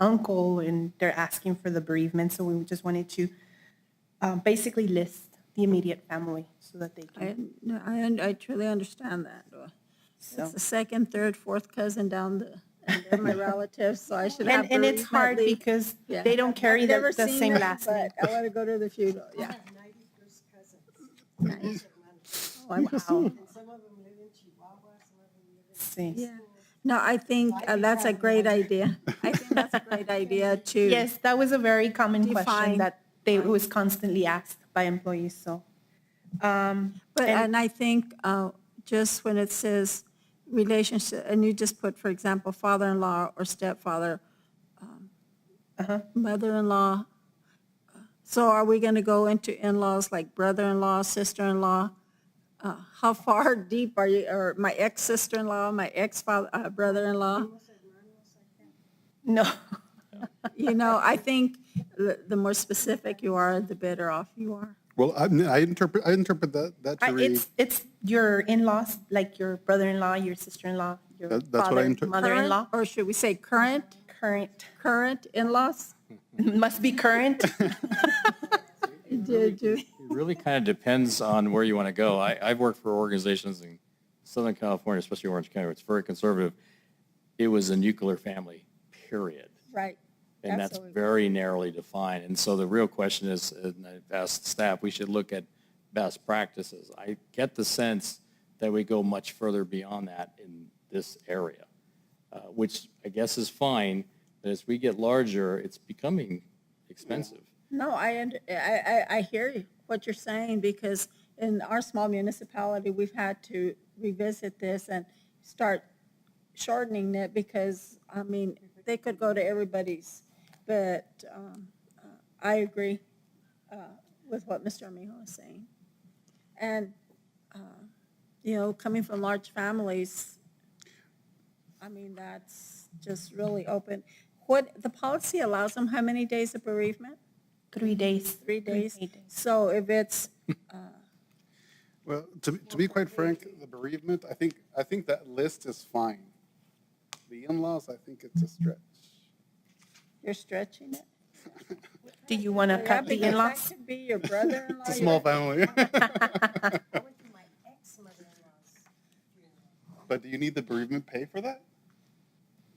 uncle and they're asking for the bereavement. So we just wanted to basically list the immediate family so that they can. I truly understand that. So. It's the second, third, fourth cousin down and they're my relatives, so I should have. And it's hard bereavement leave. because Yeah. they don't carry I've the never seen same them, last name. But I want to go to the funeral, yeah. 91st cousins. Oh, wow. And some of them live in Chihuahua, some of them live in. See. Yeah. No, I think that's a great idea. I think that's a great idea to. Yes, that was a very common Define. question that it was constantly asked by employees, so. And I think just when it says relationship, and you just put, for example, father-in-law or stepfather, mother-in-law. So are we going to go into in-laws like brother-in-law, sister-in-law? How far deep are you, or my ex-sister-in-law, my ex-father, brother-in-law? No. You know, I think the more specific you are, the better off you are. Well, I interpret that to read. It's your in-laws, like your brother-in-law, your sister-in-law, your That's what I father, interpret. mother-in-law. Or should we say current Current. in-laws? Must be current. Did you? It really kind of depends on where you want to go. I've worked for organizations in Southern California, especially Orange County, where it's very conservative. It was a nuclear family, period. Right. And that's Absolutely. very narrowly defined. And so the real question is, and I've asked staff, we should look at best practices. I get the sense that we go much further beyond that in this area, which I guess is fine, but as we get larger, it's becoming expensive. No, I hear you, what you're saying, because in our small municipality, we've had to revisit this and start shortening it because, I mean, they could go to everybody's. But I agree with what Mr. Armijo is saying. And, you know, coming from large families, I mean, that's just really open. What, the policy allows them how many days of bereavement? 3 days. 3 days? So if it's, Well, to be quite frank, the bereavement, I think that list is fine. The in-laws, I think it's a stretch. you're stretching it. Do you want to Yeah, cut the because in-laws? that could be your brother-in-law. It's a small family. But do you need the bereavement pay for that?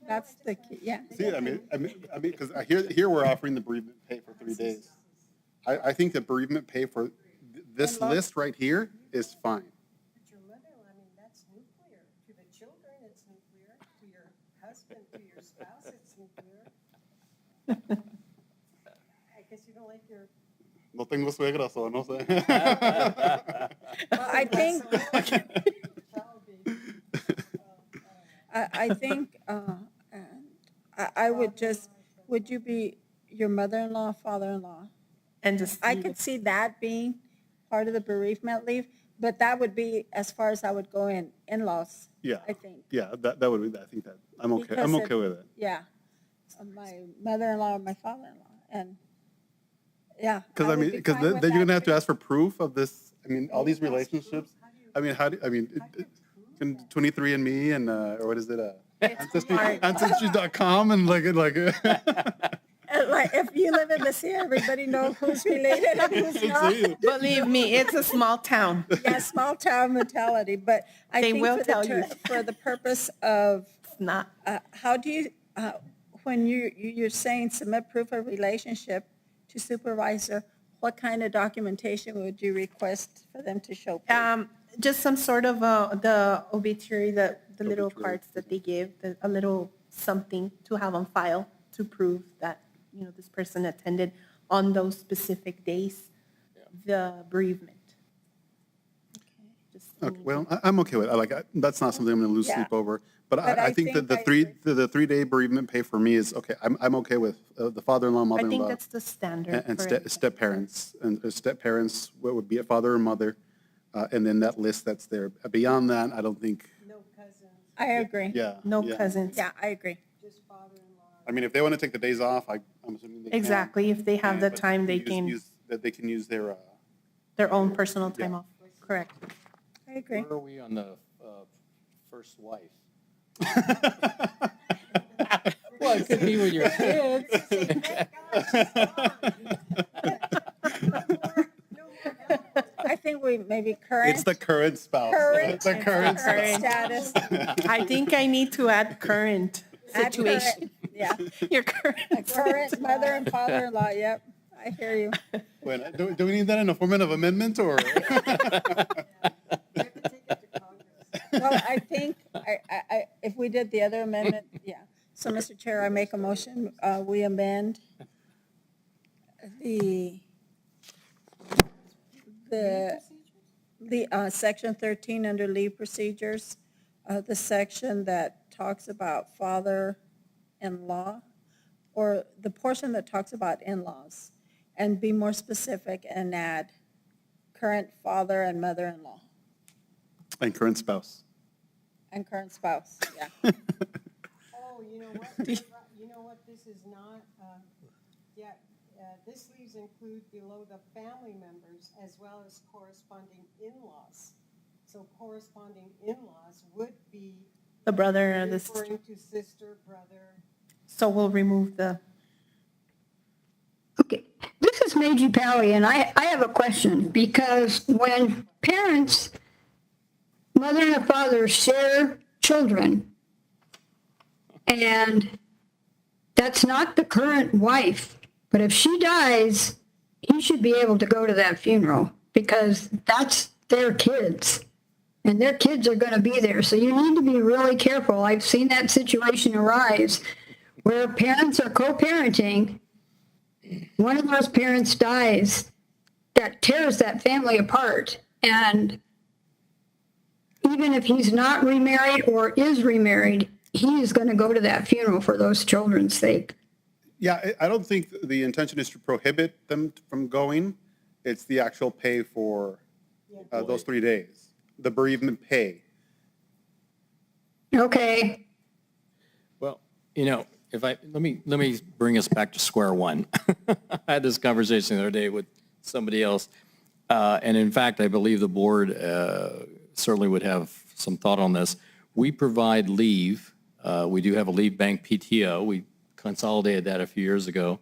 That's the key, yeah. See, I mean, because here we're offering the bereavement pay for 3 days. I think the bereavement pay for this list right here is fine. But your mother-in-law, I mean, that's nuclear. To the children, it's nuclear. To your husband, to your spouse, it's nuclear. I guess you don't like your. No tengo suegra, so no sé. Well, I think, I think, I would just, would you be your mother-in-law, father-in-law? And just, I could see that being part of the bereavement leave, but that would be as far as I would go in-laws, Yeah, I think. yeah, that would be, I think that, I'm okay Because with it. Yeah, my mother-in-law or my father-in-law, and, yeah. Because I mean, would be because fine then with you're that gonna have to too. ask for proof of this, I mean, all these relationships. I mean, how do, I mean, 23andMe and, or what is it, Ancestry.com and like. Like, if you live in the city, everybody knows who's related and who's not. believe me, it's a small town. Yeah, small town mentality, but I They think will for tell the, you. for the purpose of, It's not. how do you, when you're saying submit proof of relationship to supervisor, what kind of documentation would you request for them to show? proof? Just some sort of the obituary, the little cards that they give, a little something to have on file to prove that, you know, this person attended on those specific days, the bereavement. Just Okay, well, I'm okay with it. That's not something I'm gonna lose Yeah. sleep over. But But I think that the I agree. 3-day bereavement pay for me is, okay, I'm okay with the father-in-law, I think mother-in-law. that's the standard. And for it. step-parents, and step-parents, what would be a father or mother, and then that list that's there. Beyond that, I don't think, No cousins, I agree. yeah. No yeah. cousins. Yeah, I agree. just father-in-law. I mean, if they want to take the days off, I'm assuming they can. Exactly. If they have the But time, they use- can, That they can use their, their own personal time off. Correct. I agree. Where are we on the first wife? Well, it could be with your kids. I think we maybe current. it's the current spouse. Current. The current spouse. Status. I think I need to add current Add situation. current, Yeah, Your current. current mother and father-in-law, yep, I hear you. Wait, do we need that in a form of amendment, or? Well, I think, if we did the other amendment, yeah. So, Mr. Chair, I make a motion, we amend the section 13 under leave procedures, the section that talks about father-in-law, or the portion that talks about in-laws, and be more specific and add current father and mother-in-law And current spouse. and current spouse, yeah. Oh, you know what? You're right. You know what, this is not, this leaves include below the family members as well as corresponding in-laws. So corresponding in-laws would be The brother or the referring to sister, brother. So we'll remove the, Okay, this is Meiji Pally, and I have a question, because when parents, mother and father share children, and that's not the current wife, but if she dies, he should be able to go to that funeral. because that's their kids. And their kids are going to be there. So you need to be really careful. I've seen that situation arise where parents are co-parenting. One of those parents dies. That tears that family apart. And even if he's not remarried or is remarried, he is going to go to that funeral for those children's sake. Yeah, I don't think the intention is to prohibit them from going. It's the actual pay for those 3 days, the bereavement pay. Okay. Well, if let me bring us back to square one. I had this conversation the other day with somebody else, and in fact, I believe the board certainly would have some thought on this. We provide leave. We do have a leave bank PTO. We consolidated that a few years ago,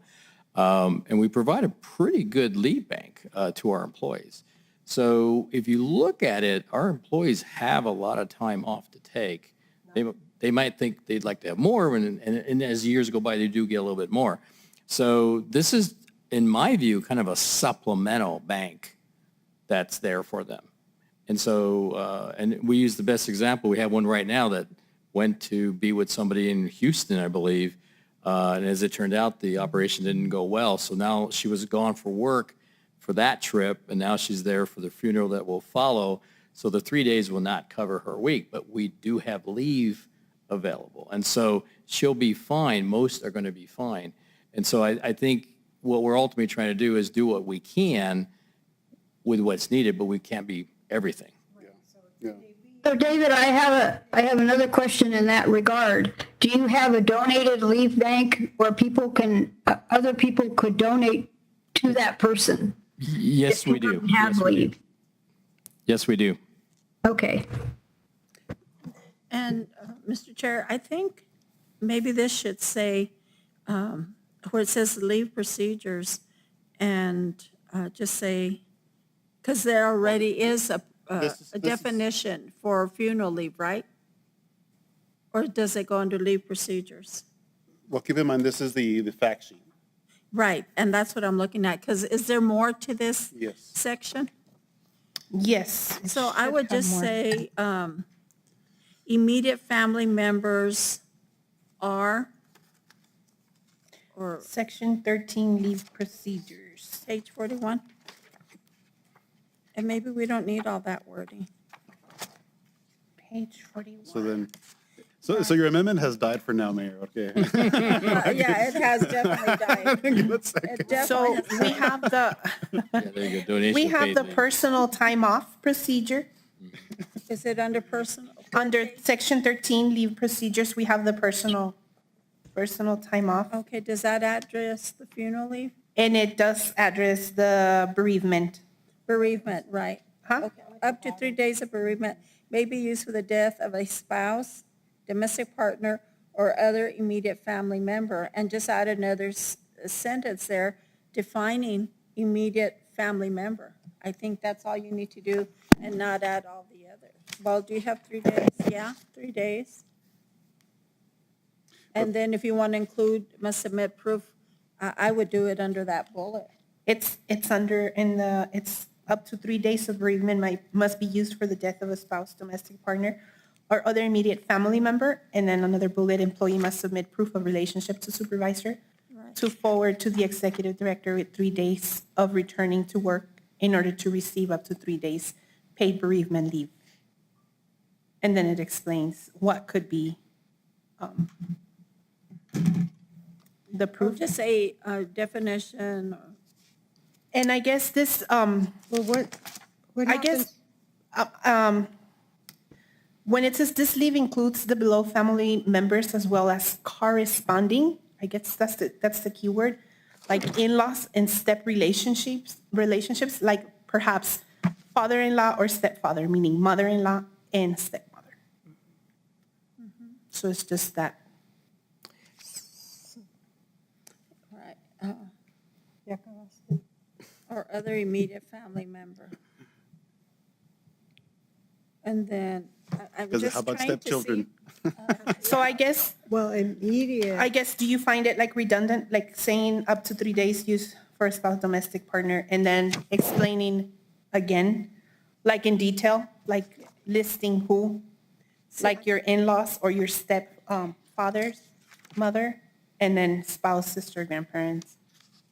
and we provide a pretty good leave bank to our employees. So if you look at it, our employees have a lot of time off to take. They might think they'd like to have more, and as years go by, they do get a little bit more. So this is, in my view, kind of a supplemental bank that's there for them. And so, and we use the best example. We have one right now that went to be with somebody in Houston, I believe, and as it turned out, the operation didn't go well. So now she was gone for work for that trip, and now she's there for the funeral that will follow. So the 3 days will not cover her week, but we do have leave available. And so she'll be fine. Most are going to be fine. And so I think what we're ultimately trying to do is do what we can with what's needed, but we can't be everything. Yeah. So David, I have another question in that regard. Do you have a donated leave bank where people can, other people could donate to that person? Yes, we do. Have leave. Yes, we do. Okay. And, Mr. Chair, I think maybe this should say, where it says leave procedures, and just say, because there already is a definition for funeral leave, right? Or does it go under leave procedures? Well, keep in mind, this is the fact sheet. Right, and that's what I'm looking at, because is there more to this section? Yes. So I would just say, immediate family members are, or Section 13, leave procedures. page 41. And maybe we don't need all that wording. Page 41. So then, so your amendment has died for now, Mayor, okay? Yeah, it has definitely died. Give it a second. So we have the, Yeah, there you go. Donation we have paid the leave. personal time off procedure. Is it under personal? Under Section 13, leave procedures, we have the personal time off. Okay, does that address the funeral leave? And it does address the bereavement. Bereavement, right. Huh? Okay. Up to 3 days of bereavement may be used for the death of a spouse, domestic partner, or other immediate family member. And just add another sentence there defining immediate family member. I think that's all you need to do and not add all the others. Well, do you have 3 days? Yeah, 3 days. And then if you want to include, must submit proof, I would do it under that bullet. It's under, it's up to 3 days of bereavement must be used for the death of a spouse, domestic partner, or other immediate family member. And then another bullet, employee must submit proof of relationship to supervisor to forward to the executive director with 3 days of returning to work in order to receive up to 3 days paid bereavement leave. And then it explains what could be the Or proof. just a definition. And I guess this, Well, what I guess, when it says this leave includes the below family members as well as corresponding, I guess that's the key word, like in-laws and step relationships, like perhaps father-in-law or stepfather, meaning mother-in-law and stepmother. So it's just that. Right. Or other immediate family member. And then I'm Because just how about trying to see. stepchildren? So I guess, Well, immediate. do you find it like redundant, like saying up to 3 days use for a spouse domestic partner and then explaining again, like in detail, like listing who, like your in-laws or your fathers, mother, and then spouse, sister, grandparents,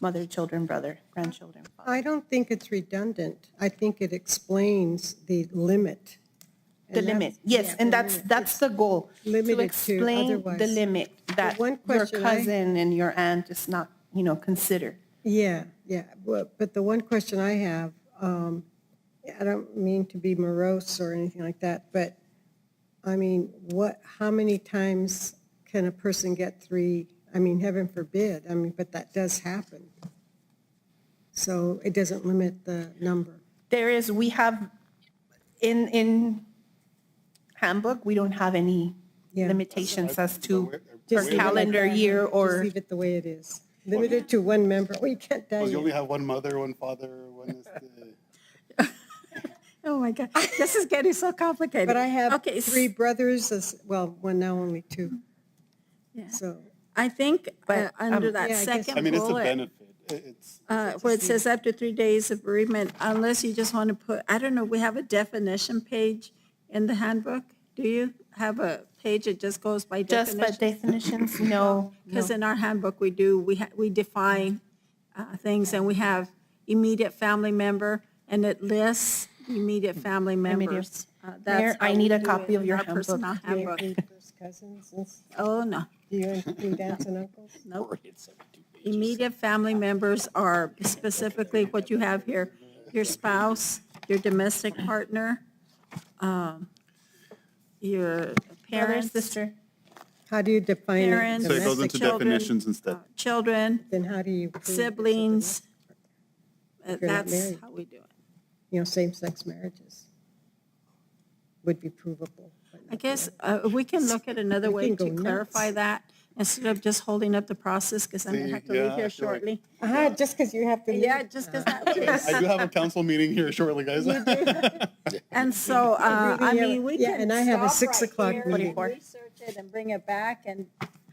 mother, children, brother, grandchildren. father. I don't think it's redundant. I think it explains the limit. The And limit, that's- yes, yeah, and the that's, limit. that's It's the goal. limited to, To explain the otherwise- limit that one your question I- cousin and your aunt is not, considered. Yeah, yeah, but the one question I have, I don't mean to be morose or anything like that, but I mean, how many times can a person get 3? I mean, heaven forbid, but that does happen. So it doesn't limit the number. We have, in Handbook, we don't have any Yeah. limitations as to per Just leave it like calendar that. year Just or, leave it the way it is. Limited to one member. We can't tell Well, you only you. have one mother, one father, one. Oh, my God. This is getting so complicated. But I have Okay, 3 brothers, one now only 2. Yeah. So, I think But, under yeah, that I guess- second I mean, it's a bullet, benefit. It's, where it says up to 3 days of bereavement, unless you just want to put, I don't know, we have a definition page in the handbook. Do you have a page that just goes by just by definition? definitions, no. Because in our handbook, we do, we define things, and we have immediate family member, and it lists immediate family members. That's Mayor, I how need we a do copy it of in your our handbook. personnel do you handbook. include first cousins? Oh, no. Do you include aunts and uncles? Nope. Immediate family members are specifically what you have here, your spouse, your domestic partner, your Brother, parents, sister. How do you define it? Parents. so it goes Domestic? into children, definitions instead. children, Then how do you? prove it's a siblings. If you're not That's married. how we do it. Same-sex marriages would be provable. but I not guess married. we can look at another We way can to go clarify nuts. that instead of just holding up the process, because I'm going to See, have to yeah, leave I here feel like- shortly. Just because you have to. Yeah, leave? just because I do have a council meeting here shortly, guys. And so, I really have- mean, we yeah, can and I have a stop 6 right o'clock here meeting. and research it and bring it back and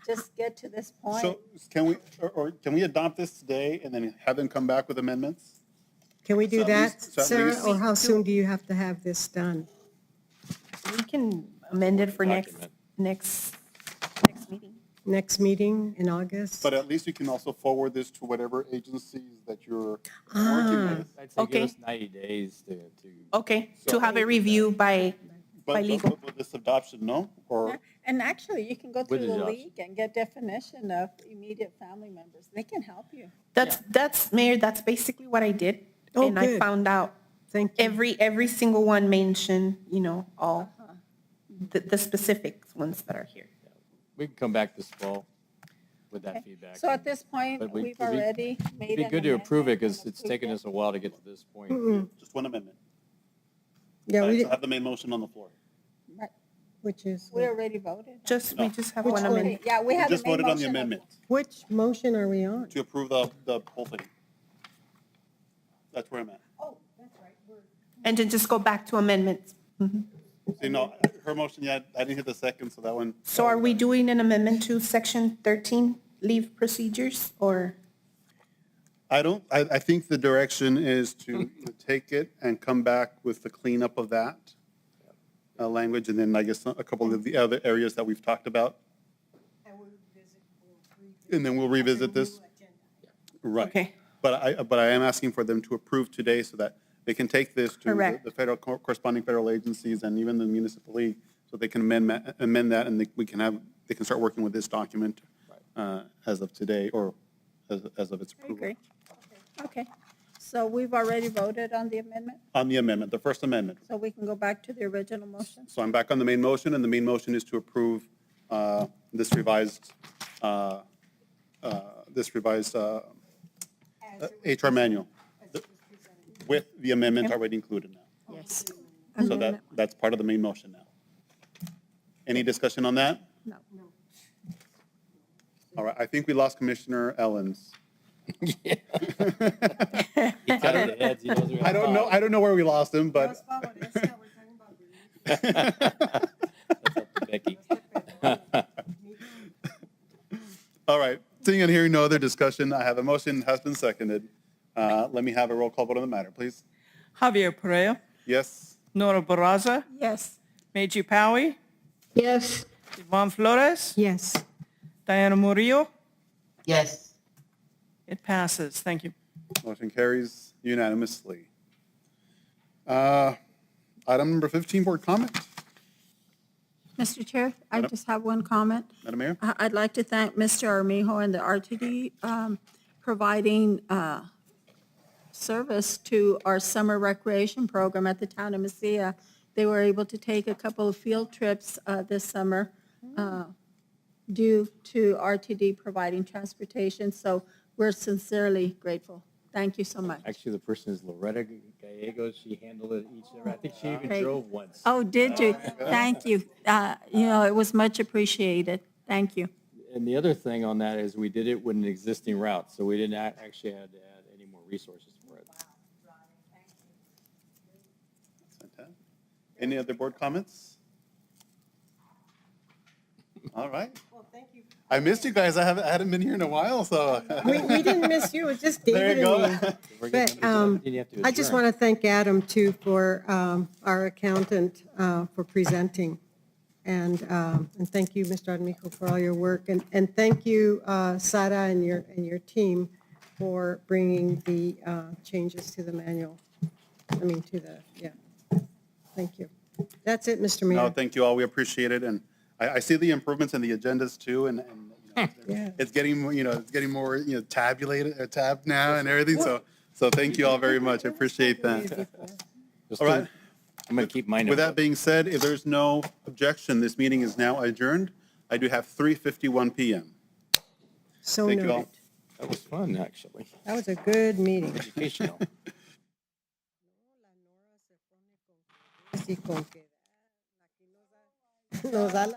just get to this point. So can we, or can we adopt this today and then have them come back with amendments? Can we do So at that, least- so at Sarah, least- or how soon do you have to have this done? We can amend it for next meeting. Next meeting in August? But at least you can also forward this to whatever agencies that you're Ah. working with. I'd say Okay. give us 90 days to. Okay, to have a review by legal. But with this adoption, no? Or, And actually, you can go With through the adoption. league and get definition of immediate family members. They can help you. That's, Mayor, that's basically what I did. Oh, And I good. found out Thank you. every single one mentioned, all the specific ones that are here. We can come back this fall with that feedback. So at this point, But we've it'd be- already made It'd be an good to approve it amendment because and it's taken approved us a while to get to this point. just one amendment? Yeah, All right, we, so have the main motion on the floor. it. Right. which is, We already voted. We just have Which one one? amendment. Yeah, we We have the just main voted on the motion amendment which motion are we on? to approve the whole thing. That's where I'm at. And then just go back to amendments. See, no, her motion, yeah, I didn't hit the second, so that one. So are we doing an amendment to section 13, leave procedures, or? I think the direction is to take it and come back with the cleanup of that language, and then I guess a couple of the other areas that we've talked about. And then we'll revisit this. Right. Okay. But I am asking for them to approve today so that they can take this to Correct. the federal, corresponding federal agencies and even the municipal league, so they can amend that, and they can start working with this document as of today, or as of its I approval. agree. Okay. So we've already voted on the amendment, On the amendment, the first amendment. so we can go back to the original motion. So I'm back on the main motion, and the main motion is to approve this revised HR manual with the amendment already included now. Yes. So that's part of the main motion now. Any discussion on that? No. All right, I think we lost Commissioner Ellens. I don't know where we lost him, but. That's up to Becky. All right, seeing and hearing no other discussion, I have a motion has been seconded. Let me have a roll call vote on the matter, please. Javier Perea, Yes. Nora Barraza, Yes. Meiji Powie, Yes. Yvonne Flores, Yes. Diana Murillo. Yes. It passes. Thank you. Motion carries unanimously. Item number 15, board comment. Mr. Chair, I Madam- just have one comment. Madam Mayor? I'd like to thank Mr. Armijo and the RTD providing service to our summer recreation program at the town of Mesilla. They were able to take a couple of field trips this summer due to RTD providing transportation. So we're sincerely grateful. Thank you so much. Actually, the person is Loretta Gallegos. She handled it each, I think she even Great. drove once. Oh, did you? Thank you. It was much appreciated. Thank you. And the other thing on that is we did it with an existing route, so we didn't actually have to add any more resources for it. Fantastic. Any other board comments? All right. Well, thank you. I missed you guys. I hadn't been here in a while, so. We didn't miss you, it was just There David you and go. me. We're But gonna- you have to I just adjourn. want to thank Adam too for our accountant for presenting. And thank you, Mr. Armijo, for all your work. And thank you, Sara and your team for bringing the changes to the manual. Thank you. That's it, Mr. Mayor. No, thank you all. We appreciate it. And I see the improvements in the agendas too. And Yeah. it's getting more, tabulated, tabbed now and everything. So thank you all very much. I appreciate that. Just All right. I'm going to keep my notes. With that being said, if there's no objection, this meeting is now adjourned. I do have 3:51 PM. So Thank you all. noted. That was fun, actually. That was a good meeting. Educational. Sí, con que nos da las